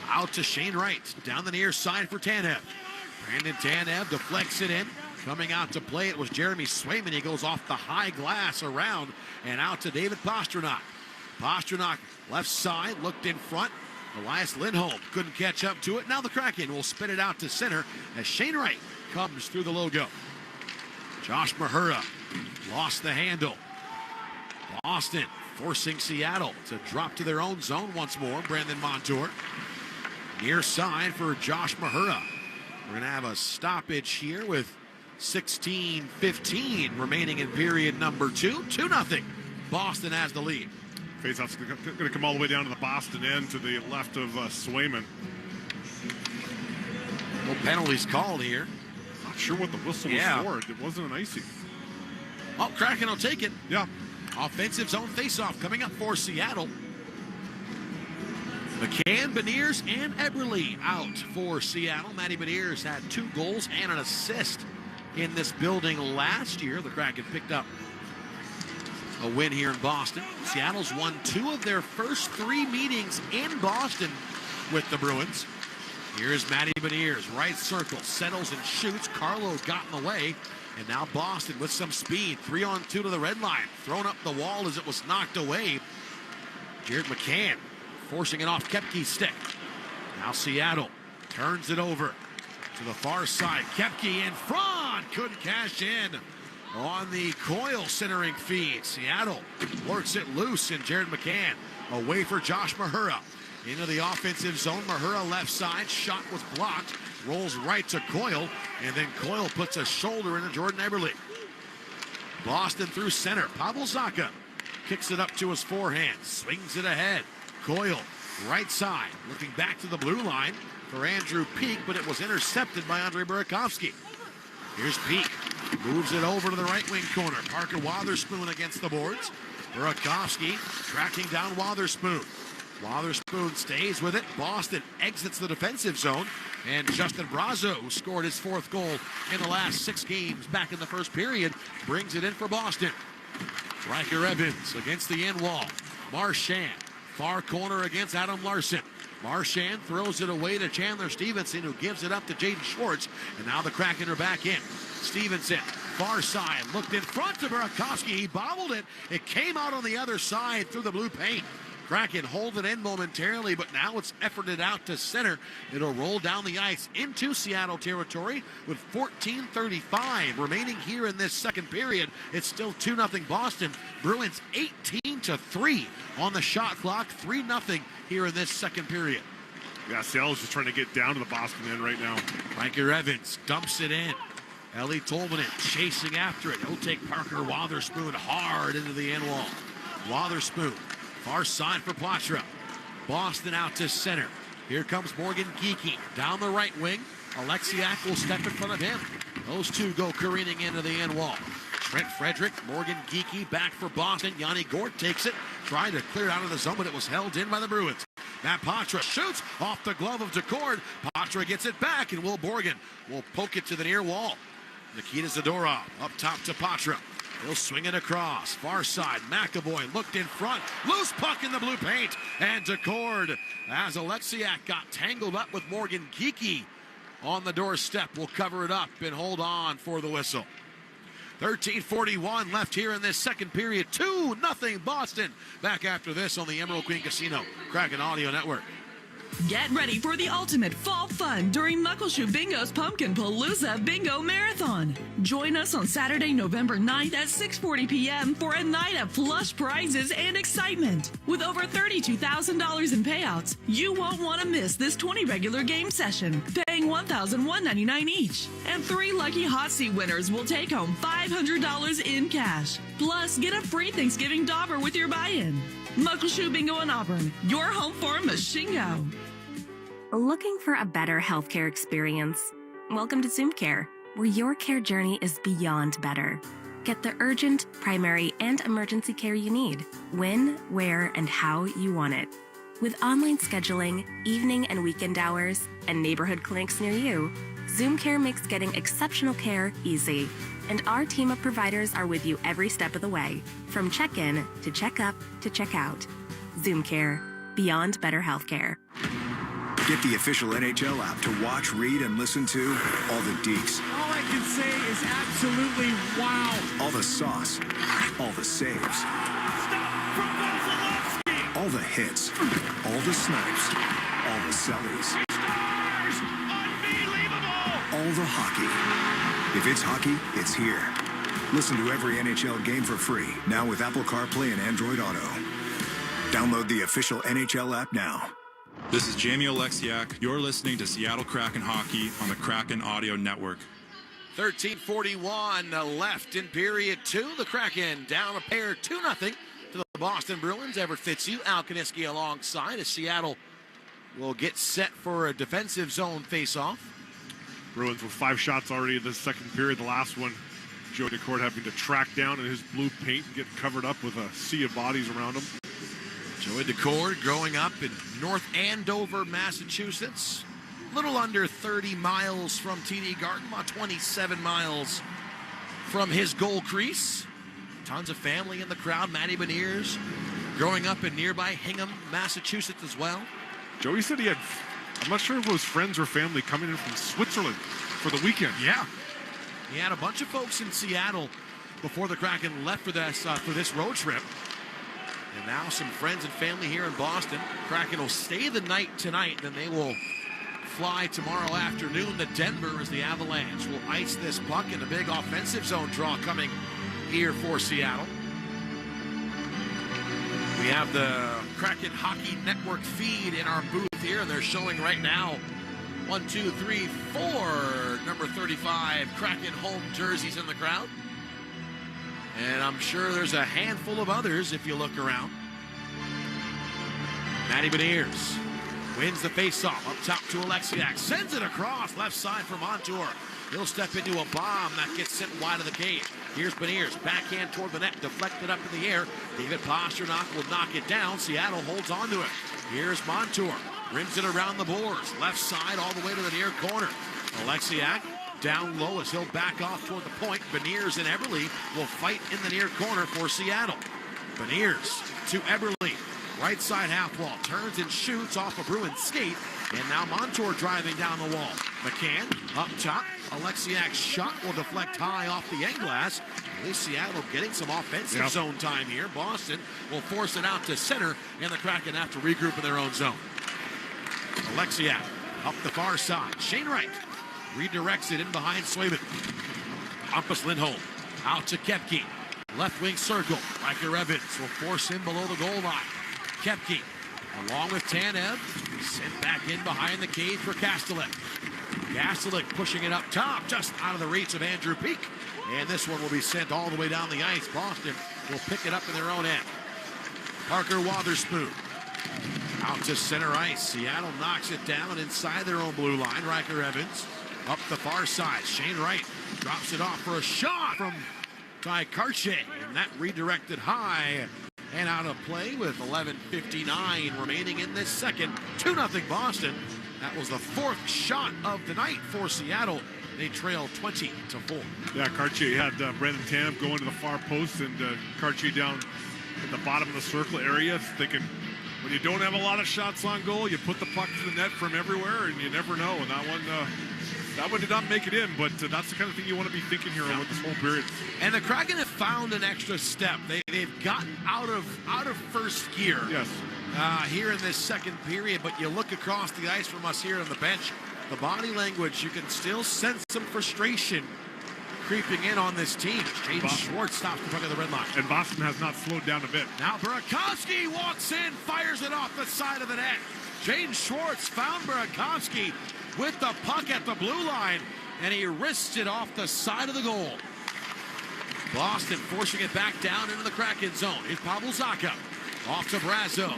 out to Shane Wright, down the near side for Tanev. Brandon Tanev deflects it in. Coming out to play it was Jeremy Swayman. He goes off the high glass around and out to David Pastrnak. Pastrnak left side, looked in front. Elias Lindholm couldn't catch up to it. Now the Kraken will spin it out to center as Shane Wright comes through the logo. Josh Mahura lost the handle. Boston forcing Seattle to drop to their own zone once more. Brandon Montour near side for Josh Mahura. We're going to have a stoppage here with 16:15 remaining in period number 2. 2-0. Boston has the lead. Faceoff's going to come all the way down to the Boston end to the left of Swayman. No penalties called here. Not sure what the whistle was for. It wasn't an icing. Oh, Kraken will take it. Yeah. Offensive zone faceoff coming up for Seattle. McCann, Beniers, and Eberle out for Seattle. Matty Beniers had 2 goals and an assist in this building last year. The Kraken picked up a win here in Boston. Seattle's won 2 of their first 3 meetings in Boston with the Bruins. Here's Matty Beniers, right circle, settles and shoots. Carlo got in the way, and now Boston with some speed. 3-on-2 to the red line, thrown up the wall as it was knocked away. Jared McCann forcing it off Kepke's stick. Now Seattle turns it over to the far side. Kepke in front, couldn't cash in on the Coyle centering feed. Seattle works it loose, and Jared McCann away for Josh Mahura. Into the offensive zone, Mahura left side, shot was blocked, rolls right to Coyle, and then Coyle puts a shoulder into Jordan Eberle. Boston through center, Pavel Zacha kicks it up to his forehand, swings it ahead. Coyle, right side, looking back to the blue line for Andrew Peak, but it was intercepted by Andrei Burakovsky. Here's Peak, moves it over to the right wing corner. Parker Wotherspoon against the boards. Burakovsky tracking down Wotherspoon. Wotherspoon stays with it. Boston exits the defensive zone, and Justin Brazo, who scored his 4th goal in the last 6 games back in the first period, brings it in for Boston. Riker Evans against the end wall. Marchand, far corner against Adam Larson. Marchand throws it away to Chandler Stevenson, who gives it up to Jaden Schwartz, and now the Kraken are back in. Stevenson, far side, looked in front to Burakovsky. He bobbled it. It came out on the other side through the blue paint. Kraken hold it in momentarily, but now it's efforted out to center. It'll roll down the ice into Seattle territory with 14:35 remaining here in this second period. It's still 2-0 Boston. Bruins 18-3 on the shot clock. 3-0 here in this second period. Yeah, Seattle's just trying to get down to the Boston end right now. Riker Evans dumps it in. Ellie Tolvanen chasing after it. He'll take Parker Wotherspoon hard into the end wall. Wotherspoon, far side for Poitras. Boston out to center. Here comes Morgan Geekie down the right wing. Alexiak will step in front of him. Those two go careening into the end wall. Trent Frederick, Morgan Geekie back for Boston. Yanni Gort takes it, trying to clear it out of the zone, but it was held in by the Bruins. Matt Poitras shoots off the glove of Decord. Poitras gets it back, and Will Borgen will poke it to the near wall. Nikita Zadorov up top to Poitras. He'll swing it across. Far side, McAvoy looked in front. Loose puck in the blue paint. And Decord, as Alexiak got tangled up with Morgan Geekie on the doorstep, will cover it up and hold on for the whistle. 13:41 left here in this second period. 2-0 Boston. Back after this on the Emerald Queen Casino Kraken Audio Network. Get ready for the ultimate fall fun during Muckleshoot Bingo's Pumpkin Palooza Bingo Marathon. Join us on Saturday, November 9th at 6:40 p.m. for a night of plush prizes and excitement. With over $32,000 in payouts, you won't want to miss this 20 regular game session, paying $1,199 each. And 3 lucky hot seat winners will take home $500 in cash. Plus, get a free Thanksgiving dauber with your buy-in. Muckleshoot Bingo in Auburn, your home for Machingo. Looking for a better healthcare experience? Welcome to Zoom Care, where your care journey is beyond better. Get the urgent, primary, and emergency care you need, when, where, and how you want it. With online scheduling, evening and weekend hours, and neighborhood clinics near you, Zoom Care makes getting exceptional care easy. And our team of providers are with you every step of the way, from check-in to check-up to check-out. Zoom Care, beyond better healthcare. Get the official NHL app to watch, read, and listen to all the deeks. All I can say is absolutely wow. All the sauce. All the saves. All the hits. All the snipes. All the sellies. All the hockey. If it's hockey, it's here. Listen to every NHL game for free, now with Apple CarPlay and Android Auto. Download the official NHL app now. This is Jamie Oleksiak. You're listening to Seattle Kraken Hockey on the Kraken Audio Network. 13:41 left in period 2. The Kraken down a pair 2-0 to the Boston Bruins. Everett Fitzhugh, Al Kaniski alongside as Seattle will get set for a defensive zone face-off. Bruins with 5 shots already in the second period. The last one, Joe Decord having to track down in his blue paint and get covered up with a sea of bodies around him. Joey Decord growing up in North Andover, Massachusetts. A little under 30 miles from TD Garden, about 27 miles from his goal crease. Tons of family in the crowd. Matty Beniers growing up in nearby Hingham, Massachusetts as well. Joey said he had, I'm not sure if it was friends or family coming in from Switzerland for the weekend. Yeah. He had a bunch of folks in Seattle before the Kraken left for this road trip. And now some friends and family here in Boston. Kraken will stay the night tonight, then they will fly tomorrow afternoon to Denver as the Avalanche will ice this puck in a big offensive zone draw coming here for Seattle. We have the Kraken Hockey Network feed in our booth here, and they're showing right now 1, 2, 3, 4 number 35 Kraken home jerseys in the crowd. And I'm sure there's a handful of others if you look around. Matty Beniers wins the faceoff up top to Oleksiak. Sends it across left side for Montour. He'll step into a bomb that gets sent wide of the cage. Here's Beniers, backhand toward the net, deflected up in the air. David Pastrnak will knock it down. Seattle holds on to it. Here's Montour, rims it around the boards. Left side all the way to the near corner. Oleksiak down low as he'll back off toward the point. Beniers and Eberle will fight in the near corner for Seattle. Beniers to Eberle. Right side half wall. Turns and shoots off a Bruins skate. And now Montour driving down the wall. McCann up top. Oleksiak's shot will deflect high off the end glass. At least Seattle getting some offensive zone time here. Boston will force it out to center, and the Kraken have to regroup in their own zone. Oleksiak up the far side. Shane Wright redirects it in behind Swayman. Hampus Lindholm out to Koepke. Left wing circle. Riker Evans will force him below the goal line. Koepke along with Tanev sent back in behind the cage for Kastelik. Kastelik pushing it up top, just out of the reach of Andrew Peak. And this one will be sent all the way down the ice. Boston will pick it up in their own end. Parker Wotherspoon out to center ice. Seattle knocks it down inside their own blue line. Riker Evans up the far side. Shane Wright drops it off for a shot from Ty Karche. And that redirected high and out of play with 11:59 remaining in this second. 2-0 Boston. That was the 4th shot of the night for Seattle. They trail 20-4. Yeah, Karche had Brandon Tanev going to the far post and Karche down at the bottom of the circle area, thinking when you don't have a lot of shots on goal, you put the puck to the net from everywhere, and you never know. And that one did not make it in, but that's the kind of thing you want to be thinking here over this whole period. And the Kraken have found an extra step. They've gotten out of first gear. Yes. Here in this second period, but you look across the ice from us here on the bench, the body language, you can still sense some frustration creeping in on this team. Jaden Schwartz stops in front of the red line. And Boston has not slowed down a bit. Now Burakovsky walks in, fires it off the side of the net. Jaden Schwartz found Burakovsky with the puck at the blue line, and he wrists it off the side of the goal. Boston forcing it back down into the Kraken zone. Here's Pavel Zacha off to Brazo.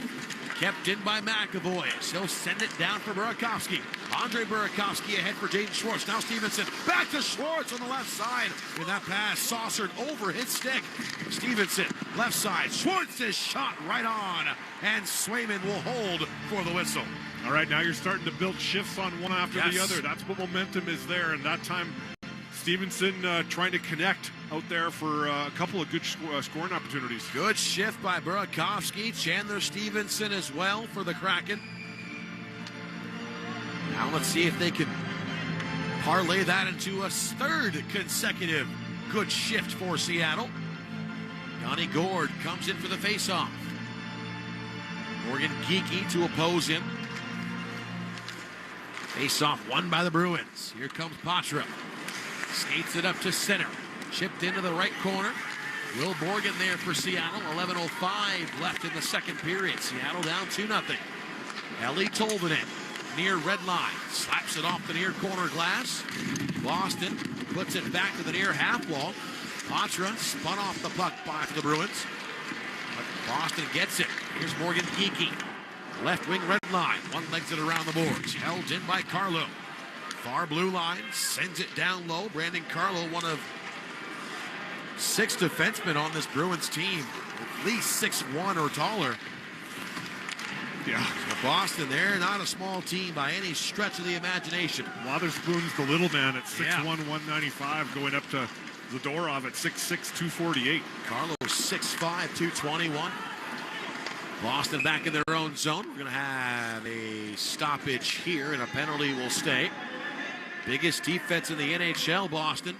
Kept in by McAvoy. He'll send it down for Burakovsky. Andre Burakovsky ahead for Jaden Schwartz. Now Stevenson back to Schwartz on the left side. And that pass saucered over his stick. Stevenson, left side. Schwartz's shot right on. And Swayman will hold for the whistle. All right, now you're starting to build shifts on one after the other. That's what momentum is there. And that time, Stevenson trying to connect out there for a couple of good scoring opportunities. Good shift by Burakovsky. Chandler Stevenson as well for the Kraken. Now let's see if they can parlay that into a third consecutive good shift for Seattle. Yanni Gourde comes in for the faceoff. Morgan Geekie to oppose him. Faceoff won by the Bruins. Here comes Patra. Skates it up to center. Chipped into the right corner. Will Borgen there for Seattle. 11:05 left in the second period. Seattle down 2-0. Ellie Tolvanen near red line. Slaps it off the near corner glass. Boston puts it back to the near half wall. Patra spun off the puck by the Bruins. But Boston gets it. Here's Morgan Geekie. Left wing red line. One legs it around the boards. Held in by Carlo. Far blue line. Sends it down low. Brandon Carlo, one of 6 defensemen on this Bruins team. At least 6'1" or taller. Yeah. So Boston, they're not a small team by any stretch of the imagination. Wotherspoon's the little man at 6'1", 195, going up to Zadorov at 6'6", 248. Carlo 6'5", 221. Boston back in their own zone. We're going to have a stoppage here, and a penalty will stay. Biggest defense in the NHL, Boston.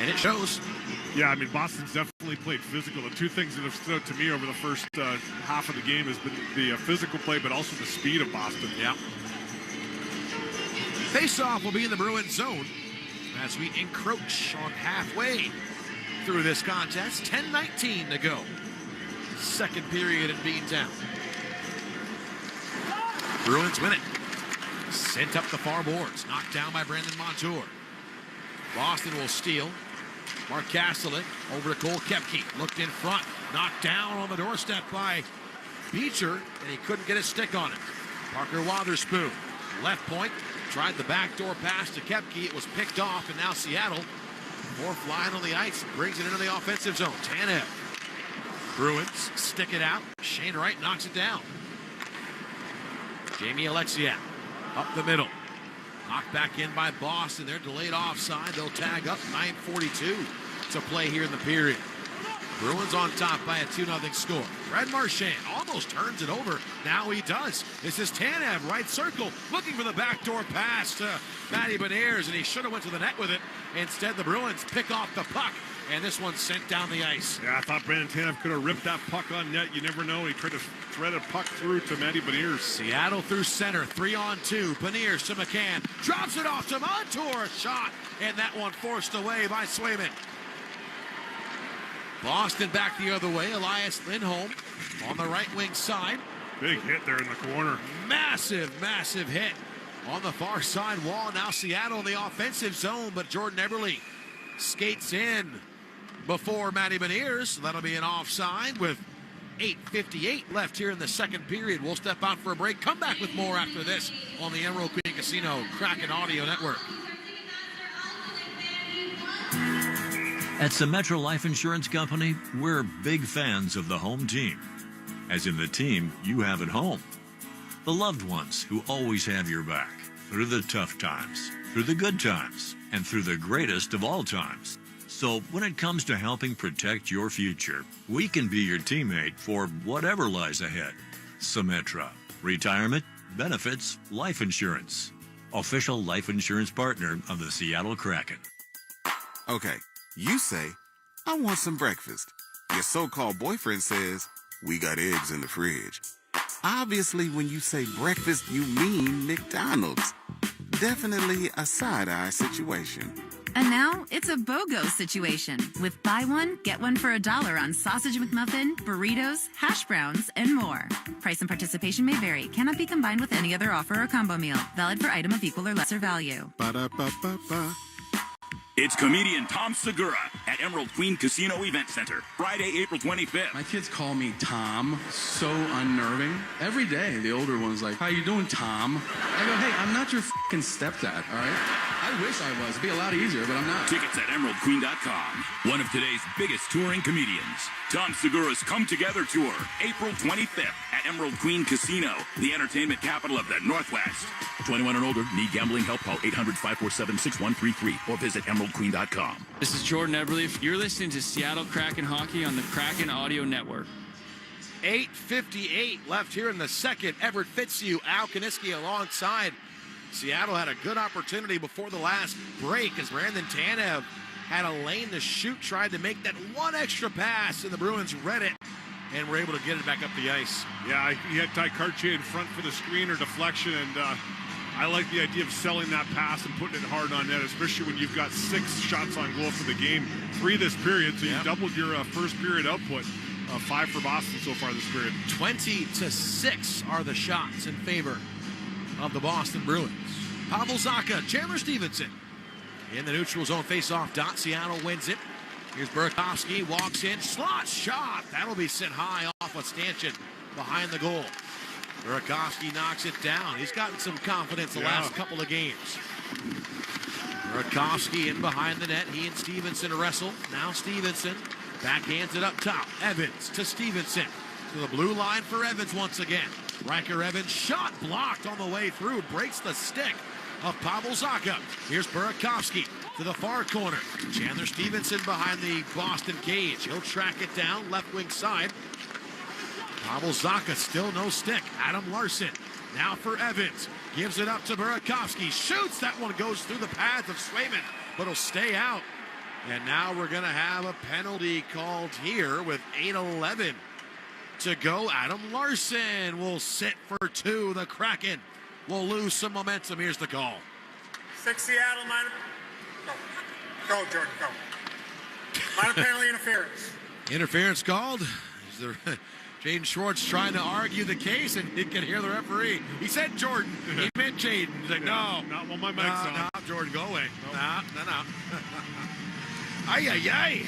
And it shows. Yeah, I mean, Boston's definitely played physical. The two things that have stood out to me over the first half of the game has been the physical play, but also the speed of Boston. Yeah. Face-off will be in the Bruins zone as we encroach on halfway through this contest. 10:19 to go. Second period in Beantown. Bruins win it. Sent up the far boards. Knocked down by Brandon Montour. Boston will steal. Mark Kastelik over to Cole Koepke. Looked in front. Knocked down on the doorstep by Beecher, and he couldn't get a stick on it. Parker Wotherspoon, left point. Tried the backdoor pass to Koepke. It was picked off, and now Seattle, fourth line on the ice, brings it into the offensive zone. Tanev. Bruins stick it out. Shane Wright knocks it down. Jamie Alexiak up the middle. Knocked back in by Boston. They're delayed offside. They'll tag up. 9:42 to play here in the period. Bruins on top by a 2-0 score. Brad Marchand almost turns it over. Now he does. This is Tanev, right circle, looking for the backdoor pass to Matty Beniers, and he should have went to the net with it. Instead, the Bruins pick off the puck, and this one's sent down the ice. Yeah, I thought Brandon Tanev could have ripped that puck on net. You never know. He tried to thread a puck through to Matty Beniers. Seattle through center, 3-on-2. Beniers to McCann. Drops it off to Montour. Shot, and that one forced away by Swayman. Boston back the other way. Elias Lindholm on the right wing side. Big hit there in the corner. Massive, massive hit on the far side wall. Now Seattle in the offensive zone, but Jordan Eberle skates in before Matty Beniers. That'll be an offside with 8:58 left here in the second period. We'll step out for a break. Come back with more after this on the Emerald Queen Casino Kraken Audio Network. At Symetra Life Insurance Company, we're big fans of the home team, as in the team you have at home. The loved ones who always have your back through the tough times, through the good times, and through the greatest of all times. So when it comes to helping protect your future, we can be your teammate for whatever lies ahead. Symetra, retirement, benefits, life insurance. Official life insurance partner of the Seattle Kraken. Okay. You say, I want some breakfast. Your so-called boyfriend says, we got eggs in the fridge. Obviously, when you say breakfast, you mean McDonald's. Definitely a side-eye situation. And now, it's a BOGO situation with buy one, get one for $1 on Sausage McMuffin, burritos, hash browns, and more. Price and participation may vary. Cannot be combined with any other offer or combo meal. Valid for item of equal or lesser value. Ba-da-ba-ba-ba. It's comedian Tom Segura at Emerald Queen Casino Event Center, Friday, April 25th. My kids call me Tom. So unnerving. Every day, the older one's like, how you doing, Tom? I go, hey, I'm not your f***ing stepdad, all right? I wish I was. It'd be a lot easier, but I'm not. Tickets at emeraldqueen.com. One of today's biggest touring comedians. Tom Segura's Come Together Tour, April 25th at Emerald Queen Casino, the entertainment capital of the Northwest. 21 and older, need gambling help? Call 800-547-6133 or visit emeraldqueen.com. This is Jordan Eberle. You're listening to Seattle Kraken Hockey on the Kraken Audio Network. 8:58 left here in the second. Everett Fitzhugh, Al Kaniski alongside. Seattle had a good opportunity before the last break as Brandon Tanev had a lane to shoot, tried to make that one extra pass, and the Bruins read it and were able to get it back up the ice. Yeah, he had Ty Cartier in front for the screen or deflection, and I like the idea of selling that pass and putting it hard on net, especially when you've got 6 shots on goal for the game, 3 this period, so you doubled your first period output. 5 for Boston so far this period. 20-6 are the shots in favor of the Boston Bruins. Pavel Zacha, Chandler Stevenson in the neutral zone face-off dot. Seattle wins it. Here's Burakovsky, walks in, slot shot. That'll be sent high off a stanchion behind the goal. Burakovsky knocks it down. He's gotten some confidence the last couple of games. Burakovsky in behind the net. He and Stevenson wrestle. Now Stevenson backhands it up top. Evans to Stevenson. To the blue line for Evans once again. Riker Evans, shot blocked on the way through. Breaks the stick of Pavel Zacha. Here's Burakovsky to the far corner. Chandler Stevenson behind the Boston cage. He'll track it down left wing side. Pavel Zacha still no stick. Adam Larson now for Evans. Gives it up to Burakovsky. Shoots. That one goes through the pads of Swayman, but it'll stay out. And now we're going to have a penalty called here with 8:11 to go. Adam Larson will sit for 2. The Kraken will lose some momentum. Here's the call. 6 Seattle, minor. Go, Jordan, go. Minor penalty interference. Interference called. Is there Jaden Schwartz trying to argue the case, and he can hear the referee. He said Jordan. He meant Jaden. He's like, no. Not while my mic's on. No, Jordan, go away. No. Ay, ay, ay.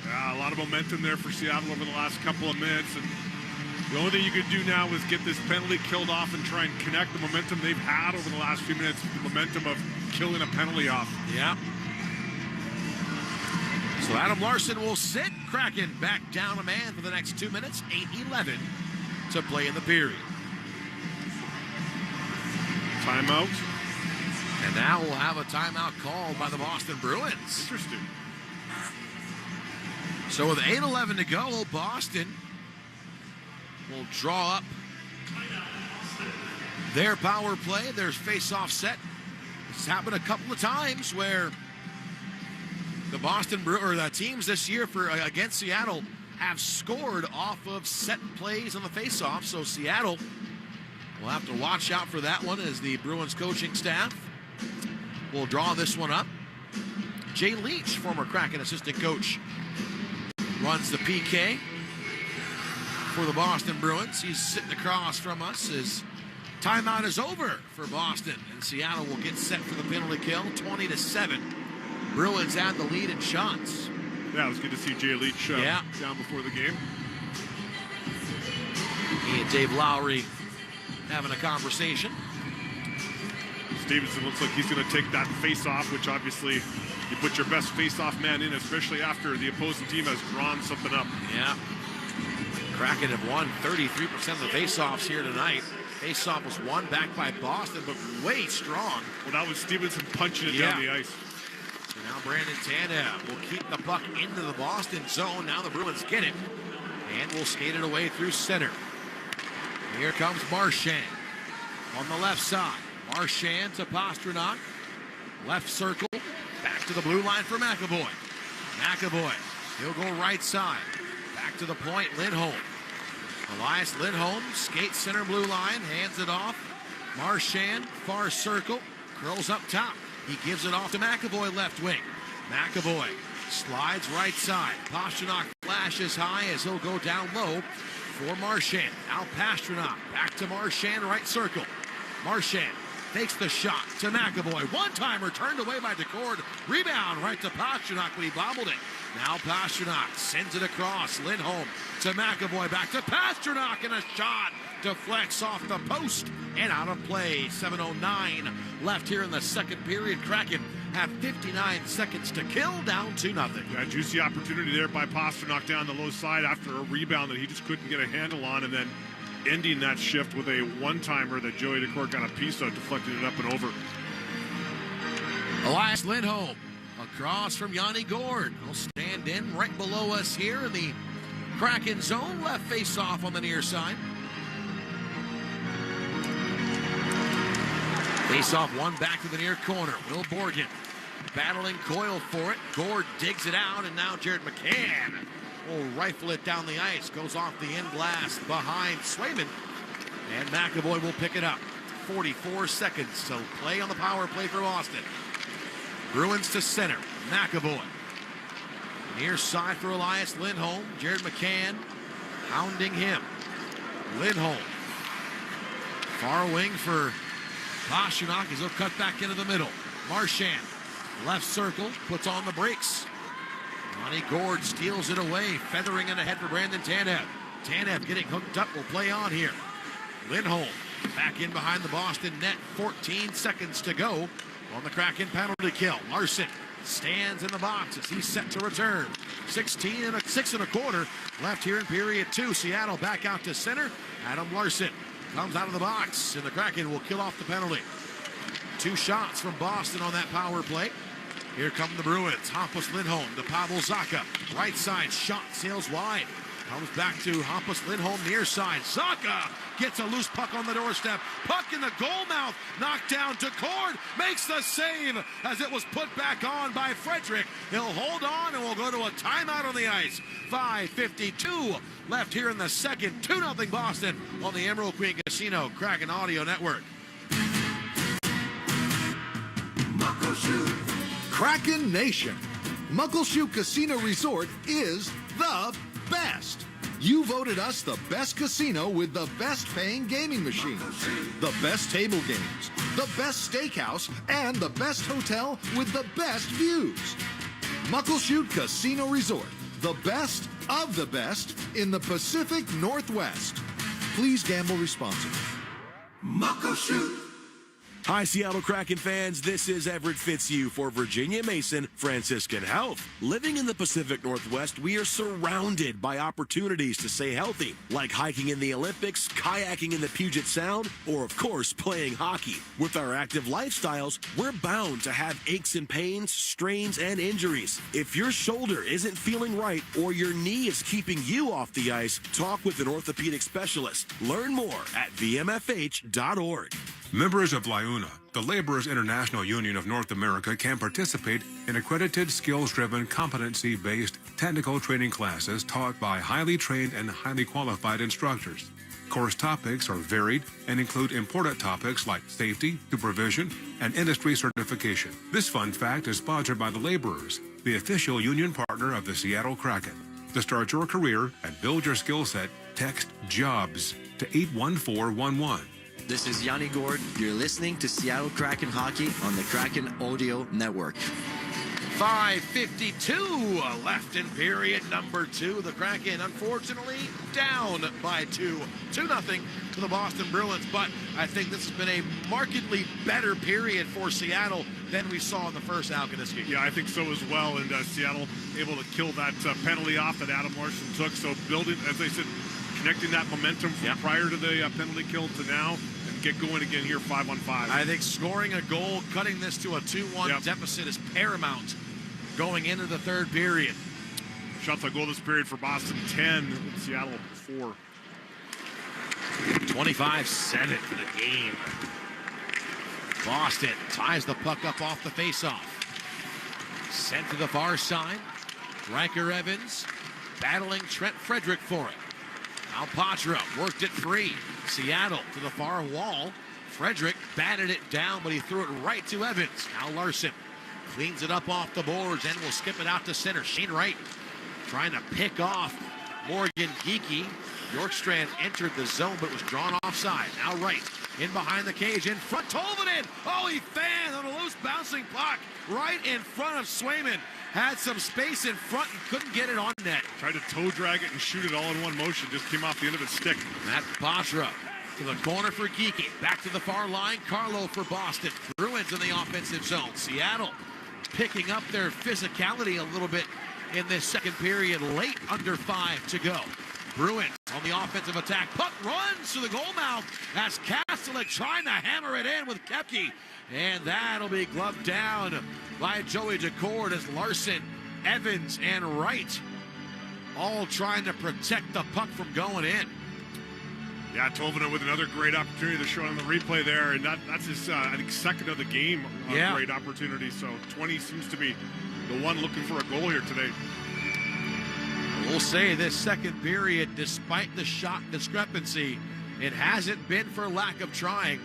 Yeah, a lot of momentum there for Seattle over the last couple of minutes. And the only thing you could do now is get this penalty killed off and try and connect the momentum they've had over the last few minutes, the momentum of killing a penalty off. Yeah. So Adam Larson will sit. Kraken back down a man for the next 2 minutes. 8:11 to play in the period. Timeout. And now we'll have a timeout called by the Boston Bruins. Interesting. So with 8:11 to go, Boston will draw up their power play, their face-off set. It's happened a couple of times where the Boston Bruins, or the teams this year for against Seattle, have scored off of set plays on the face-off. So Seattle will have to watch out for that one as the Bruins coaching staff will draw this one up. Jay Leach, former Kraken assistant coach, runs the PK for the Boston Bruins. He's sitting across from us. His timeout is over for Boston, and Seattle will get set for the penalty kill. 20-7. Bruins add the lead in shots. Yeah, it was good to see Jay Leach down before the game. He and Dave Lowry having a conversation. Stevenson looks like he's going to take that face-off, which obviously you put your best face-off man in, especially after the opposing team has drawn something up. Yeah. Kraken have won 33% of the face-offs here tonight. Face-off was won back by Boston, but way strong. Well, that was Stevenson punching it down the ice. So now Brandon Tanev will keep the puck into the Boston zone. Now the Bruins get it, and will skate it away through center. Here comes Marchand on the left side. Marchand to Pastrnak. Left circle. Back to the blue line for McAvoy. McAvoy. He'll go right side. Back to the point. Lindholm. Elias Lindholm skates center blue line. Hands it off. Marchand. Far circle. Curls up top. He gives it off to McAvoy left wing. McAvoy slides right side. Pastrnak flashes high as he'll go down low for Marchand. Now Pastrnak. Back to Marchand. Right circle. Marchand Fakes the shot to McAvoy. One-timer turned away by DeCord. Rebound right to Pasternak, but he bobbled it. Now Pasternak sends it across. Lindholm to McAvoy. Back to Pasternak, and a shot deflects off the post and out of play. 7:09 left here in the second period. Kraken have 59 seconds to kill, down 2-0. Yeah, juicy opportunity there by Pasternak down the low side after a rebound that he just couldn't get a handle on, and then ending that shift with a one-timer that Joey DeCord got a piece of, deflected it up and over. Elias Lindholm across from Yanni Gord. He'll stand in right below us here in the Kraken zone. Left face-off on the near side. Face-off one back to the near corner. Will Borgen battling Coyle for it. Gord digs it out, and now Jared McCann will rifle it down the ice. Goes off the end glass behind Swayman. And McAvoy will pick it up. 44 seconds to play on the power play for Boston. Bruins to center. McAvoy. Near side for Elias Lindholm. Jared McCann hounding him. Lindholm. Far wing for Pasternak as he'll cut back into the middle. Marchand. Left circle. Puts on the brakes. Yanni Gord steals it away. Feathering it ahead for Brandon Tanev. Tanev getting hooked up. Will play on here. Lindholm back in behind the Boston net. 14 seconds to go on the Kraken penalty kill. Larson stands in the box as he's set to return. 6 and a quarter left here in period 2. Seattle back out to center. Adam Larson comes out of the box, and the Kraken will kill off the penalty. 2 shots from Boston on that power play. Here come the Bruins. Hampus Lindholm to Pavel Zacha. Right side shot sails wide. Comes back to Hampus Lindholm near side. Zacha gets a loose puck on the doorstep. Puck in the goal mouth. Knocked down. DeCord makes the save as it was put back on by Frederick. He'll hold on and we'll go to a timeout on the ice. 5:52 left here in the second. 2-0 Boston on the Emerald Queen Casino Kraken Audio Network. Kraken Nation. Muckleshoot Casino Resort is the best. You voted us the best casino with the best paying gaming machines, the best table games, the best steakhouse, and the best hotel with the best views. Muckleshoot Casino Resort, the best of the best in the Pacific Northwest. Please gamble responsibly. Muckleshoot. Hi, Seattle Kraken fans. This is Everett Fitzhugh for Virginia Mason Franciscan Health. Living in the Pacific Northwest, we are surrounded by opportunities to stay healthy, like hiking in the Olympics, kayaking in the Puget Sound, or, of course, playing hockey. With our active lifestyles, we're bound to have aches and pains, strains, and injuries. If your shoulder isn't feeling right or your knee is keeping you off the ice, talk with an orthopedic specialist. Learn more at vmfh.org. Members of LIUNA, the Laborers International Union of North America, can participate in accredited, skills-driven, competency-based technical training classes taught by highly trained and highly qualified instructors. Course topics are varied and include important topics like safety, supervision, and industry certification. This fun fact is sponsored by the Laborers, the official union partner of the Seattle Kraken. To start your career and build your skill set, text JOBS to 81411. This is Yanni Gord. You're listening to Seattle Kraken Hockey on the Kraken Audio Network. 5:52 left in period number 2. The Kraken, unfortunately, down by 2. 2-0 to the Boston Bruins. But I think this has been a markedly better period for Seattle than we saw in the first half of this game. Yeah, I think so as well. And Seattle able to kill that penalty off that Adam Larson took. So building, as I said, connecting that momentum from prior to the penalty kill to now, and get going again here 5-on-5. I think scoring a goal, cutting this to a 2-1 deficit is paramount going into the third period. Shots on goal this period for Boston, 10. Seattle, 4. 25-7 for the game. Boston ties the puck up off the faceoff. Sent to the far side. Riker Evans battling Trent Frederick for it. Now Patra worked it free. Seattle to the far wall. Frederick batted it down, but he threw it right to Evans. Now Larson cleans it up off the boards and will skip it out to center. Shane Wright trying to pick off Morgan Geekie. Bjorkstrand entered the zone, but was drawn offside. Now Wright In behind the cage, in front, Tolvanen. Oh, he fanned on a loose bouncing puck right in front of Swayman. Had some space in front and couldn't get it on net. Tried to toe drag it and shoot it all in one motion. Just came off the end of his stick. Matt Bashra to the corner for Geeky. Back to the far line. Carlo for Boston. Bruins in the offensive zone. Seattle picking up their physicality a little bit in this second period. Late under 5 to go. Bruins on the offensive attack. Puck runs to the goal mouth as Kastelik trying to hammer it in with Koepke. And that'll be gloved down by Joey Decord as Larson, Evans, and Wright all trying to protect the puck from going in. Yeah, Tolvanen with another great opportunity to show on the replay there, and that's his, I think, second of the game. Great opportunity, so 20 seems to be the one looking for a goal here today. We'll say this second period, despite the shot discrepancy, it hasn't been for lack of trying.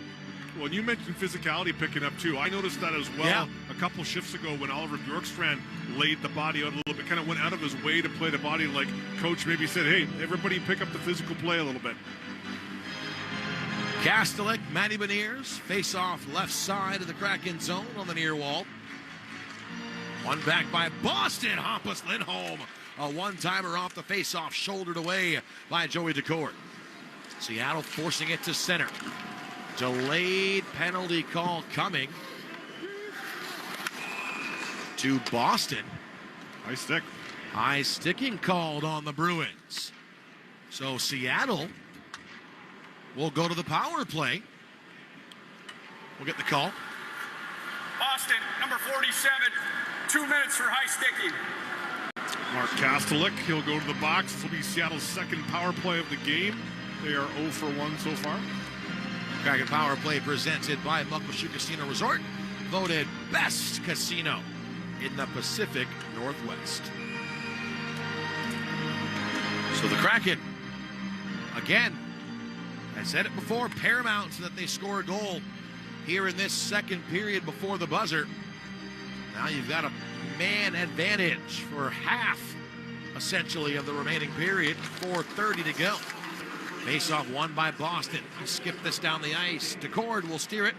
Well, you mentioned physicality picking up, too. I noticed that as well a couple shifts ago when Oliver Bjorkstrand laid the body out a little bit, kind of went out of his way to play the body like coach maybe said, hey, everybody pick up the physical play a little bit. Kastelik, Matty Beniers, face off left side of the Kraken zone on the near wall. One back by Boston, Hampus Lindholm. A one-timer off the face-off, shouldered away by Joey Decord. Seattle forcing it to center. Delayed penalty call coming to Boston. High stick. High sticking called on the Bruins. So Seattle will go to the power play. We'll get the call. Boston, number 47, 2 minutes for high sticking. Mark Kastelik, he'll go to the box. This will be Seattle's second power play of the game. They are 0 for 1 so far. Kraken Power Play presented by Muckleshoot Casino Resort, voted best casino in the Pacific Northwest. So the Kraken, again, I said it before, paramount that they score a goal here in this second period before the buzzer. Now you've got a man advantage for half, essentially, of the remaining period. 4:30 to go. Face-off won by Boston. He'll skip this down the ice. Decord will steer it.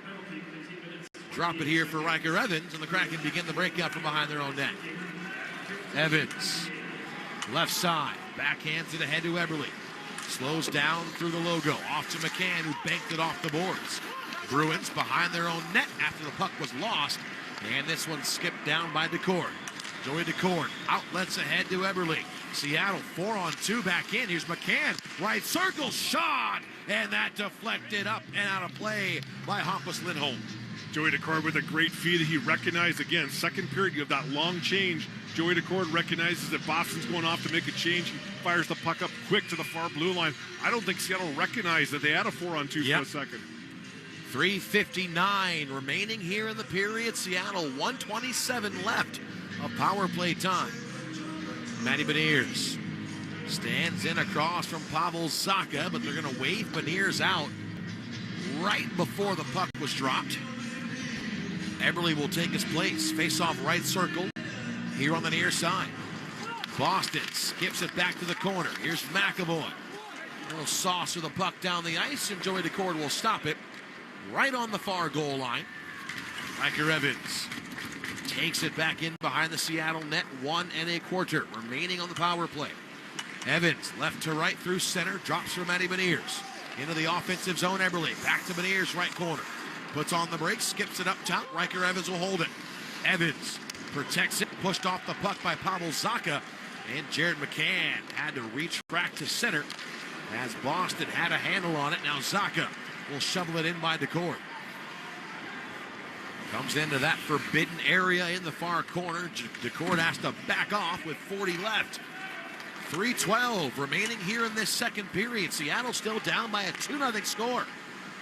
Drop it here for Riker Evans, and the Kraken begin the breakout from behind their own net. Evans, left side, backhands it ahead to Eberle. Slows down through the logo. Off to McCann, who banked it off the boards. Bruins behind their own net after the puck was lost. And this one skipped down by Decord. Joey Decord outlets ahead to Eberle. Seattle 4-on-2 back in. Here's McCann. Right circle shot. And that deflected up and out of play by Hampus Lindholm. Joey Decord with a great feed that he recognized. Again, second period, you have that long change. Joey Decord recognizes that Boston's going off to make a change. He fires the puck up quick to the far blue line. I don't think Seattle recognized that they had a 4-on-2 for a second. 3:59 remaining here in the period. Seattle 1:27 left of power play time. Matty Beniers stands in across from Pavel Zacha, but they're going to wave Beniers out right before the puck was dropped. Eberle will take his place. Face-off right circle here on the near side. Boston skips it back to the corner. Here's McAvoy. A little sauce with the puck down the ice, and Joey Decord will stop it right on the far goal line. Riker Evans takes it back in behind the Seattle net. 1 1/4 remaining on the power play. Evans left to right through center. Drops for Matty Beniers. Into the offensive zone, Eberle. Back to Beniers, right corner. Puts on the brakes, skips it up top. Riker Evans will hold it. Evans protects it. Pushed off the puck by Pavel Zacha. And Jared McCann had to reach back to center as Boston had a handle on it. Now Zacha will shovel it in by Decord. Comes into that forbidden area in the far corner. Decord has to back off with 40 left. 3:12 remaining here in this second period. Seattle still down by a 2-0 score.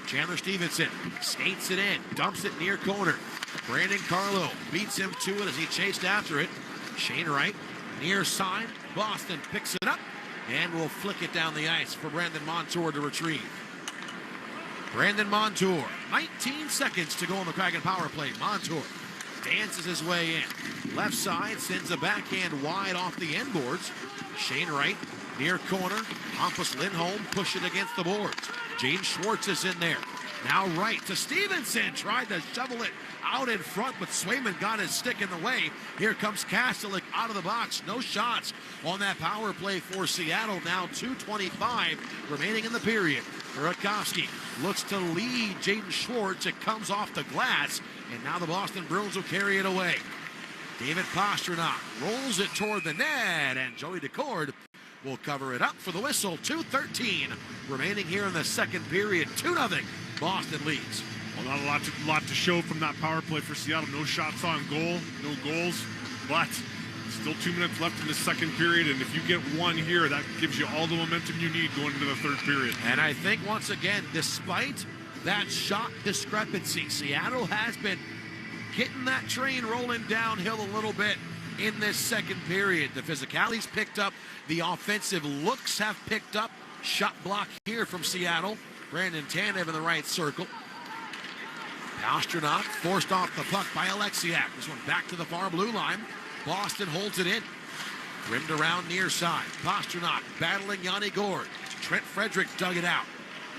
Chandler Stevenson skates it in, dumps it near corner. Brandon Carlo beats him to it as he chased after it. Shane Wright, near side. Boston picks it up and will flick it down the ice for Brandon Montour to retrieve. Brandon Montour, 19 seconds to go on the Kraken power play. Montour dances his way in. Left side sends a backhand wide off the end boards. Shane Wright, near corner. Hampus Lindholm push it against the boards. Gene Schwartz is in there. Now right to Stevenson. Tried to shovel it out in front, but Swayman got his stick in the way. Here comes Kastelik out of the box. No shots on that power play for Seattle. Now 2:25 remaining in the period. Burakovsky looks to lead Jaden Schwartz. It comes off the glass, and now the Boston Bruins will carry it away. David Pastrnak rolls it toward the net, and Joey Decord will cover it up for the whistle. 2:13 remaining here in the second period. 2-0. Boston leads. Well, not a lot to show from that power play for Seattle. No shots on goal, no goals, but still 2 minutes left in the second period, and if you get one here, that gives you all the momentum you need going into the third period. And I think, once again, despite that shot discrepancy, Seattle has been getting that train rolling downhill a little bit in this second period. The physicality's picked up. The offensive looks have picked up. Shot block here from Seattle. Brandon Tanev in the right circle. Pastrnak forced off the puck by Alexiak. This one back to the far blue line. Boston holds it in. Rimmed around near side. Pastrnak battling Yanni Gord. Trent Frederick dug it out.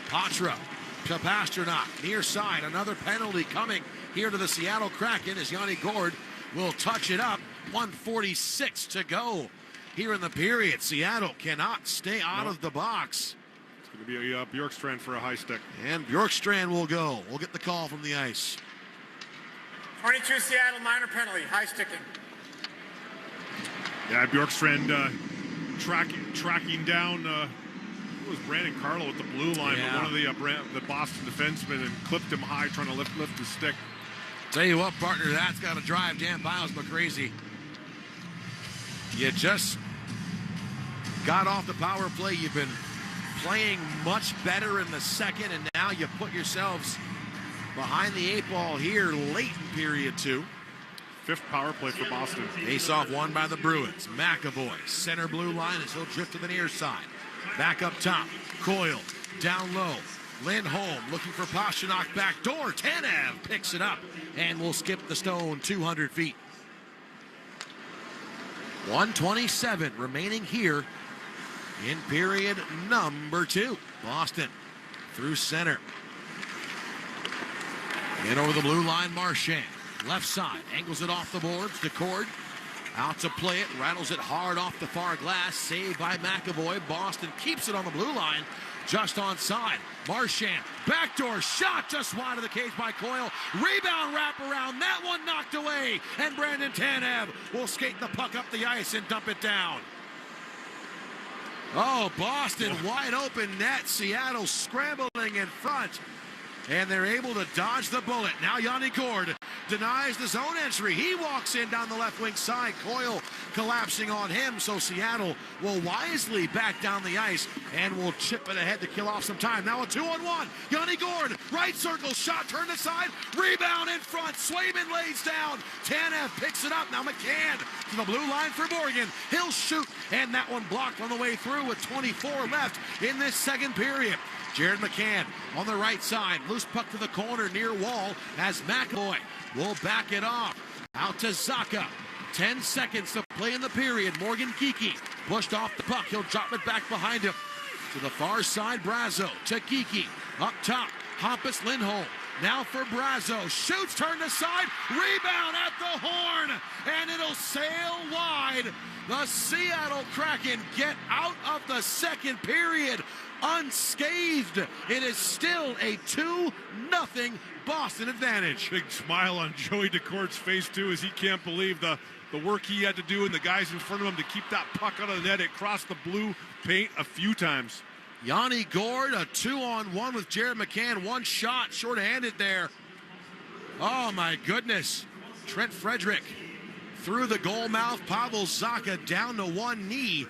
Patra to Pastrnak near side. Another penalty coming here to the Seattle Kraken as Yanni Gord will touch it up. 1:46 to go here in the period. Seattle cannot stay out of the box. It's going to be a Bjorkstrand for a high stick. And Bjorkstrand will go. We'll get the call from the ice. 22 Seattle, minor penalty, high sticking. Yeah, Bjorkstrand tracking down it was Brandon Carlo at the blue line, but one of the Boston defensemen, and clipped him high trying to lift his stick. Tell you what, partner, that's got to drive Dan Bilesma crazy. You just got off the power play. You've been playing much better in the second, and now you put yourselves behind the 8 ball here late in period 2. 5th power play for Boston. Face-off won by the Bruins. McAvoy, center blue line as he'll drift to the near side. Back up top. Coyle, down low. Lindholm looking for Pastrnak back door. Tanev picks it up and will skip the stone 200 feet. 1:27 remaining here in period number 2. Boston through center. In over the blue line, Marchand. Left side, angles it off the boards. Decord out to play it, rattles it hard off the far glass. Saved by McAvoy. Boston keeps it on the blue line, just onside. Marchand, backdoor shot just wide of the cage by Coyle. Rebound wraparound, that one knocked away. And Brandon Tanev will skate the puck up the ice and dump it down. Oh, Boston wide open net. Seattle scrambling in front. And they're able to dodge the bullet. Now Yanni Gord denies the zone entry. He walks in down the left wing side. Coyle collapsing on him. So Seattle will wisely back down the ice and will chip it ahead to kill off some time. Now a 2-on-1. Yanni Gord, right circle, shot turned aside. Rebound in front. Swayman lays down. Tanev picks it up. Now McCann to the blue line for Morgan. He'll shoot. And that one blocked on the way through with 24 left in this second period. Jared McCann on the right side. Loose puck to the corner near wall as McAvoy will back it off. Out to Zaka. 10 seconds to play in the period. Morgan Geekie pushed off the puck. He'll drop it back behind him. To the far side, Brazo to Geekie. Up top, Hampus Lindholm. Now for Brazo. Shoots, turned aside. Rebound at the horn. And it'll sail wide. The Seattle Kraken get out of the second period unscathed. It is still a 2-0 Boston advantage. Big smile on Joey Decord's face, too, as he can't believe the work he had to do and the guys in front of him to keep that puck out of the net. It crossed the blue paint a few times. Yanni Gord, a 2-on-1 with Jared McCann. One shot, short-handed there. Oh, my goodness. Trent Frederick through the goal mouth. Pavel Zacha down to one knee.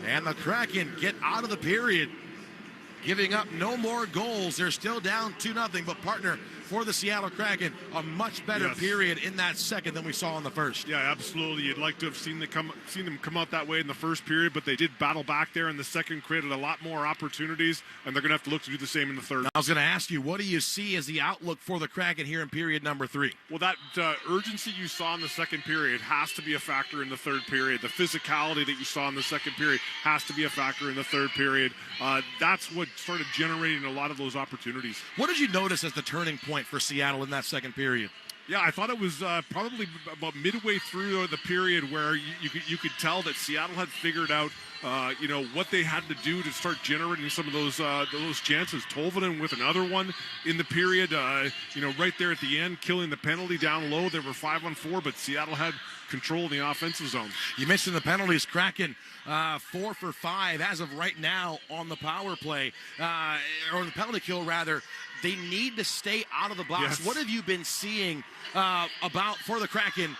And the Kraken get out of the period, giving up no more goals. They're still down 2-0, but partner, for the Seattle Kraken. A much better period in that second than we saw in the first. Yeah, absolutely. You'd like to have seen them come out that way in the first period, but they did battle back there in the second, created a lot more opportunities, and they're going to have to look to do the same in the third. I was going to ask you, what do you see as the outlook for the Kraken here in period number 3? Well, that urgency you saw in the second period has to be a factor in the third period. The physicality that you saw in the second period has to be a factor in the third period. That's what started generating a lot of those opportunities. What did you notice as the turning point for Seattle in that second period? Yeah, I thought it was probably about midway through the period where you could tell that Seattle had figured out what they had to do to start generating some of those chances. Tolvanen with another one in the period, right there at the end, killing the penalty down low. They were 5-on-4, but Seattle had control of the offensive zone. You mentioned the penalties. Kraken 4 for 5 as of right now on the power play, or the penalty kill rather. They need to stay out of the box. Yes. What have you been seeing about for the Kraken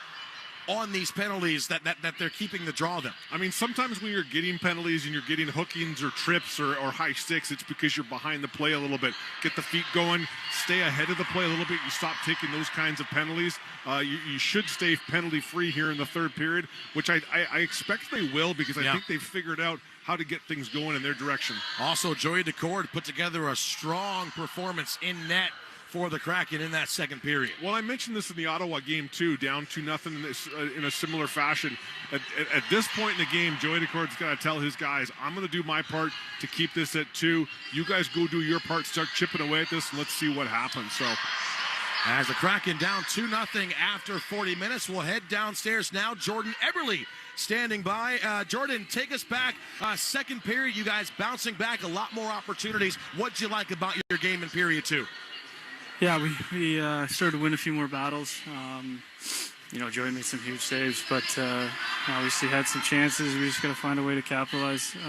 on these penalties that they're keeping the draw them? I mean, sometimes when you're getting penalties and you're getting hookings or trips or high sticks, it's because you're behind the play a little bit. Get the feet going, stay ahead of the play a little bit. You stop taking those kinds of penalties. You should stay penalty free here in the third period, which I expect they will, because I think they've figured out how to get things going in their direction. Also, Joey Decord put together a strong performance in net for the Kraken in that second period. Well, I mentioned this in the Ottawa game too, down 2-0 in a similar fashion. At this point in the game, Joey Decord's got to tell his guys, I'm going to do my part to keep this at 2. You guys go do your part, start chipping away at this, and let's see what happens. So, as the Kraken down 2-0 after 40 minutes, we'll head downstairs now. Jordan Eberle standing by. Jordan, take us back. Second period, you guys bouncing back, a lot more opportunities. What'd you like about your game in period 2? Yeah, we started to win a few more battles. Joey made some huge saves, but obviously had some chances. We just got to find a way to capitalize. We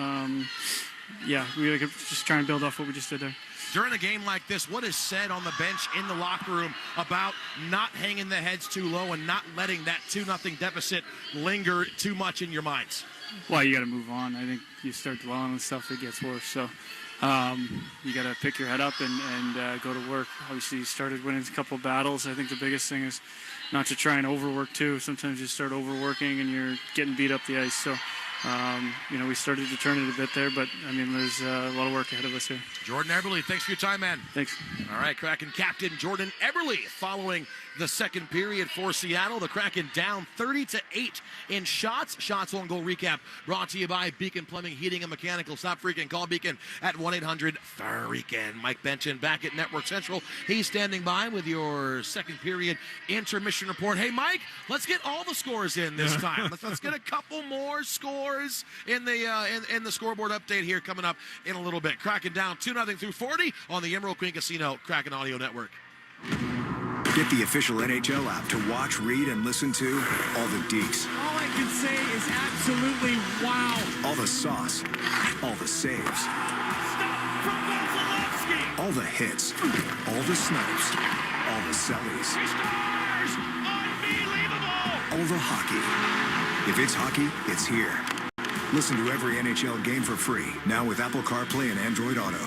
got to just try and build off what we just did there. During a game like this, what is said on the bench in the locker room about not hanging the heads too low and not letting that 2-0 deficit linger too much in your minds? Well, you got to move on. I think you start dwelling on stuff, it gets worse. So you got to pick your head up and go to work. Obviously, you started winning a couple of battles. I think the biggest thing is not to try and overwork too. Sometimes you start overworking and you're getting beat up the ice. So we started to turn it a bit there, but I mean, there's a lot of work ahead of us here. Jordan Eberle, thanks for your time, man. Thanks. All right, Kraken captain Jordan Eberle following the second period for Seattle. The Kraken down 30-8 in shots. Shots on goal recap brought to you by Beacon Plumbing, Heating, and Mechanical. Stop freaking. Call Beacon at 1-800-FREAKEN. Mike Benchen back at Network Central. He's standing by with your second period intermission report. Hey, Mike, let's get all the scores in this time. Let's get a couple more scores in the scoreboard update here coming up in a little bit. Kraken down 2-0 through 40 on the Emerald Queen Casino Kraken Audio Network. Get the official NHL app to watch, read, and listen to all the deeks. All I can say is absolutely wow. All the sauce. All the saves. All the hits. All the snipes. All the sellies. All the hockey. If it's hockey, it's here. Listen to every NHL game for free, now with Apple CarPlay and Android Auto.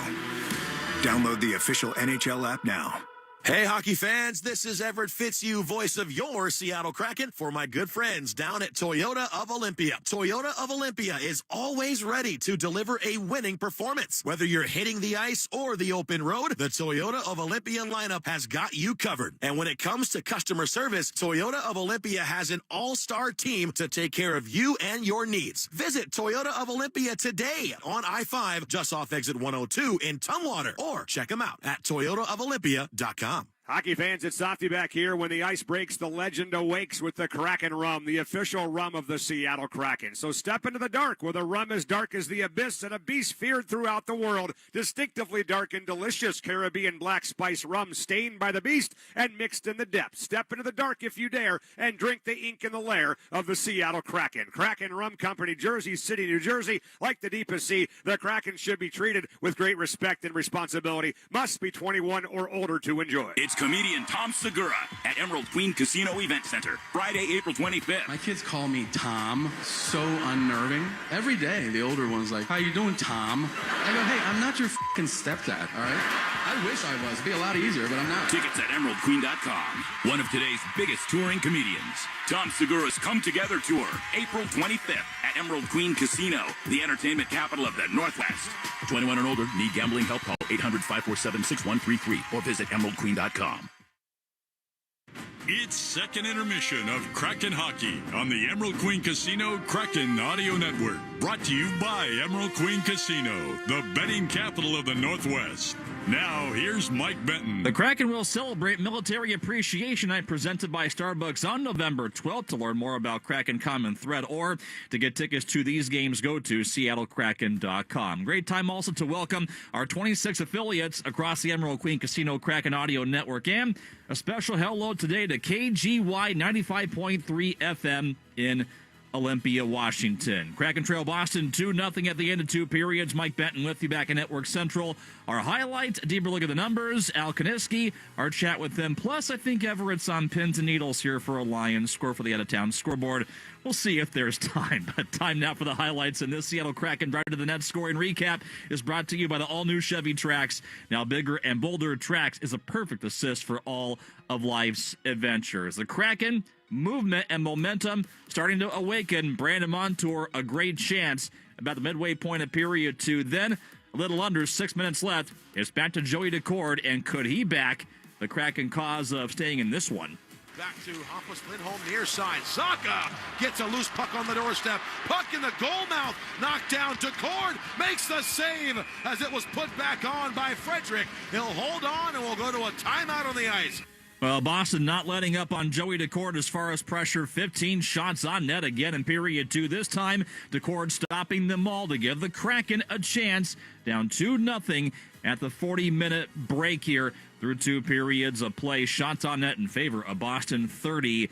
Download the official NHL app now. Hey, hockey fans, this is Everett Fitzhugh, voice of your Seattle Kraken, for my good friends down at Toyota of Olympia. Toyota of Olympia is always ready to deliver a winning performance. Whether you're hitting the ice or the open road, the Toyota of Olympia lineup has got you covered. And when it comes to customer service, Toyota of Olympia has an all-star team to take care of you and your needs. Visit Toyota of Olympia today on I-5, just off exit 102 in Tumwater, or check them out at toyotaofolympia.com. Hockey fans, it's Softy back here. When the ice breaks, the legend awakes with the Kraken rum, the official rum of the Seattle Kraken. So step into the dark, where the rum is dark as the abyss and a beast feared throughout the world. Distinctively dark and delicious Caribbean black spice rum stained by the beast and mixed in the depths. Step into the dark if you dare and drink the ink in the lair of the Seattle Kraken. Kraken Rum Company, Jersey City, New Jersey. Like the deepest sea, the Kraken should be treated with great respect and responsibility. Must be 21 or older to enjoy. It's comedian Tom Segura at Emerald Queen Casino Event Center, Friday, April 25th. My kids call me Tom. So unnerving. Every day, the older one's like, how you doing, Tom? I go, hey, I'm not your fucking stepdad, all right? I I wish I was. It'd be a lot easier, but I'm not. Tickets at emeraldqueen.com. One of today's biggest touring comedians. Tom Segura's Come Together Tour, April 25th at Emerald Queen Casino, the entertainment capital of the Northwest. 21 and older, need gambling help? Call 800-547-6133 or visit emeraldqueen.com. It's second intermission of Kraken Hockey on the Emerald Queen Casino Kraken Audio Network. Brought to you by Emerald Queen Casino, the betting capital of the Northwest. Now, here's Mike Benton. The Kraken will celebrate Military Appreciation Night presented by Starbucks on November 12th. To learn more about Kraken Common Thread or to get tickets to these games, go to seattlekraken.com. Great time also to welcome our 26 affiliates across the Emerald Queen Casino Kraken Audio Network, and a special hello today to KGY 95.3 FM in Olympia, Washington. Kraken trail Boston 2-0 at the end of two periods. Mike Benton with you back in Network Central. Our highlights, a deeper look at the numbers. Al Kaniski, our chat with them. Plus, I think Everett's on pins and needles here for a Lions score for the out-of-town scoreboard. We'll see if there's time. But time now for the highlights. And this Seattle Kraken Drive to the Net scoring recap is brought to you by the all-new Chevy Trax. Now bigger and bolder, Trax is a perfect assist for all of life's adventures. The Kraken, movement and momentum starting to awaken. Brandon Montour, a great chance about the midway point of period two. Then, a little under 6 minutes left, it's back to Joey Decord, and could he back the Kraken cause of staying in this one? Back to Hampus Lindholm near side. Zaka gets a loose puck on the doorstep. Puck in the goal mouth. Knocked down. Decord makes the save as it was put back on by Frederick. He'll hold on and we'll go to a timeout on the ice. Well, Boston not letting up on Joey Decord as far as pressure. 15 shots on net again in period two. This time, Decord stopping them all to give the Kraken a chance. Down 2-0 at the 40-minute break here through two periods of play. Shots on net in favor of Boston 30-9.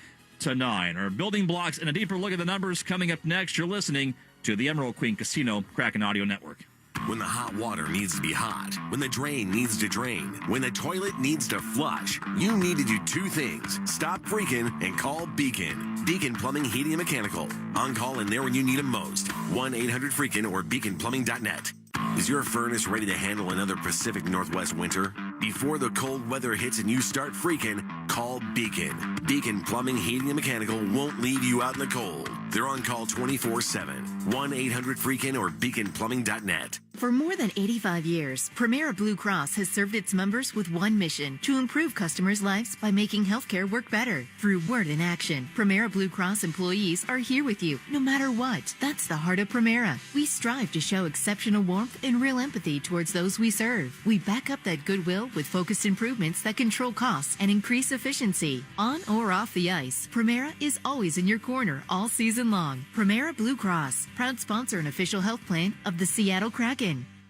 Our building blocks and a deeper look at the numbers coming up next. You're listening to the Emerald Queen Casino Kraken Audio Network. When the hot water needs to be hot, when the drain needs to drain, when the toilet needs to flush, you need to do two things. Stop freaking and call Beacon. Beacon Plumbing, Heating, and Mechanical. On call and there when you need them most. 1-800-FREAKIN or beaconplumbing.net. Is your furnace ready to handle another Pacific Northwest winter? Before the cold weather hits and you start freaking, call Beacon. Beacon Plumbing, Heating, and Mechanical won't leave you out in the cold. They're on call 24/7. 1-800-FREAKIN or beaconplumbing.net. For more than 85 years, Premera Blue Cross has served its members with one mission: to improve customers' lives by making healthcare work better. Through word and action, Premera Blue Cross employees are here with you, no matter what. That's the heart of Premera. We strive to show exceptional warmth and real empathy towards those we serve. We back up that goodwill with focused improvements that control costs and increase efficiency. On or off the ice, Premera is always in your corner all season long. Premera Blue Cross, proud sponsor and official health plan of the Seattle Kraken.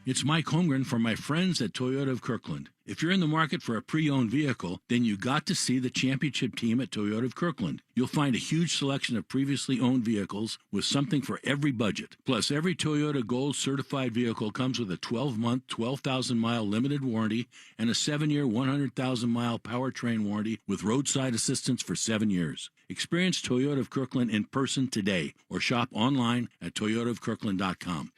It's Mike Holmgren from my friends at Toyota of Kirkland. If you're in the market for a pre-owned vehicle, then you got to see the championship team at Toyota of Kirkland. You'll find a huge selection of previously owned vehicles with something for every budget. Plus, every Toyota Gold certified vehicle comes with a 12-month, 12,000-mile limited warranty and a 7-year, 100,000-mile powertrain warranty with roadside assistance for 7 years. Experience Toyota of Kirkland in person today or shop online at toyotaofkirkland.com.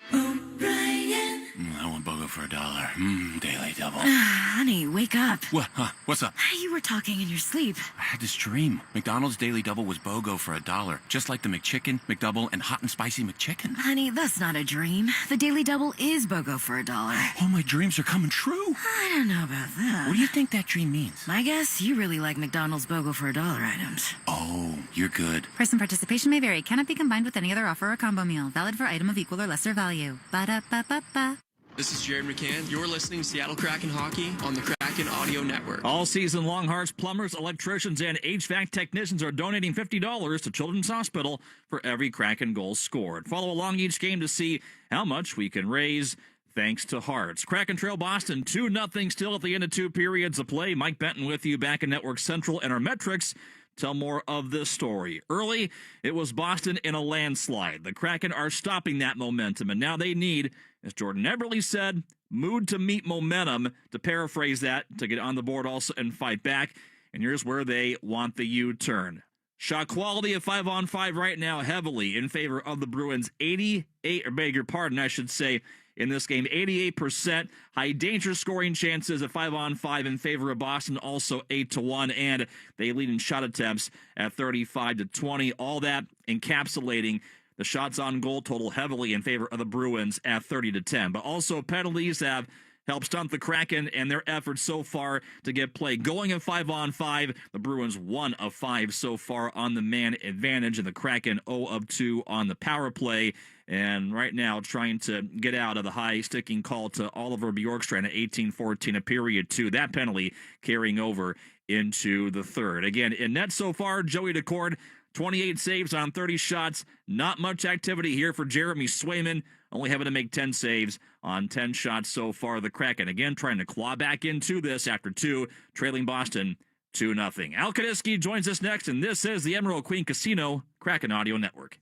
I want BOGO for $1. Daily double. Honey, wake up. What? Huh? What's up? You were talking in your sleep. I had this dream. McDonald's Daily Double was BOGO for $1. Just like the McChicken, McDouble, and Hot and Spicy McChicken. Honey, that's not a dream. The Daily Double is BOGO for $1. All my dreams are coming true. I don't know about that. What do you think that dream means? My guess, you really like McDonald's BOGO for $1 items. Oh, you're good. Price and participation may vary. Cannot be combined with any other offer or combo meal. Valid for item of equal or lesser value. Ba-da-ba-ba-ba. This is Jared McCann. You're listening to Seattle Kraken Hockey on the Kraken Audio Network. All season long, Hearts plumbers, electricians, and HVAC technicians are donating $50 to Children's Hospital for every Kraken goal scored. Follow along each game to see how much we can raise thanks to Hearts. Kraken trail Boston 2-0 still at the end of two periods of play. Mike Benton with you back in Network Central, and our metrics tell more of this story. Early, it was Boston in a landslide. The Kraken are stopping that momentum, and now they need, as Jordan Eberle said, mood to meet momentum, to paraphrase that, to get on the board also and fight back. And here's where they want the U-turn. Shot quality of 5-on-5 right now heavily in favor of the Bruins. 88, or beg your pardon, I should say, in this game. 88%. High danger scoring chances at 5-on-5 in favor of Boston, also 8-1. And they lead in shot attempts at 35-20. All that encapsulating the shots on goal total heavily in favor of the Bruins at 30-10. But also penalties have helped stunt the Kraken and their efforts so far to get play going at 5-on-5. The Bruins 1 of 5 so far on the man advantage, and the Kraken 0 of 2 on the power play. And right now trying to get out of the high sticking call to Oliver Bjorkstrand at 18-14 of period 2. That penalty carrying over into the third. Again, in net so far, Joey Decord, 28 saves on 30 shots. Not much activity here for Jeremy Swayman, only having to make 10 saves on 10 shots so far. The Kraken, again, trying to claw back into this after 2, trailing Boston 2-0. Al Kaniski joins us next, and this is the Emerald Queen Casino Kraken Audio Network.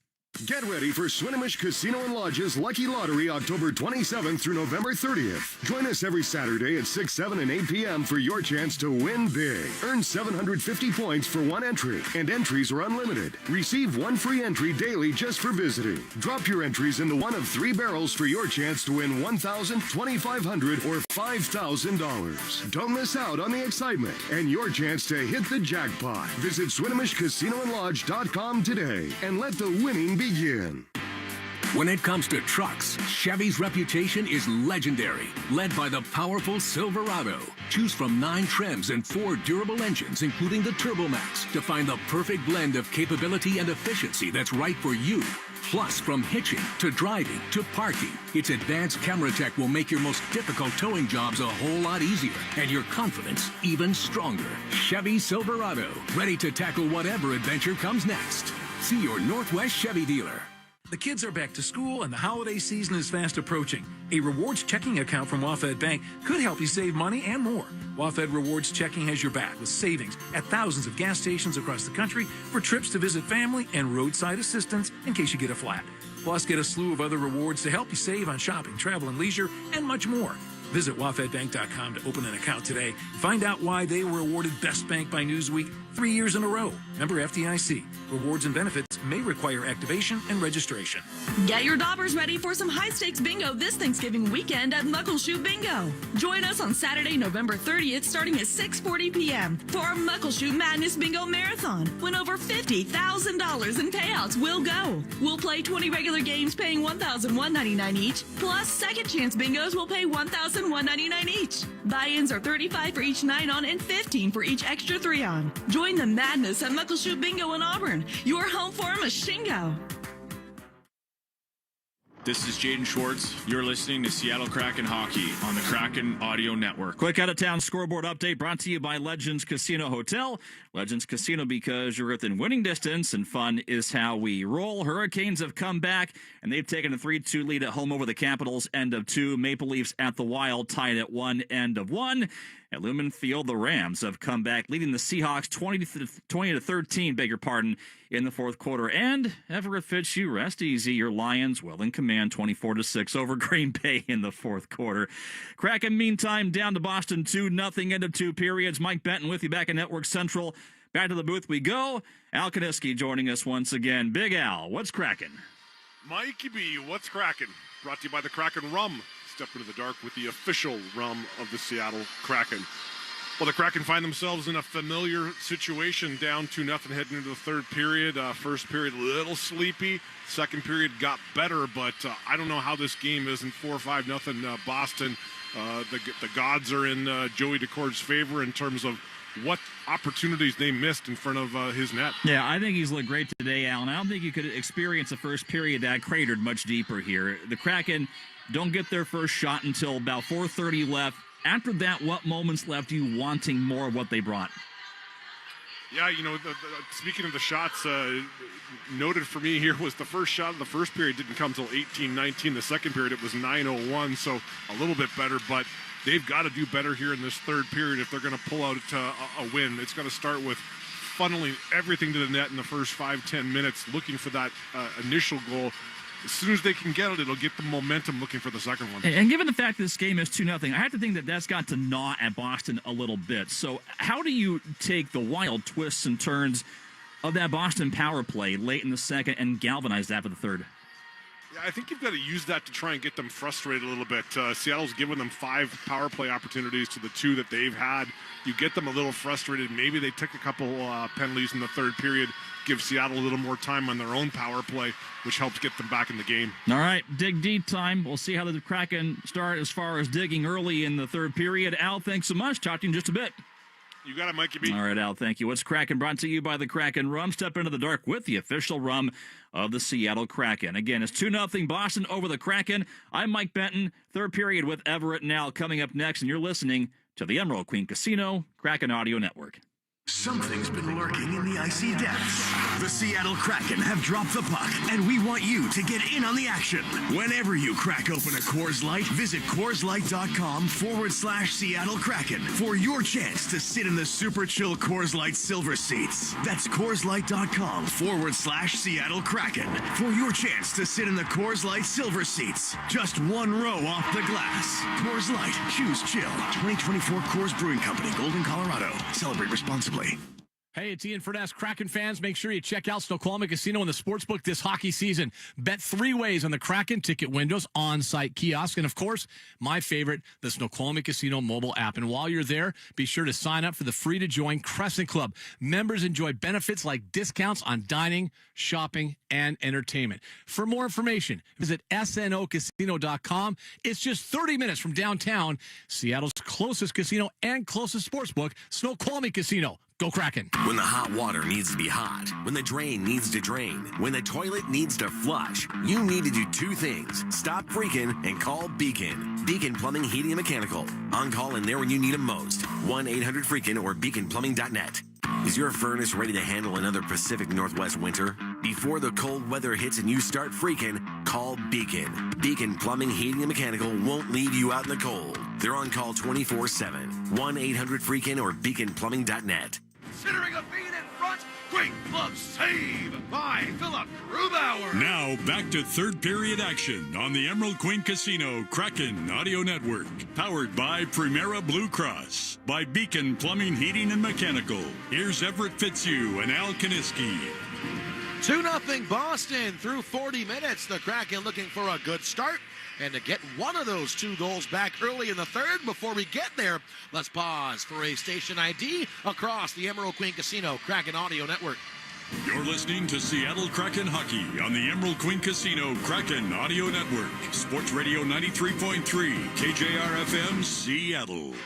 Get ready for Swinomish Casino and Lodge's Lucky Lottery October 27th through November 30th. Join us every Saturday at 6, 7, and 8 p.m. for your chance to win big. Earn 750 points for one entry, and entries are unlimited. Receive one free entry daily just for visiting. Drop your entries into one of 3 barrels for your chance to win $1,000, $2,500, or $5,000. Don't miss out on the excitement and your chance to hit the jackpot. Visit SwinomishCasinoandLodge.com today and let the winning begin. When it comes to trucks, Chevy's reputation is legendary, led by the powerful Silverado. Choose from 9 trims and 4 durable engines, including the TurboMax, to find the perfect blend of capability and efficiency that's right for you. Plus, from hitching to driving to parking, its advanced camera tech will make your most difficult towing jobs a whole lot easier and your confidence even stronger. Chevy Silverado, ready to tackle whatever adventure comes next. See your Northwest Chevy dealer. The kids are back to school and the holiday season is fast approaching. A rewards checking account from Wafed Bank could help you save money and more. Wafed Rewards Checking has your back with savings at thousands of gas stations across the country for trips to visit family and roadside assistance in case you get a flat. Plus, get a slew of other rewards to help you save on shopping, travel, and leisure, and much more. Visit WafedBank.com to open an account today. Find out why they were awarded Best Bank by Newsweek 3 years in a row. Member FDIC. Rewards and benefits may require activation and registration. Get your daubers ready for some high-stakes bingo this Thanksgiving weekend at Muckleshoot Bingo. Join us on Saturday, November 30th, starting at 6:40 p.m. for our Muckleshoot Madness Bingo Marathon, when over $50,000 in payouts will go. We'll play 20 regular games paying $1,199 each, plus second chance bingos will pay $1,199 each. Buy-ins are $35 for each 9-on and $15 for each extra 3-on. Join the madness at Muckleshoot Bingo in Auburn. Your home for a Mashingo. This is Jaden Schwartz. You're listening to Seattle Kraken Hockey on the Kraken Audio Network. Quick out-of-town scoreboard update brought to you by Legends Casino Hotel. Legends Casino, because you're within winning distance and fun is how we roll. Hurricanes have come back, and they've taken a 3-2 lead at home over the Capitals, end of 2. Maple Leafs at the Wild, tied at 1, end of 1. At Lumen Field, the Rams have come back, leading the Seahawks 20-13, beg your pardon, in the fourth quarter. And Everett Fitzhugh, rest easy. Your Lions well in command, 24-6 over Green Bay in the fourth quarter. Kraken, meantime, down to Boston 2-0, end of 2 periods. Mike Benton with you back in Network Central. Back to the booth we go. Al Kaniski joining us once again. Big Al, what's cracking? Mikey B, what's cracking? Brought to you by the Kraken Rum. Step into the dark with the official rum of the Seattle Kraken. Well, the Kraken find themselves in a familiar situation, down 2-0 heading into the third period. First period, a little sleepy. Second period got better, but I don't know how this game isn't 4-5-0 Boston. The gods are in Joey Decord's favor in terms of what opportunities they missed in front of his net. Yeah, I think he's looked great today, Alan. I don't think you could experience the first period that cratered much deeper here. The Kraken don't get their first shot until about 4:30 left. After that, what moments left you wanting more of what they brought? Yeah, you know, speaking of the shots, noted for me here was the first shot of the first period didn't come until 18-19. The second period, it was 9:01, so a little bit better, but they've got to do better here in this third period if they're going to pull out a win. It's got to start with funneling everything to the net in the first 5-10 minutes, looking for that initial goal. As soon as they can get it, it'll get the momentum looking for the second one. And given the fact that this game is 2-0, I have to think that that's got to gnaw at Boston a little bit. So how do you take the wild twists and turns of that Boston power play late in the second and galvanize that for the third? Yeah, I think you've got to use that to try and get them frustrated a little bit. Seattle's given them 5 power play opportunities to the 2 that they've had. You get them a little frustrated. Maybe they took a couple penalties in the third period, give Seattle a little more time on their own power play, which helps get them back in the game. All right, dig deep time. We'll see how the Kraken start as far as digging early in the third period. Al, thanks so much. Talk to you in just a bit. You got it, Mikey B. All right, Al, thank you. What's Kraken brought to you by the Kraken Rum. Step into the dark with the official rum of the Seattle Kraken. Again, it's 2-0 Boston over the Kraken. I'm Mike Benton. Third period with Everett and Al coming up next, and you're listening to the Emerald Queen Casino Kraken Audio Network. Something's been lurking in the icy depths. The Seattle Kraken have dropped the puck, and we want you to get in on the action. Whenever you crack open a Coors Light, visit CoorsLight.com/Seattle Kraken for your chance to sit in the super chill Coors Light silver seats. That's CoorsLight.com/Seattle Kraken for your chance to sit in the Coors Light silver seats. Just one row off the glass. Coors Light, choose chill. 2024 Coors Brewing Company, Golden, Colorado. Celebrate responsibly. Hey, it's Ian Furness. Kraken fans, make sure you check out Snoqualmie Casino in the Sportsbook this hockey season. Bet 3 ways on the Kraken ticket windows, on-site kiosk, and of course, my favorite, the Snoqualmie Casino mobile app. And while you're there, be sure to sign up for the free-to-join Crescent Club. Members enjoy benefits like discounts on dining, shopping, and entertainment. For more information, visit snocasino.com. It's just 30 minutes from downtown, Seattle's closest casino and closest sportsbook, Snoqualmie Casino. Go Kraken. When the hot water needs to be hot, when the drain needs to drain, when the toilet needs to flush, you need to do 2 things. Stop freaking and call Beacon. Beacon Plumbing, Heating, and Mechanical. On call and there when you need them most. 1-800-FREAKIN or beaconplumbing.net. Is your furnace ready to handle another Pacific Northwest winter? Before the cold weather hits and you start freaking, call Beacon. Beacon Plumbing, Heating, and Mechanical won't leave you out in the cold. They're on call 24/7. 1-800-FREAKIN or beaconplumbing.net. Considering a feed in front. Quick glove save by Philip Grubauer. Now back to third period action on the Emerald Queen Casino Kraken Audio Network. Powered by Primera Blue Cross. By Beacon Plumbing, Heating, and Mechanical. Here's Everett Fitzhugh and Al Kaniski. 2-0 Boston through 40 minutes. The Kraken looking for a good start. And to get one of those 2 goals back early in the third. Before we get there, let's pause for a station ID across the Emerald Queen Casino Kraken Audio Network. You're listening to Seattle Kraken Hockey on the Emerald Queen Casino Kraken Audio Network. Sports Radio 93.3, KJR-FM, Seattle.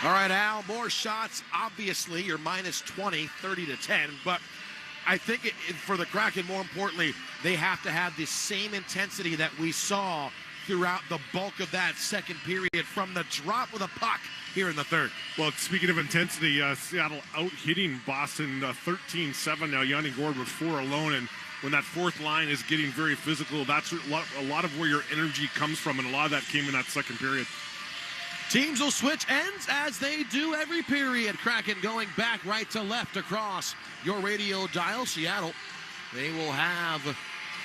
All right, Al, more shots. Obviously, you're minus 20, 30-10, but I think for the Kraken, more importantly, they have to have the same intensity that we saw throughout the bulk of that second period from the drop of the puck here in the third. Well, speaking of intensity, Seattle out-hitting Boston 13-7 now. Yanni Gourde with 4 alone, and when that fourth line is getting very physical, that's a lot of where your energy comes from, and a lot of that came in that second period. Teams will switch ends as they do every period. Kraken going back right to left across your radio dial. Seattle, they will have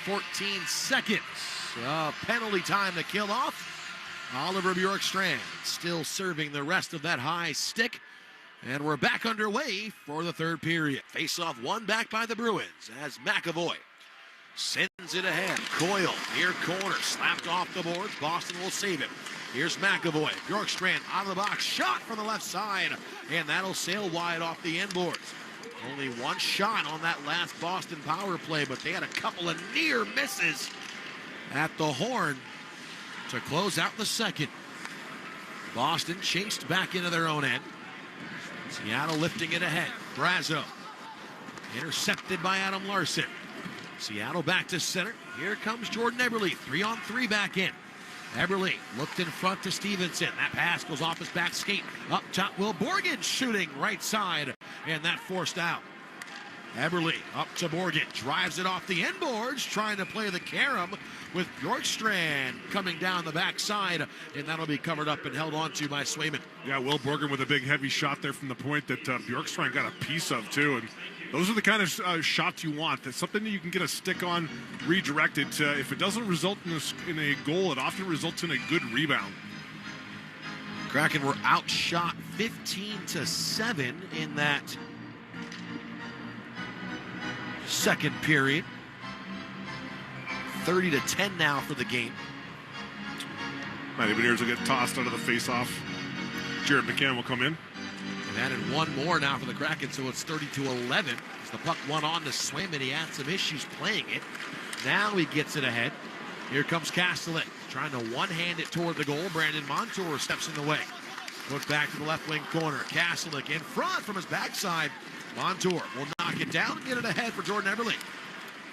14 seconds penalty time to kill off. Oliver Bjorkstrand still serving the rest of that high stick. And we're back underway for the third period. Face-off won back by the Bruins as McAvoy sends it ahead. Coyle, near corner, slapped off the boards. Boston will save it. Here's McAvoy. Bjorkstrand out of the box. Shot from the left side. And that'll sail wide off the end boards. Only one shot on that last Boston power play, but they had a couple of near misses at the horn to close out the second. Boston chased back into their own end. Seattle lifting it ahead. Brazo intercepted by Adam Larson. Seattle back to center. Here comes Jordan Eberle. 3-on-3 back in. Eberle looked in front to Stevenson. That pass goes off his back skate. Up top, Will Borgen shooting right side. And that forced out. Eberle up to Borgen. Drives it off the end boards. Trying to play the carom with Bjorkstrand coming down the backside. And that'll be covered up and held onto by Swayman. Yeah, Will Borgen with a big heavy shot there from the point that Bjorkstrand got a piece of too. And those are the kind of shots you want. That's something that you can get a stick on, redirected. If it doesn't result in a goal, it often results in a good rebound. Kraken were outshot 15-7 in that second period. 30-10 now for the game. Mighty Buccaneers will get tossed out of the face-off. Jared McCann will come in. And added one more now for the Kraken, so it's 30-11. As the puck went on to swim, and he had some issues playing it. Now he gets it ahead. Here comes Kastelik, trying to one-hand it toward the goal. Brandon Montour steps in the way. Put back to the left wing corner. Kastelik in front from his backside. Montour will knock it down and get it ahead for Jordan Eberle.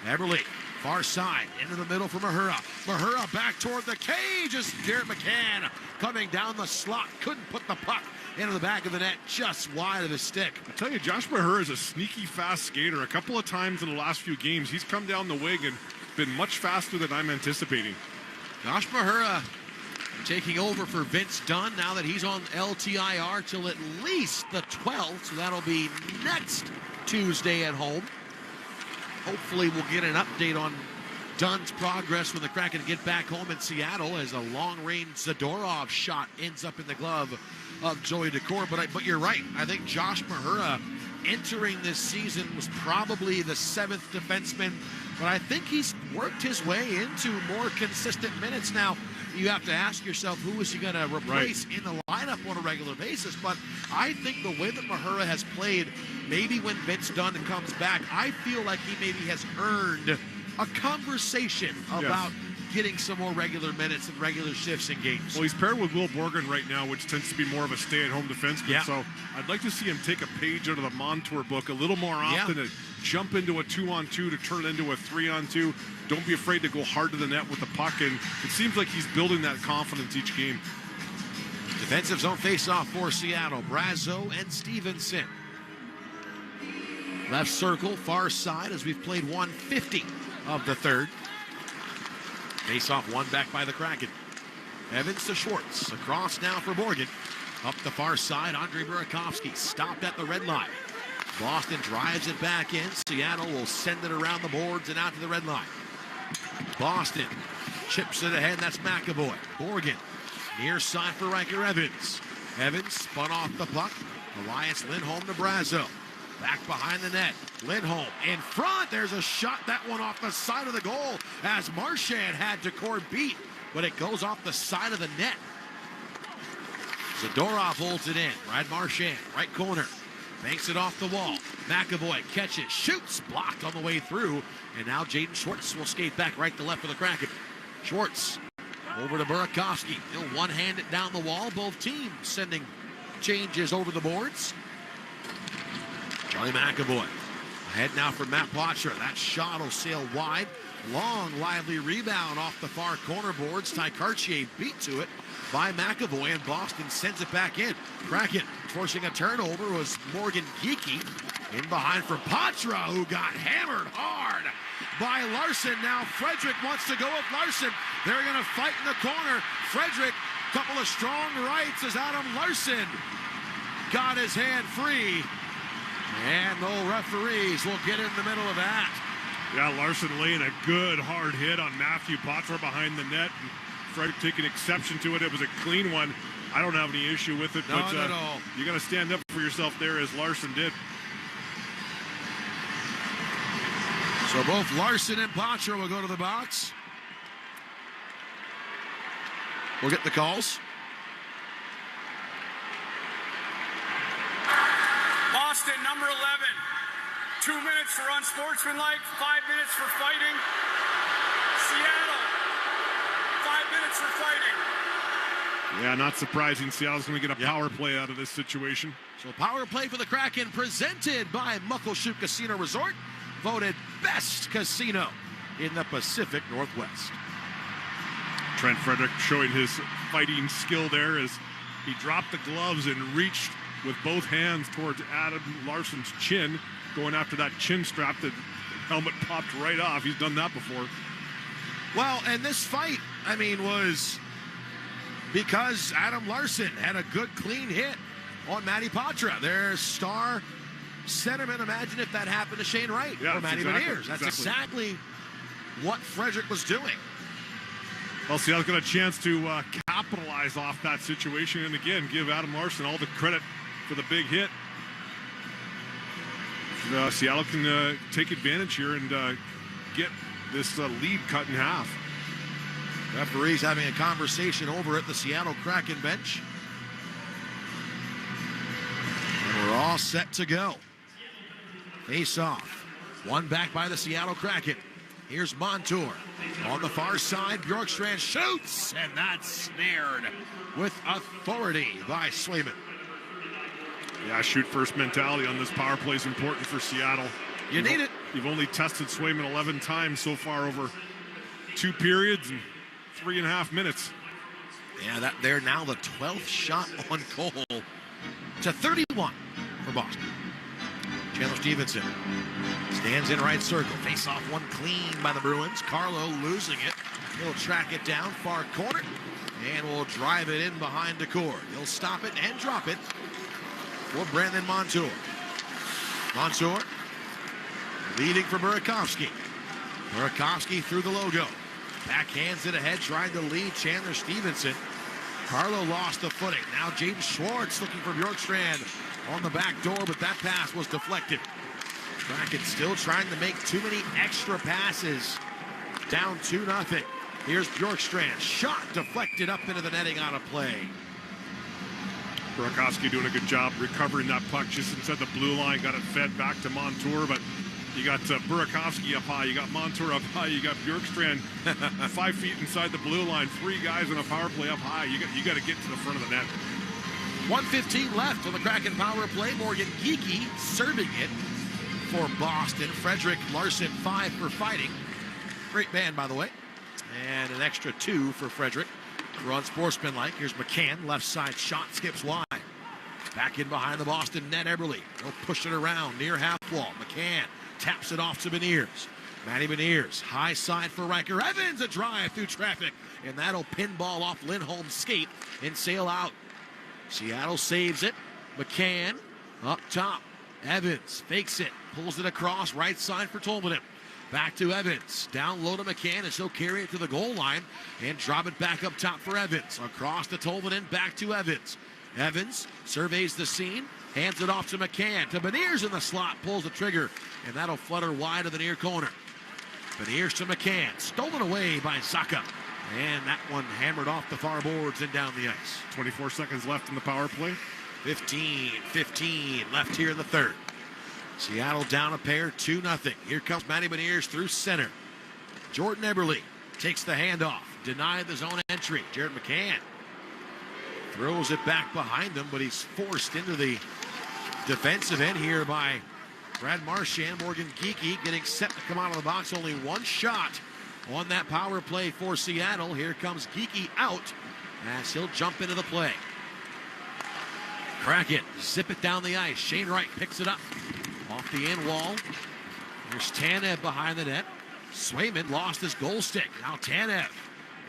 Eberle, far side, into the middle for Mahura. Mahura back toward the cage as Jared McCann coming down the slot. Couldn't put the puck into the back of the net, just wide of the stick. I tell you, Josh Mahura is a sneaky fast skater. A couple of times in the last few games, he's come down the wing and been much faster than I'm anticipating. Josh Mahura taking over for Vince Dunn now that he's on LTIR till at least the 12th, so that'll be next Tuesday at home. Hopefully we'll get an update on Dunn's progress when the Kraken get back home in Seattle as a long-range Zadorov shot ends up in the glove of Joey Daccord. But you're right. I think Josh Mahura entering this season was probably the 7th defenseman, but I think he's worked his way into more consistent minutes now. You have to ask yourself, who is he going to replace in the lineup on a regular basis? But I think the way that Mahura has played, maybe when Vince Dunn comes back, I feel like he maybe has earned a conversation about getting some more regular minutes and regular shifts in games. Well, he's paired with Will Borgen right now, which tends to be more of a stay-at-home defenseman. Yeah. So I'd like to see him take a page out of the Montour book a little more often to jump into a 2-on-2 to turn it into a 3-on-2. Don't be afraid to go hard to the net with the puck, and it seems like he's building that confidence each game. Defensive zone face-off for Seattle. Brazeau and Stevenson. Left circle, far side, as we've played 150 of the third. Face-off won back by the Kraken. Evans to Schwartz. Across now for Morgan. Up the far side, Andrei Burakovsky stopped at the red line. Boston drives it back in. Seattle will send it around the boards and out to the red line. Boston chips it ahead. That's McAvoy. Morgan near side for Riker Evans. Evans spun off the puck. Elias Lindholm to Brazeau. Back behind the net. Lindholm in front. There's a shot. That one off the side of the goal as Marchand had Daccord beat, but it goes off the side of the net. Zadorov holds it in. Brad Marchand, right corner. Banks it off the wall. McAvoy catches, shoots, blocked on the way through. And now Jaden Schwartz will skate back right to left for the Kraken. Schwartz over to Burakovsky. He'll one-hand it down the wall. Both teams sending changes over the boards. Charlie McAvoy ahead now for Matt Poitras. That shot will sail wide. Long, lively rebound off the far corner boards. Ty Cartier beat to it by McAvoy, and Boston sends it back in. Kraken forcing a turnover was Morgan Geekie. In behind for Poitras, who got hammered hard by Larson. Now Frederick wants to go with Larson. They're going to fight in the corner. Frederick, couple of strong rights as Adam Larson got his hand free. And no referees will get in the middle of that. Yeah, Larson laying a good hard hit on Matthew Poitras behind the net. And Frederick taking exception to it. It was a clean one. I don't have any issue with it, but you got to stand up for yourself there as Larson did. So both Larson and Poitras will go to the box. We'll get the calls. Boston, number 11. 2 minutes for unsportsmanlike, 5 minutes for fighting. Seattle, 5 minutes for fighting. Yeah, not surprising. Seattle's going to get a power play out of this situation. So power play for the Kraken presented by Muckleshoot Casino Resort. Voted best casino in the Pacific Northwest. Trent Frederick showing his fighting skill there as he dropped the gloves and reached with both hands towards Adam Larson's chin, going after that chin strap. The helmet popped right off. He's done that before. Well, and this fight, I mean, was because Adam Larson had a good, clean hit on Matty Poitras, their star centerman. Imagine if that happened to Shane Wright or Matty Beniers. That's exactly what Frederick was doing. Well, Seattle's got a chance to capitalize off that situation and, again, give Adam Larson all the credit for the big hit. Seattle can take advantage here and get this lead cut in half. Referees having a conversation over at the Seattle Kraken bench. And we're all set to go. Face off. One back by the Seattle Kraken. Here's Montour. On the far side, Bjorkstrand shoots, and that's snared with authority by Swayman. Yeah, shoot first mentality on this power play is important for Seattle. You need it. You've only tested Swayman 11 times so far over 2 periods and 3.5 minutes. Yeah, they're now the 12th shot on goal to 31 for Boston. Chandler Stevenson stands in right circle. Face off one clean by the Bruins. Carlo losing it. He'll track it down far corner and will drive it in behind Decor. He'll stop it and drop it for Brandon Montour. Montour leading for Burakovsky. Burakovsky through the logo. Backhands it ahead, trying to lead Chandler Stevenson. Carlo lost the footing. Now Jaden Schwartz looking for Bjorkstrand on the back door, but that pass was deflected. Kraken still trying to make too many extra passes. Down 2-0. Here's Bjorkstrand. Shot deflected up into the netting, out of play. Burakovsky doing a good job recovering that puck just inside the blue line. Got it fed back to Montour, but you got Burakovsky up high. You got Montour up high. You got Bjorkstrand 5 feet inside the blue line. 3 guys on a power play up high. You got to get to the front of the net. 1:15 left on the Kraken power play. Morgan Geekie serving it for Boston. Frederick Larson 5 for fighting. Great band, by the way. And an extra 2 for Frederick. Run sportsmanlike. Here's McCann. Left side shot skips wide. Back in behind the Boston net, Eberle. They'll push it around near half wall. McCann taps it off to Beniers. Matty Beniers. High side for Riker. Evans, a drive through traffic. And that'll pinball off Lindholm's skate and sail out. Seattle saves it. McCann up top. Evans fakes it. Pulls it across right side for Tolvanen. Back to Evans. Down low to McCann as he'll carry it to the goal line and drop it back up top for Evans. Across to Tolvanen. Back to Evans. Evans surveys the scene. Hands it off to McCann. To Beniers in the slot. Pulls the trigger. And that'll flutter wide of the near corner. Beniers to McCann. Stolen away by Zacha. And that one hammered off the far boards and down the ice. 24 seconds left in the power play. 15 left here in the third. Seattle down a pair, 2-0. Here comes Matty Beniers through center. Jordan Eberle takes the handoff. Denied the zone entry. Jared McCann throws it back behind him, but he's forced into the defensive end here by Brad Marchand. Morgan Geekie getting set to come out of the box. Only one shot on that power play for Seattle. Here comes Geekie out as he'll jump into the play. Kraken zip it down the ice. Shane Wright picks it up off the end wall. Here's Tanev behind the net. Swayman lost his goal stick. Now Tanev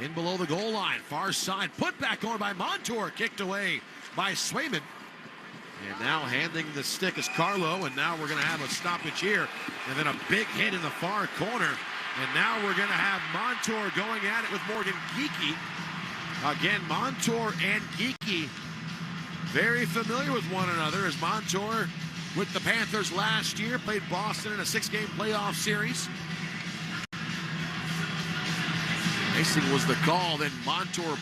in below the goal line. Far side. Put back on by Montour. Kicked away by Swayman. And now handing the stick is Carlo. And now we're going to have a stoppage here. And then a big hit in the far corner. And now we're going to have Montour going at it with Morgan Geekie. Again, Montour and Geekie very familiar with one another, as Montour with the Panthers last year played Boston in a 6-game playoff series. Icing was the call, then Montour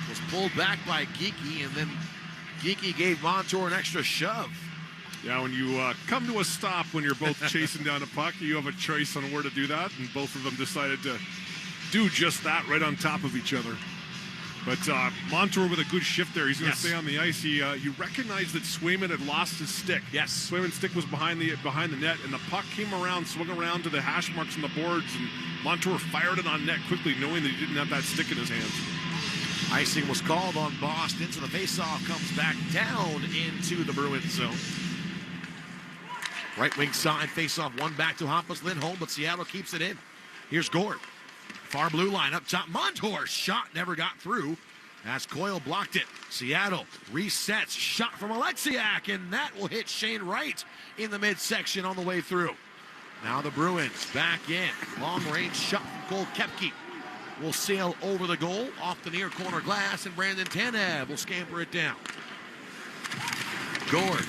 was pulled back by Geekie, and then Geekie gave Montour an extra shove. Yeah, when you come to a stop when you're both chasing down a puck, you have a choice on where to do that, and both of them decided to do just that right on top of each other. But Montour with a good shift there. He's going to stay on the ice. He recognized that Swayman had lost his stick. Yes. Swayman's stick was behind the net, and the puck came around, swung around to the hash marks on the boards, and Montour fired it on net quickly, knowing that he didn't have that stick in his hands. Icing was called on Boston, so the faceoff comes back down into the Bruins zone. Right wing side, faceoff, one back to Hampus Lindholm, but Seattle keeps it in. Here's Gord. Far blue line up top. Montour shot never got through as Coyle blocked it. Seattle resets. Shot from Alexiak, and that will hit Shane Wright in the midsection on the way through. Now the Bruins back in. Long range shot from Cole Koepke will sail over the goal off the near corner glass, and Brandon Tanev will scamper it down. Gord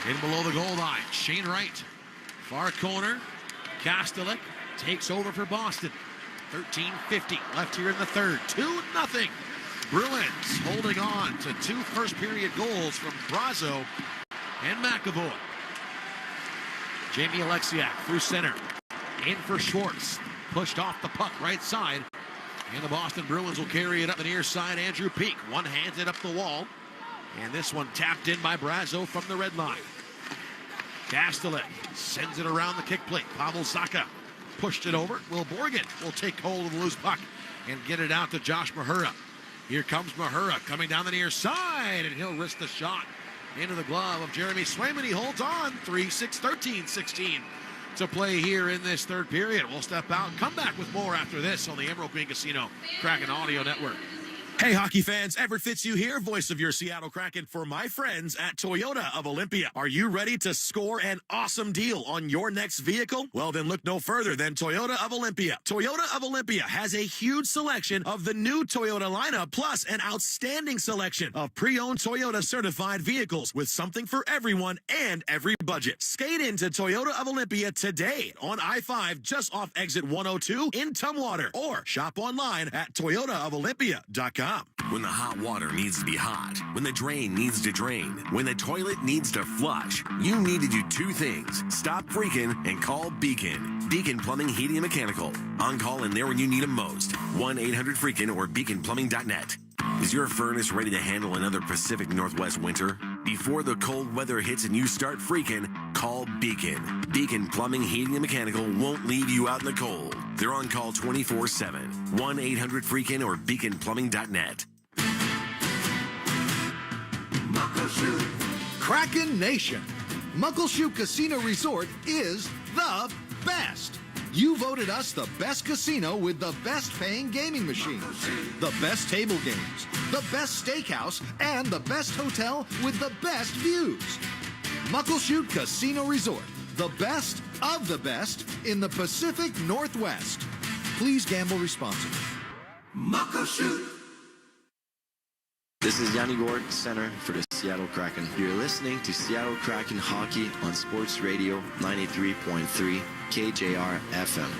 in below the goal line. Shane Wright. Far corner. Kastelik takes over for Boston. 13:50 left here in the third. 2-0. Bruins holding on to 2 first-period goals from Brazo and McAvoy. Jamie Alexiak through center. In for Schwartz. Pushed off the puck right side. And the Boston Bruins will carry it up the near side. Andrew Peak one-handed up the wall. And this one tapped in by Brazo from the red line. Kastelik sends it around the kick plate. Pavel Saka pushed it over. Will Borgen will take hold of the loose puck and get it out to Josh Mahura. Here comes Mahura coming down the near side, and he'll risk the shot into the glove of Jeremy Swayman. He holds on. 3-6, 13-16 to play here in this third period. We'll step out and come back with more after this on the Emerald Queen Casino Kraken Audio Network. Hey, hockey fans, Everett Fitzhugh here, voice of your Seattle Kraken for my friends at Toyota of Olympia. Are you ready to score an awesome deal on your next vehicle? Well, then look no further than Toyota of Olympia. Toyota of Olympia has a huge selection of the new Toyota lineup, plus an outstanding selection of pre-owned Toyota certified vehicles with something for everyone and every budget. Skate into Toyota of Olympia today on I-5 just off exit 102 in Tumwater, or shop online at toyotaofolympia.com. When the hot water needs to be hot, when the drain needs to drain, when the toilet needs to flush, you need to do 2 things. Stop freaking and call Beacon. Beacon Plumbing, Heating, and Mechanical. On call and there when you need them most. 1-800-FREAKIN or beaconplumbing.net. Is your furnace ready to handle another Pacific Northwest winter? Before the cold weather hits and you start freaking, call Beacon. Beacon Plumbing, Heating, and Mechanical won't leave you out in the cold. They're on call 24/7. 1-800-FREAKIN or beaconplumbing.net. Kraken Nation. Muckleshoot Casino Resort is the best. You voted us the best casino with the best paying gaming machines, the best table games, the best steakhouse, and the best hotel with the best views. Muckleshoot Casino Resort, the best of the best in the Pacific Northwest. Please gamble responsibly. Muckleshoot. This is Yanni Gord, center for the Seattle Kraken. You're listening to Seattle Kraken Hockey on Sports Radio 93.3 KJR FM.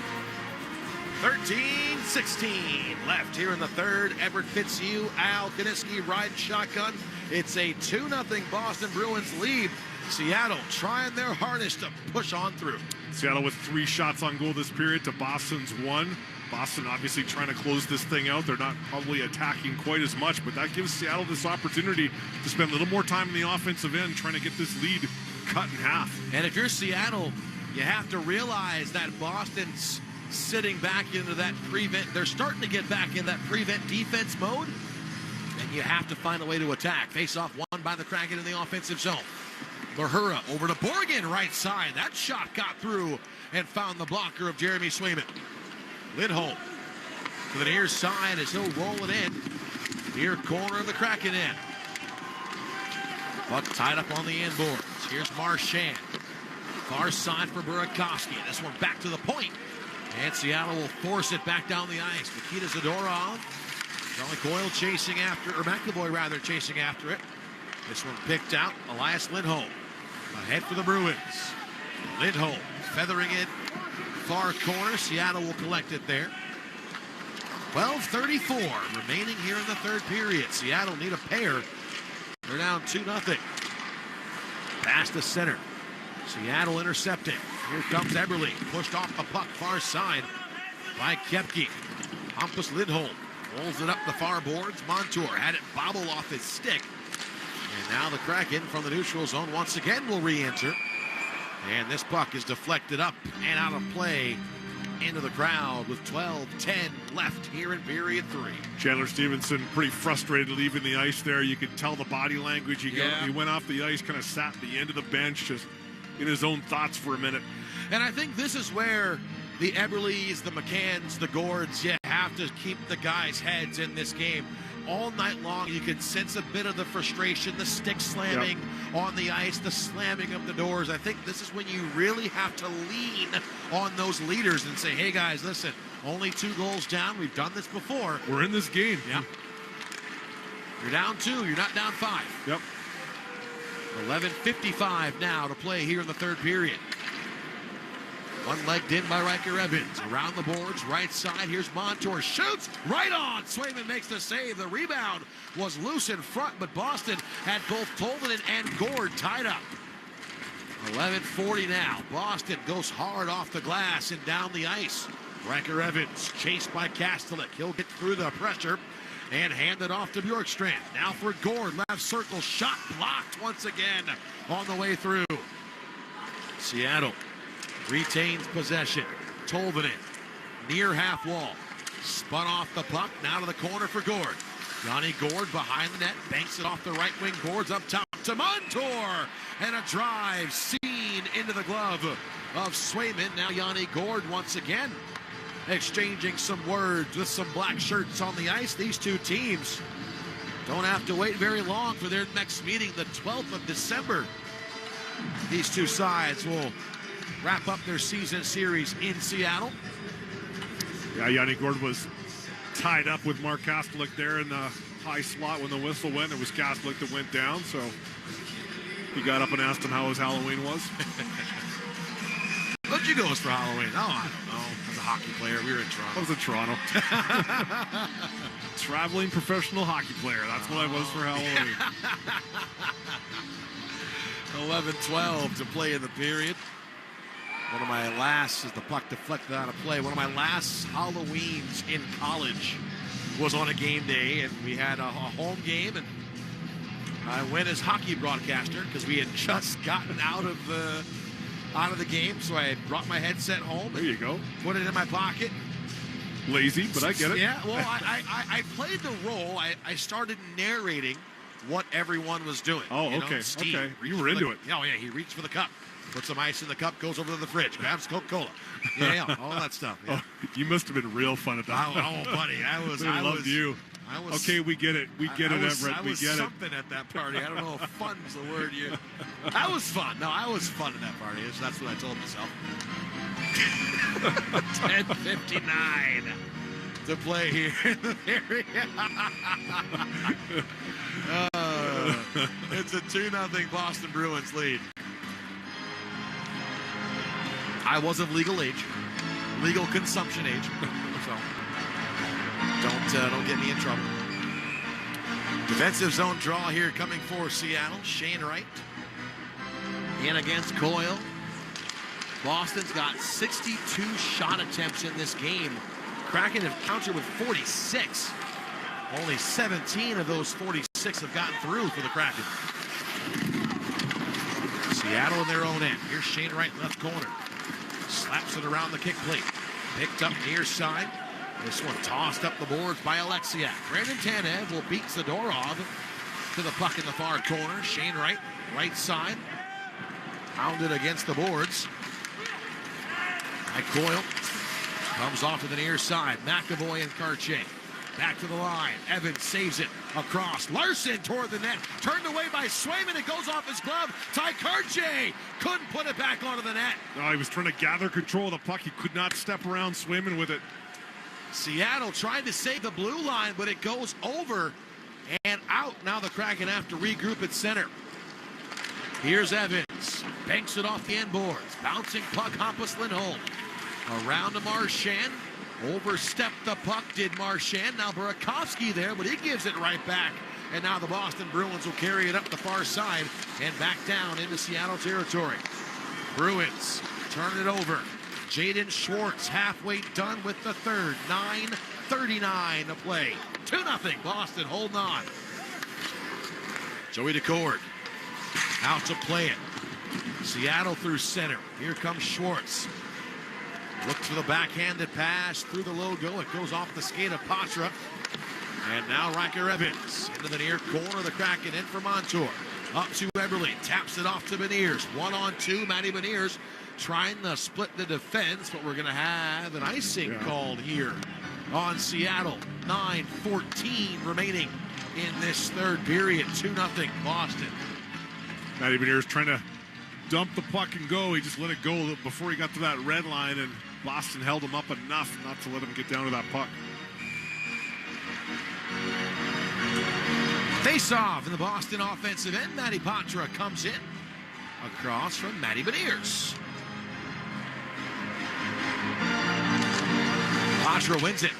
13-16 left here in the third. Everett Fitzhugh, Al Kaniski riding shotgun. It's a 2-0 Boston Bruins lead. Seattle trying their hardest to push on through. Seattle with 3 shots on goal this period to Boston's 1. Boston obviously trying to close this thing out. They're not probably attacking quite as much, but that gives Seattle this opportunity to spend a little more time in the offensive end trying to get this lead cut in half. And if you're Seattle, you have to realize that Boston's sitting back into that prevent. They're starting to get back in that prevent defense mode, and you have to find a way to attack. Face-off won by the Kraken in the offensive zone. Mahura over to Borgen, right side. That shot got through and found the blocker of Jeremy Swayman. Lindholm to the near side as he'll roll it in. Near corner of the Kraken end. Puck tied up on the end boards. Here's Marchand. Far side for Burakovsky. This one back to the point. And Seattle will force it back down the ice. Nikita Zadorov. Charlie Coyle chasing after, or McAvoy rather, chasing after it. This one picked out. Elias Lindholm ahead for the Bruins. Lindholm feathering it. Far corner. Seattle will collect it there. 12:34 remaining here in the third period. Seattle need a pair. They're down 2-0. Pass to center. Seattle intercepting. Here comes Eberle. Pushed off the puck far side by Koepke. Hampus Lindholm rolls it up the far boards. Montour had it bobble off his stick. And now the Kraken from the neutral zone once again will re-enter. And this puck is deflected up and out of play into the crowd with 12:10 left here in period 3. Chandler Stevenson pretty frustrated leaving the ice there. You could tell the body language. He went off the ice, kind of sat at the end of the bench, just in his own thoughts for a minute. And I think this is where the Eberles, the McCanns, the Gords, you have to keep the guys' heads in this game. All night long, you can sense a bit of the frustration, the stick slamming on the ice, the slamming of the doors. I think this is when you really have to lean on those leaders and say, hey, guys, listen, only 2 goals down. We've done this before. We're in this game. Yeah. You're down 2. You're not down 5. Yep. 11:55 now to play here in the third period. One legged in by Riker Evans. Around the boards, right side. Here's Montour. Shoots right on. Swayman makes the save. The rebound was loose in front, but Boston had both Tolvanen and Gord tied up. 11:40 now. Boston goes hard off the glass and down the ice. Riker Evans chased by Kastelik. He'll get through the pressure and hand it off to Bjorkstrand. Now for Gord. Left circle. Shot blocked once again on the way through. Seattle retains possession. Tolvanen near half wall. Spun off the puck. Now to the corner for Gord. Yanni Gord behind the net. Banks it off the right wing. Gord's up top to Montour. And a drive seen into the glove of Swayman. Now Yanni Gord once again exchanging some words with some black shirts on the ice. These two teams don't have to wait very long for their next meeting, the 12th of December. These two sides will wrap up their season series in Seattle. Yeah, Yanni Gord was tied up with Mark Kastelik there in the high slot when the whistle went. It was Kastelik that went down, so he got up and asked him how his Halloween was. What'd you go as for Halloween? Oh, I don't know. As a hockey player, we were in Toronto. I was in Toronto. Traveling professional hockey player. That's what I was for Halloween. 11:12 to play in the period. One of my last, as the puck deflected out of play, one of my last Halloweens in college was on a game day, and we had a home game, and I went as hockey broadcaster because we had just gotten out of the game, so I had brought my headset home. There you go. Put it in my pocket. Lazy, but I get it. Yeah, well, I played the role. I started narrating what everyone was doing. Oh, okay. Steve Okay. You were into it. Oh, yeah, he reached for the cup. Put some ice in the cup, goes over to the fridge, grabs Coca-Cola. Yeah, all that stuff. Yeah. Oh, you must have been real fun at that. Oh, buddy, I loved you. Okay, we get it. We get it, Everett. We get it. I was something at that party. I don't know if fun's the word you... I was fun. No, I was fun at that party. That's what I told myself. 10:59 to play here in the area. It's a 2-0 Boston Bruins lead. I was of legal age, legal consumption age, so don't get me in trouble. Defensive zone draw here coming for Seattle. Shane Wright in against Coyle. Boston's got 62 shot attempts in this game. Kraken have countered with 46. Only 17 of those 46 have gotten through for the Kraken. Seattle in their own end. Here's Shane Wright, left corner. Slaps it around the kick plate. Picked up near side. This one tossed up the boards by Alexiak. Brandon Tanev will beat Zadorov to the puck in the far corner. Shane Wright, right side. Pounded against the boards. By Coyle. Comes off to the near side. McAvoy and Karche. Back to the line. Evans saves it across. Larson toward the net. Turned away by Swayman. It goes off his glove. Ty Karche couldn't put it back onto the net. No, he was trying to gather control of the puck. He could not step around Swayman with it. Seattle tried to save the blue line, but it goes over and out. Now the Kraken have to regroup at center. Here's Evans. Banks it off the end boards. Bouncing puck, Hampus Lindholm. Around to Marchand. Overstepped the puck, did Marchand. Now Burakovsky there, but he gives it right back. And now the Boston Bruins will carry it up the far side and back down into Seattle territory. Bruins turn it over. Jaden Schwartz halfway done with the third. 9:39 to play. 2-0 Boston holding on. Joey Decord out to play it. Seattle through center. Here comes Schwartz. Look to the backhanded pass through the logo. It goes off the skate of Patra. And now Riker Evans into the near corner. The Kraken in for Montour. Up to Eberle. Taps it off to Beniers. 1-on-2. Matty Beniers trying to split the defense, but we're going to have an icing called here on Seattle. 9:14 remaining in this third period. 2-0 Boston. Matty Beniers trying to dump the puck and go. He just let it go before he got to that red line, and Boston held him up enough not to let him get down to that puck. Face-off in the Boston offensive end. Matty Patra comes in across from Matty Beniers. Quadra wins it.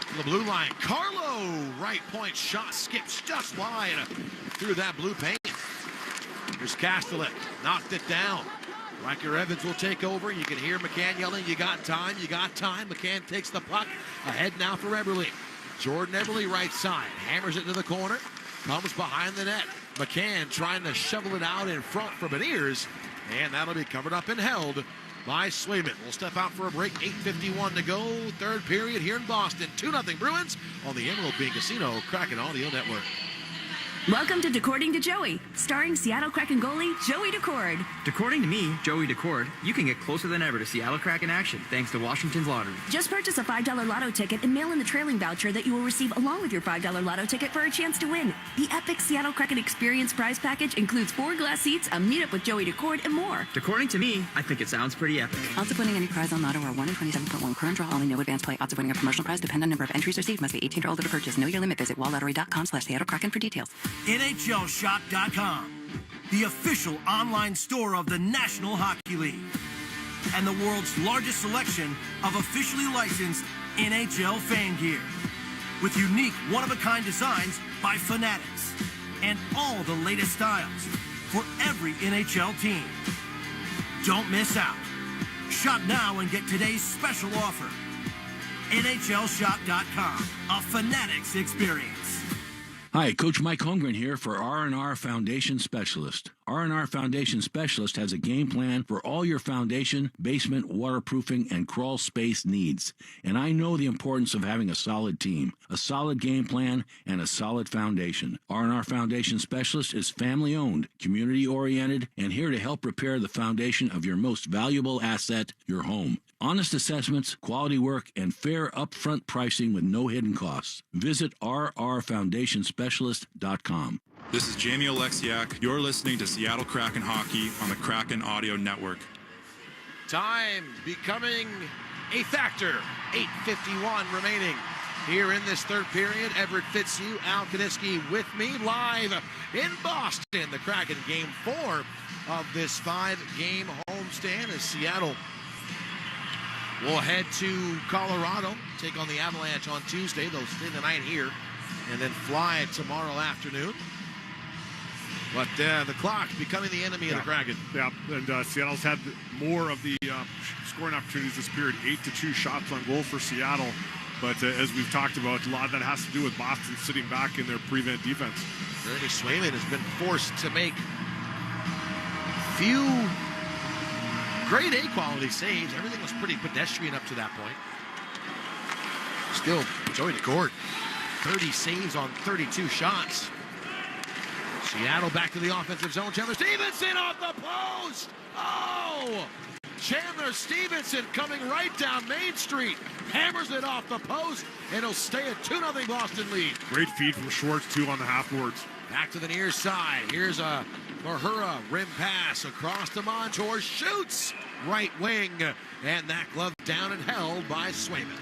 To the blue line. Carlo, right point shot, skips just wide through that blue paint. Here's Kastelik, knocked it down. Riker Evans will take over. You can hear McCann yelling, you got time, you got time. McCann takes the puck. Ahead now for Eberle. Jordan Eberle right side. Hammers it to the corner. Comes behind the net. McCann trying to shovel it out in front for Beniers. And that'll be covered up and held by Swayman. We'll step out for a break. 8:51 to go. Third period here in Boston. 2-0 Bruins on the Emerald Bean Casino Kraken Audio Network. Welcome to Decording to Joey, starring Seattle Kraken goalie Joey Decord. According to me, Joey Decord, you can get closer than ever to Seattle Kraken action thanks to Washington's Lottery. Just purchase a $5 lotto ticket and mail in the trailing voucher that you will receive along with your $5 lotto ticket for a chance to win. The epic Seattle Kraken Experience prize package includes 4 glass seats, a meetup with Joey Decord, and more. According to me, I think it sounds pretty epic. Odds of winning any prize on lotto are 1 in 27.1. Current draw only. No advance play. Odds of winning a promotional prize depend on number of entries received. Must be 18 or older to purchase. Know your limit. Visit wallottery.com/Seattle Kraken for details. NHLShop.com, the official online store of the National Hockey League, and the world's largest selection of officially licensed NHL fan gear, with unique one-of-a-kind designs by Fanatics, and all the latest styles for every NHL team. Don't miss out. Shop now and get today's special offer. NHLShop.com, a Fanatics experience. Hi, Coach Mike Holmgren here for R&R Foundation Specialist. R&R Foundation Specialist has a game plan for all your foundation, basement, waterproofing, and crawl space needs. And I know the importance of having a solid team, a solid game plan, and a solid foundation. R&R Foundation Specialist is family-owned, community-oriented, and here to help repair the foundation of your most valuable asset, your home. Honest assessments, quality work, and fair upfront pricing with no hidden costs. Visit rrfoundationspecialist.com. This is Jamie Oleksiak. You're listening to Seattle Kraken Hockey on the Kraken Audio Network. Time becoming a factor. 8:51 remaining here in this third period. Everett Fitzhugh, Al Kaniski with me live in Boston. The Kraken game 4 of this 5-game homestand as Seattle will head to Colorado, take on the Avalanche on Tuesday. They'll stay the night here and then fly tomorrow afternoon. But the clock becoming the enemy of the Kraken. Yeah, and Seattle's had more of the scoring opportunities this period. 8-2 shots on goal for Seattle. But as we've talked about, a lot of that has to do with Boston sitting back in their prevent defense. Ernie Swayman has been forced to make few grade A quality saves. Everything was pretty pedestrian up to that point. Still, Joey Decord, 30 saves on 32 shots. Seattle back to the offensive zone. Chandler Stevenson off the post. Oh! Chandler Stevenson coming right down Main Street. Hammers it off the post, and he'll stay at 2-0 Boston lead. Great feed from Schwartz, too, on the half boards. Back to the near side. Here's a Mahura rim pass across to Montour. Shoots right wing, and that glove down and held by Swayman.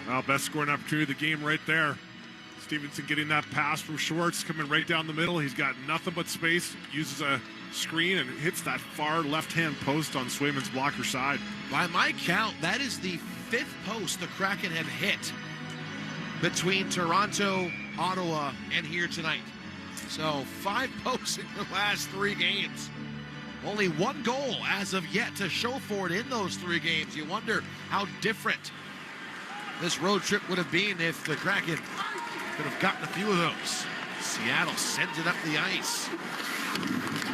Well, best scoring opportunity of the game right there. Stevenson getting that pass from Schwartz, coming right down the middle. He's got nothing but space, uses a screen, and hits that far left-hand post on Swayman's blocker side. By my count, that is the 5th post the Kraken have hit between Toronto, Ottawa, and here tonight. So 5 posts in the last 3 games. Only 1 goal as of yet to show for it in those 3 games. You wonder how different this road trip would have been if the Kraken could have gotten a few of those. Seattle sends it up the ice.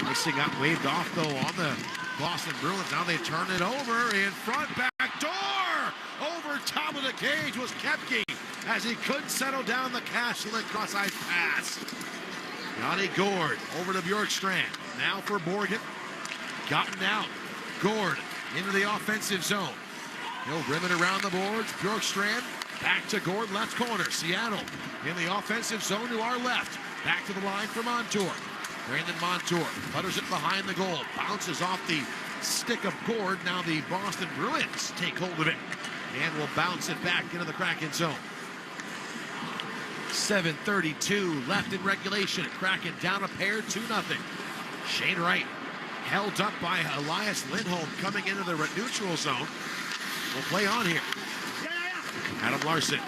Icing got waved off, though, on the Boston Bruins. Now they turn it over in front, back door! Over top of the cage was Koepke as he couldn't settle down the Kastelik cross-ice pass. Yanni Gourde over to Bjorkstrand. Now for Borgen. Gotten out. Gourde into the offensive zone. He'll rim it around the boards. Bjorkstrand back to Gourde, left corner. Seattle in the offensive zone to our left. Back to the line for Montour. Brandon Montour putters it behind the goal. Bounces off the stick of Gourde. Now the Boston Bruins take hold of it and will bounce it back into the Kraken zone. 7:32 left in regulation. Kraken down a pair, 2-0. Shane Wright held up by Elias Lindholm coming into the neutral zone. We'll play on here. Adam Larson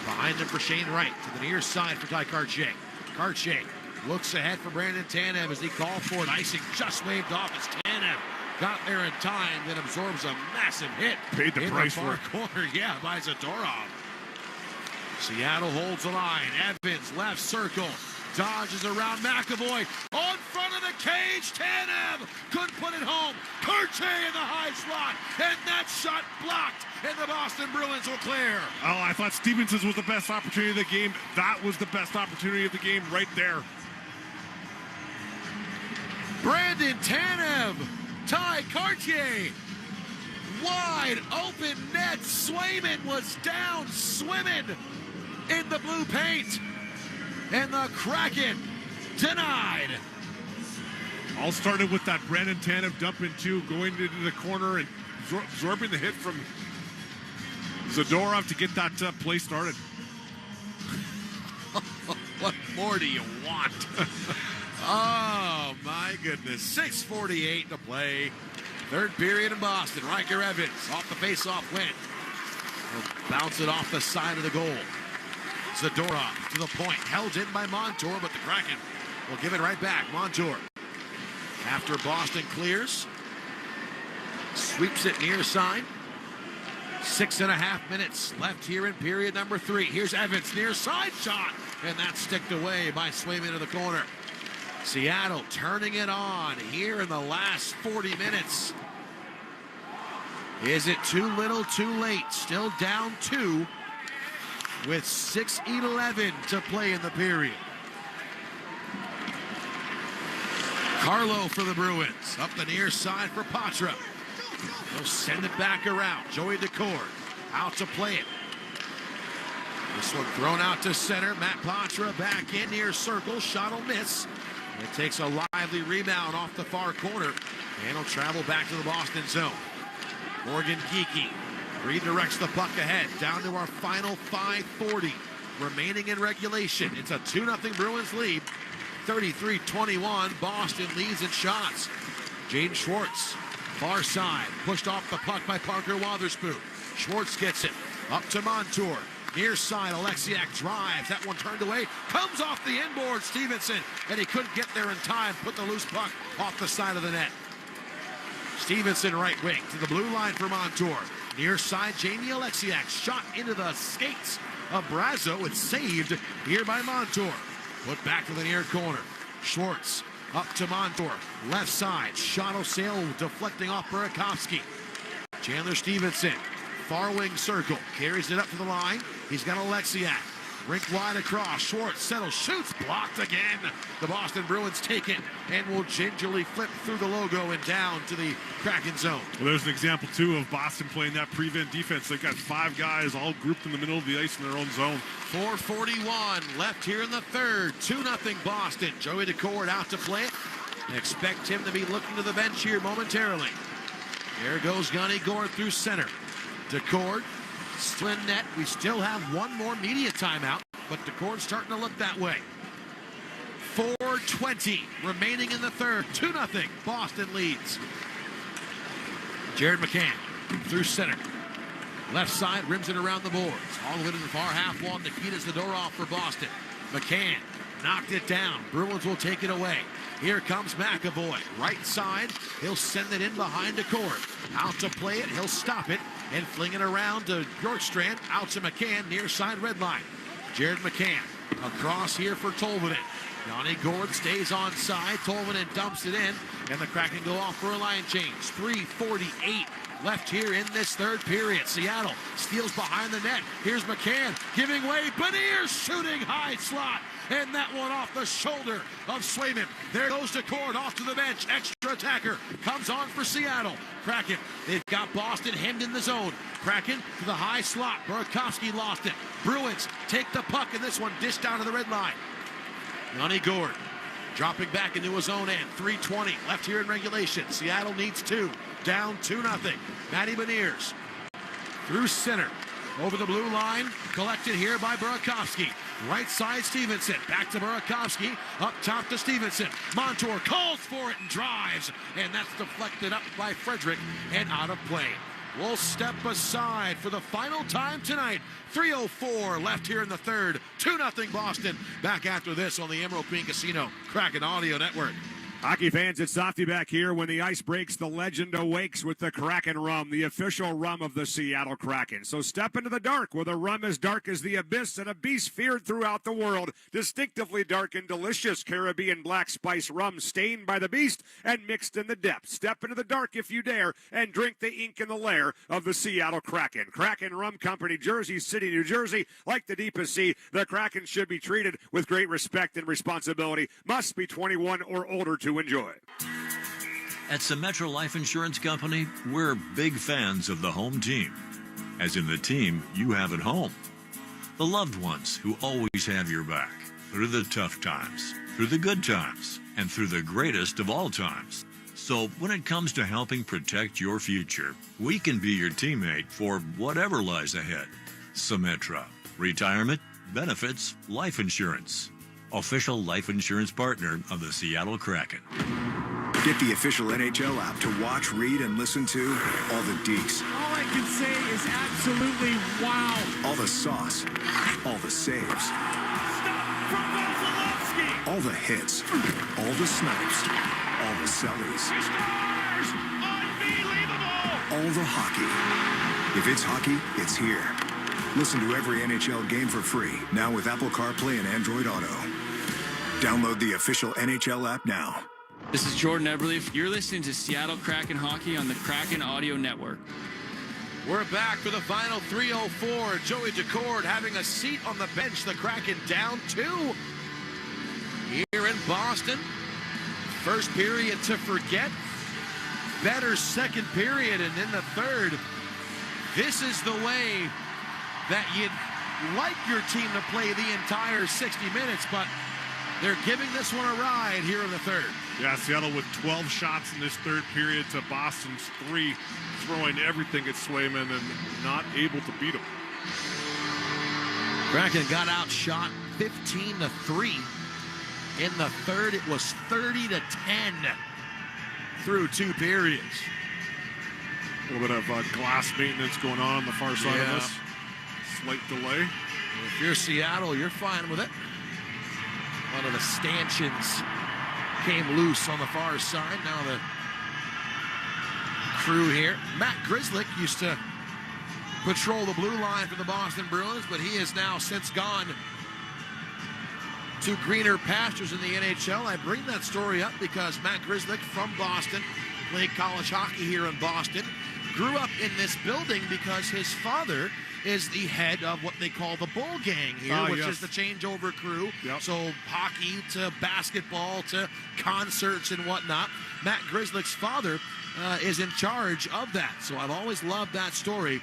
behind him for Shane Wright to the near side for Ty Cartier. Cartier looks ahead for Brandon Tanev as he called for it. Icing just waved off as Tanev got there in time, then absorbs a massive hit. Paid the price for it. Corner, yeah, by Zadorov. Seattle holds the line. Evans, left circle. Dodges around McAvoy. On front of the cage. Tanev couldn't put it home. Cartier in the high slot. And that shot blocked. And the Boston Bruins will clear. Oh, I thought Stevenson's was the best opportunity of the game. That was the best opportunity of the game right there. Brandon Tanev. Ty Cartier. Wide open net. Swayman was down swimming in the blue paint. And the Kraken denied. All started with that Brandon Tanev dump in two, going into the corner and absorbing the hit from Zadorov to get that play started. What more do you want? Oh, my goodness. 6:48 to play. Third period in Boston. Riker Evans off the face-off win. He'll bounce it off the side of the goal. Zadorov to the point. Held in by Montour, but the Kraken will give it right back. Montour, after Boston clears, sweeps it near side. 6.5 minutes left here in period number 3. Here's Evans, near side shot, and that's sticked away by Swayman to the corner. Seattle turning it on here in the last 40 minutes. Is it too little, too late? Still down 2 with 6:11 to play in the period. Carlo for the Bruins, up the near side for Patra. He'll send it back around. Joey Decord out to play it. This one thrown out to center. Matt Patra back in near circle. Shot will miss. It takes a lively rebound off the far corner, and he'll travel back to the Boston zone. Morgan Geekie redirects the puck ahead down to our final 5:40 remaining in regulation. It's a 2-0 Bruins lead. 33-21. Boston leads in shots. Jaden Schwartz, far side, pushed off the puck by Parker Wotherspoon. Schwartz gets it up to Montour. Near side, Alexiak drives. That one turned away. Comes off the inboard, Stevenson. And he couldn't get there in time. Put the loose puck off the side of the net. Stevenson right wing to the blue line for Montour. Near side, Jamie Alexiak. Shot into the skates of Brazo. It's saved here by Montour. Put back to the near corner. Schwartz up to Montour. Left side. Shot will sail, deflecting off Burakovsky. Chandler Stevenson. Far wing circle. Carries it up to the line. He's got Alexiak. Rink wide across. Schwartz settles. Shoots. Blocked again. The Boston Bruins take it and will gingerly flip through the logo and down to the Kraken zone. Well, there's an example, too, of Boston playing that prevent defense. They've got 5 guys all grouped in the middle of the ice in their own zone. 4:41 left here in the third. 2-0 Boston. Joey Decord out to play it. Expect him to be looking to the bench here momentarily. There goes Yanni Gourde through center. Decord, Swin net. We still have one more media timeout, but Decord's starting to look that way. 4:20 remaining in the third. 2-0 Boston leads. Jared McCann through center. Left side, rims it around the boards. All the way to the far half wall. Nikita Zadorov for Boston. McCann knocked it down. Bruins will take it away. Here comes McAvoy. Right side. He'll send it in behind Decord. Out to play it. He'll stop it and fling it around to Bjorkstrand. Out to McCann. Near side red line. Jared McCann across here for Tolvanen. Yanni Gourde stays on side. Tolvanen dumps it in. And the Kraken go off for a line change. 3:48 left here in this third period. Seattle steals behind the net. Here's McCann giving way. Beniers shooting high slot. And that one off the shoulder of Swayman. There goes Decord off to the bench. Extra attacker comes on for Seattle. Kraken, they've got Boston hemmed in the zone. Kraken to the high slot. Burakovsky lost it. Bruins take the puck, and this one dished down to the red line. Yanni Gourde dropping back into his own end. 3:20 left here in regulation. Seattle needs 2. Down 2-0. Matty Beniers through center. Over the blue line. Collected here by Burakovsky. Right side, Stevenson. Back to Burakovsky. Up top to Stevenson. Montour calls for it and drives. And that's deflected up by Frederick and out of play. will step aside for the final time tonight. 3:04 left here in the third. 2-0 Boston. Back after this on the Emerald Queen Casino Kraken Audio Network. Hockey fans, it's Softy back here. When the ice breaks, the legend awakes with the Kraken rum, the official rum of the Seattle Kraken. So step into the dark where the rum is dark as the abyss and a beast feared throughout the world. Distinctively dark and delicious Caribbean black spice rum stained by the beast and mixed in the depths. Step into the dark if you dare and drink the ink in the lair of the Seattle Kraken. Kraken Rum Company, Jersey City, New Jersey. Like the deepest sea, the Kraken should be treated with great respect and responsibility. Must be 21 or older to enjoy. At Symetra Life Insurance Company, we're big fans of the home team, as in the team you have at home. The loved ones who always have your back through the tough times, through the good times, and through the greatest of all times. So when it comes to helping protect your future, we can be your teammate for whatever lies ahead. Symetra, retirement, benefits, life insurance. Official life insurance partner of the Seattle Kraken. Get the official NHL app to watch, read, and listen to all the deeks. All I can say is absolutely wow. All the sauce. All the saves. All the hits. All the snipes. All the sellies. All the hockey. If it's hockey, it's here. Listen to every NHL game for free, now with Apple CarPlay and Android Auto. Download the official NHL app now. This is Jordan Eberle. You're listening to Seattle Kraken Hockey on the Kraken Audio Network. We're back for the final 3:04. Joey Decord having a seat on the bench. The Kraken down 2 here in Boston. First period to forget. Better second period, and in the third, this is the way that you'd like your team to play the entire 60 minutes, but they're giving this one a ride here in the third. Yeah, Seattle with 12 shots in this third period to Boston's 3, throwing everything at Swayman and not able to beat him. Kraken got outshot 15-3. In the third, it was 30-10 through 2 periods. A little bit of glass maintenance going on the far side of this. Slight delay. If you're Seattle, you're fine with it. One of the stanchions came loose on the far side. Now the crew here. Matt Grzelcyk used to patrol the blue line for the Boston Bruins, but he has now since gone to greener pastures in the NHL. I bring that story up because Matt Grzelcyk from Boston, played college hockey here in Boston, grew up in this building because his father is the head of what they call the Bull Gang here, which is the changeover crew. So hockey to basketball to concerts and whatnot. Matt Grzelcyk's father is in charge of that. So I've always loved that story.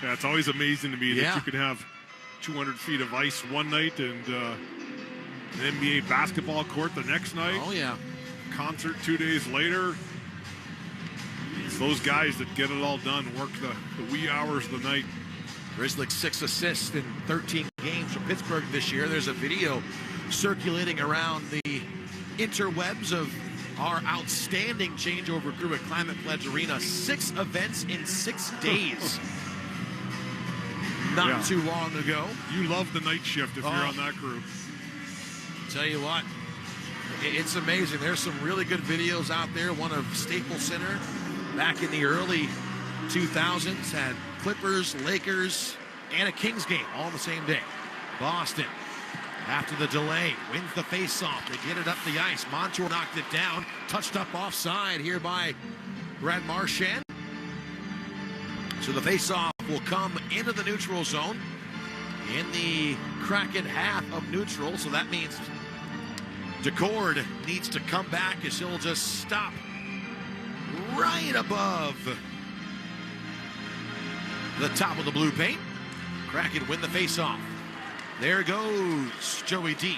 Yeah, it's always amazing to me that you can have 200 feet of ice one night and an NBA basketball court the next night. Oh, yeah. Concert 2 days later. It's those guys that get it all done, work the wee hours of the night. Grzelcyk 6 assists in 13 games for Pittsburgh this year. There's a video circulating around the interwebs of our outstanding changeover crew at Climate Pledge Arena. 6 events in 6 days. Not too long ago. You love the night shift if you're on that crew. Tell you what, it's amazing. There's some really good videos out there. One of Staples Center back in the early 2000s had Clippers, Lakers, and a Kings game all on the same day. Boston, after the delay, wins the faceoff. They get it up the ice. Montour knocked it down. Touched up offside here by Brad Marchand. So the faceoff will come into the neutral zone in the Kraken half of neutral. So that means Decord needs to come back as he'll just stop right above the top of the blue paint. Kraken win the faceoff. There goes Joey D.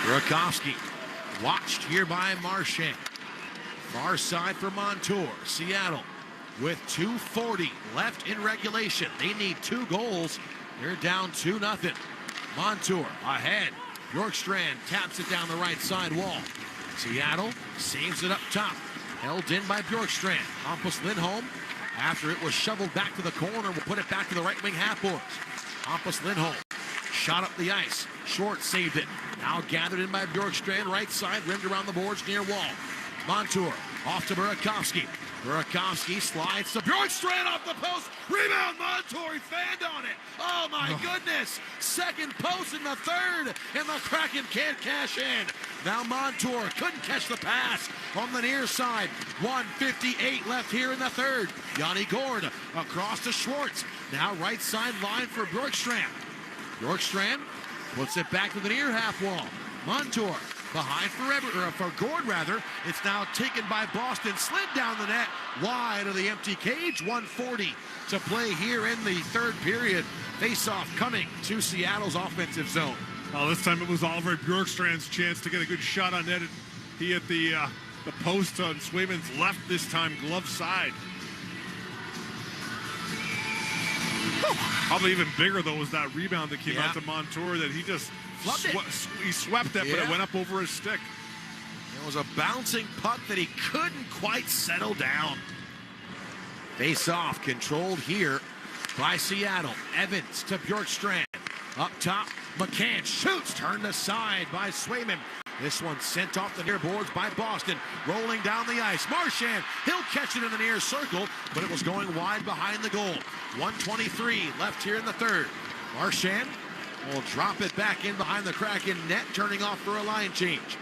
Burakovsky watched here by Marchand. Far side for Montour. Seattle with 2:40 left in regulation. They need 2 goals. They're down 2-0. Montour ahead. Bjorkstrand taps it down the right side wall. Seattle saves it up top. Held in by Bjorkstrand. Hampus Lindholm, after it was shoveled back to the corner, will put it back to the right wing half boards. Hampus Lindholm shot up the ice. Schwartz saved it. Now gathered in by Bjorkstrand, right side, rimmed around the boards near wall. Montour off to Burakovsky. Burakovsky slides to Bjorkstrand off the post. Rebound, Montour, he fanned on it. Oh my goodness. Second post in the third, and the Kraken can't cash in. Now Montour couldn't catch the pass on the near side. 1:58 left here in the third. Yanni Gord across to Schwartz. Now right side line for Bjorkstrand. Bjorkstrand puts it back to the near half wall. Montour behind for Gord rather. It's now taken by Boston. Slid down the net wide of the empty cage. 1:40 to play here in the third period. Face-off coming to Seattle's offensive zone. Well, this time it was Oliver Bjorkstrand's chance to get a good shot on net. He hit the post on Swayman's left this time, glove side. Probably even bigger, though, was that rebound that came out to Montour that he just he swept it, but it went up over his stick. It was a bouncing puck that he couldn't quite settle down. Face-off controlled here by Seattle. Evans to Bjorkstrand. Up top, McCann shoots, turned aside by Swayman. This one sent off the near boards by Boston. Rolling down the ice. Marchand, he'll catch it in the near circle, but it was going wide behind the goal. 1:23 left here in the third. Marchand will drop it back in behind the Kraken net, turning off for a line change.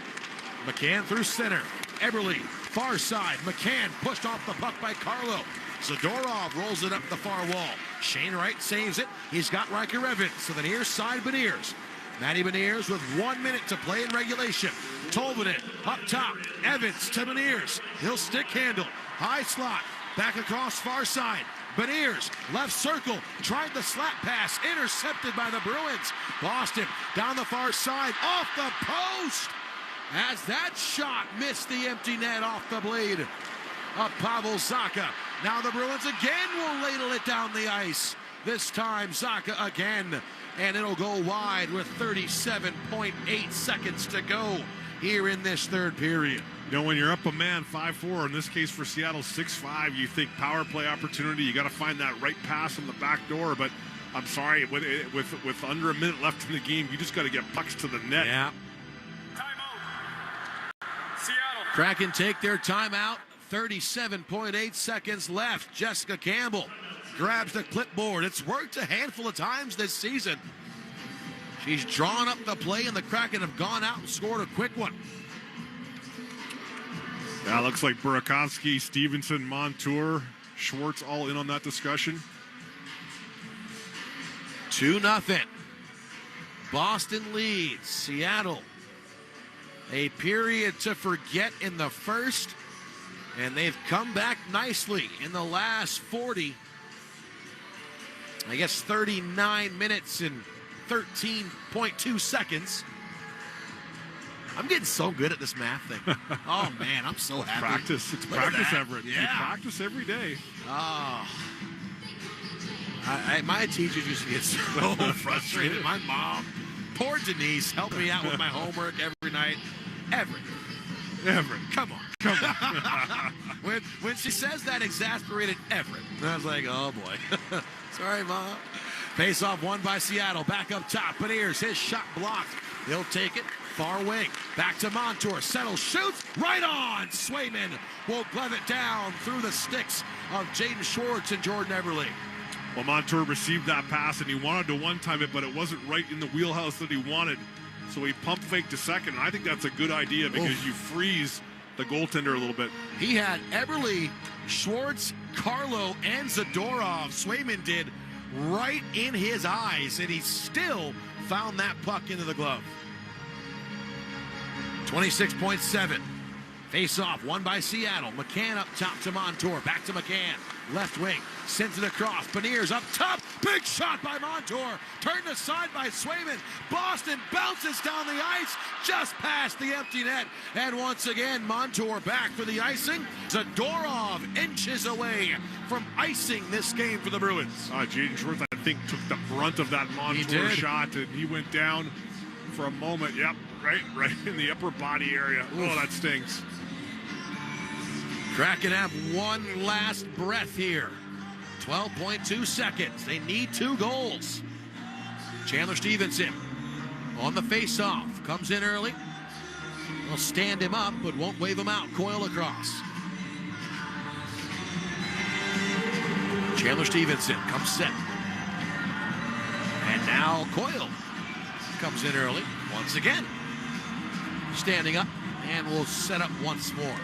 McCann through center. Eberle, far side. McCann pushed off the puck by Carlo. Zadorov rolls it up the far wall. Shane Wright saves it. He's got Riker Evans to the near side, Beniers. Matty Beniers with 1 minute to play in regulation. Tolvanen up top. Evans to Beniers. He'll stick handle. High slot. Back across far side. Beniers, left circle, tried the slap pass, intercepted by the Bruins. Boston down the far side, off the post. As that shot missed the empty net off the blade of Pavel Zacha. Now the Bruins again will ladle it down the ice. This time Zacha again. And it'll go wide with 37.8 seconds to go here in this third period. You know, when you're up a man 5-4, in this case for Seattle 6-5, you think power play opportunity, you got to find that right pass on the back door. But I'm sorry, with under a minute left in the game, you just got to get pucks to the net. Yeah. Seattle. Kraken take their timeout. 37.8 seconds left. Jessica Campbell grabs the clipboard. It's worked a handful of times this season. She's drawn up the play, and the Kraken have gone out and scored a quick one. Yeah, looks like Burakovsky, Stevenson, Montour, Schwartz all in on that discussion. 2-0. Boston leads. Seattle. A period to forget in the first, and they've come back nicely in the last 39 minutes and 13.2 seconds. I'm getting so good at this math thing. Oh, man, I'm so happy. Practice. It's practice, Everett. Yeah. You practice every day. Oh. My teachers used to get so frustrated. My mom, poor Denise, helped me out with my homework every night. Everett, come on. When she says that exasperated Everett, I was like, oh, boy. Sorry, Mom. Face-off won by Seattle. Back up top. Beniers, his shot blocked. He'll take it. Far wing. Back to Montour. Settles, shoots. Right on. Swayman will glove it down through the sticks of Jaden Schwartz and Jordan Eberle. Well, Montour received that pass, and he wanted to one-time it, but it wasn't right in the wheelhouse that he wanted. So he pump faked to second, and I think that's a good idea because you freeze the goaltender a little bit. He had Eberle, Schwartz, Carlo, and Zadorov. Swayman did right in his eyes, and he still found that puck into the glove. 26.7. Face-off, won by Seattle. McCann up top to Montour. Back to McCann. Left wing. Sends it across. Beniers up top. Big shot by Montour. Turned aside by Swayman. Boston bounces down the ice just past the empty net. And once again, Montour back for the icing. Zadorov inches away from icing this game for the Bruins. Jaden Schwartz, I think, took the brunt of that Montour shot, and he went down for a moment. Yep, right in the upper body area. Oof. Oh, that stings. Kraken have one last breath here. 12.2 seconds. They need 2 goals. Chandler Stevenson on the face-off. Comes in early. They'll stand him up, but won't wave him out. Coyle across. Chandler Stevenson comes set. And now Coyle comes in early once again. Standing up and will set up once more.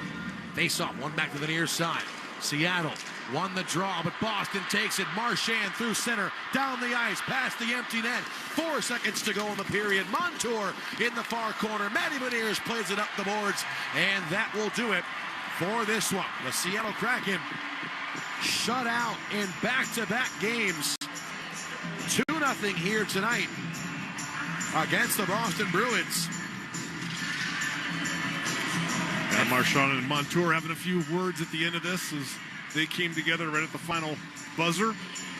Face-off, one back to the near side. Seattle won the draw, but Boston takes it. Marchand through center, down the ice, past the empty net. 4 seconds to go in the period. Montour in the far corner. Matty Beniers plays it up the boards, and that will do it for this one. The Seattle Kraken shut out in back-to-back games. 2-0 here tonight against the Boston Bruins. And Marchand and Montour having a few words at the end of this as they came together right at the final buzzer.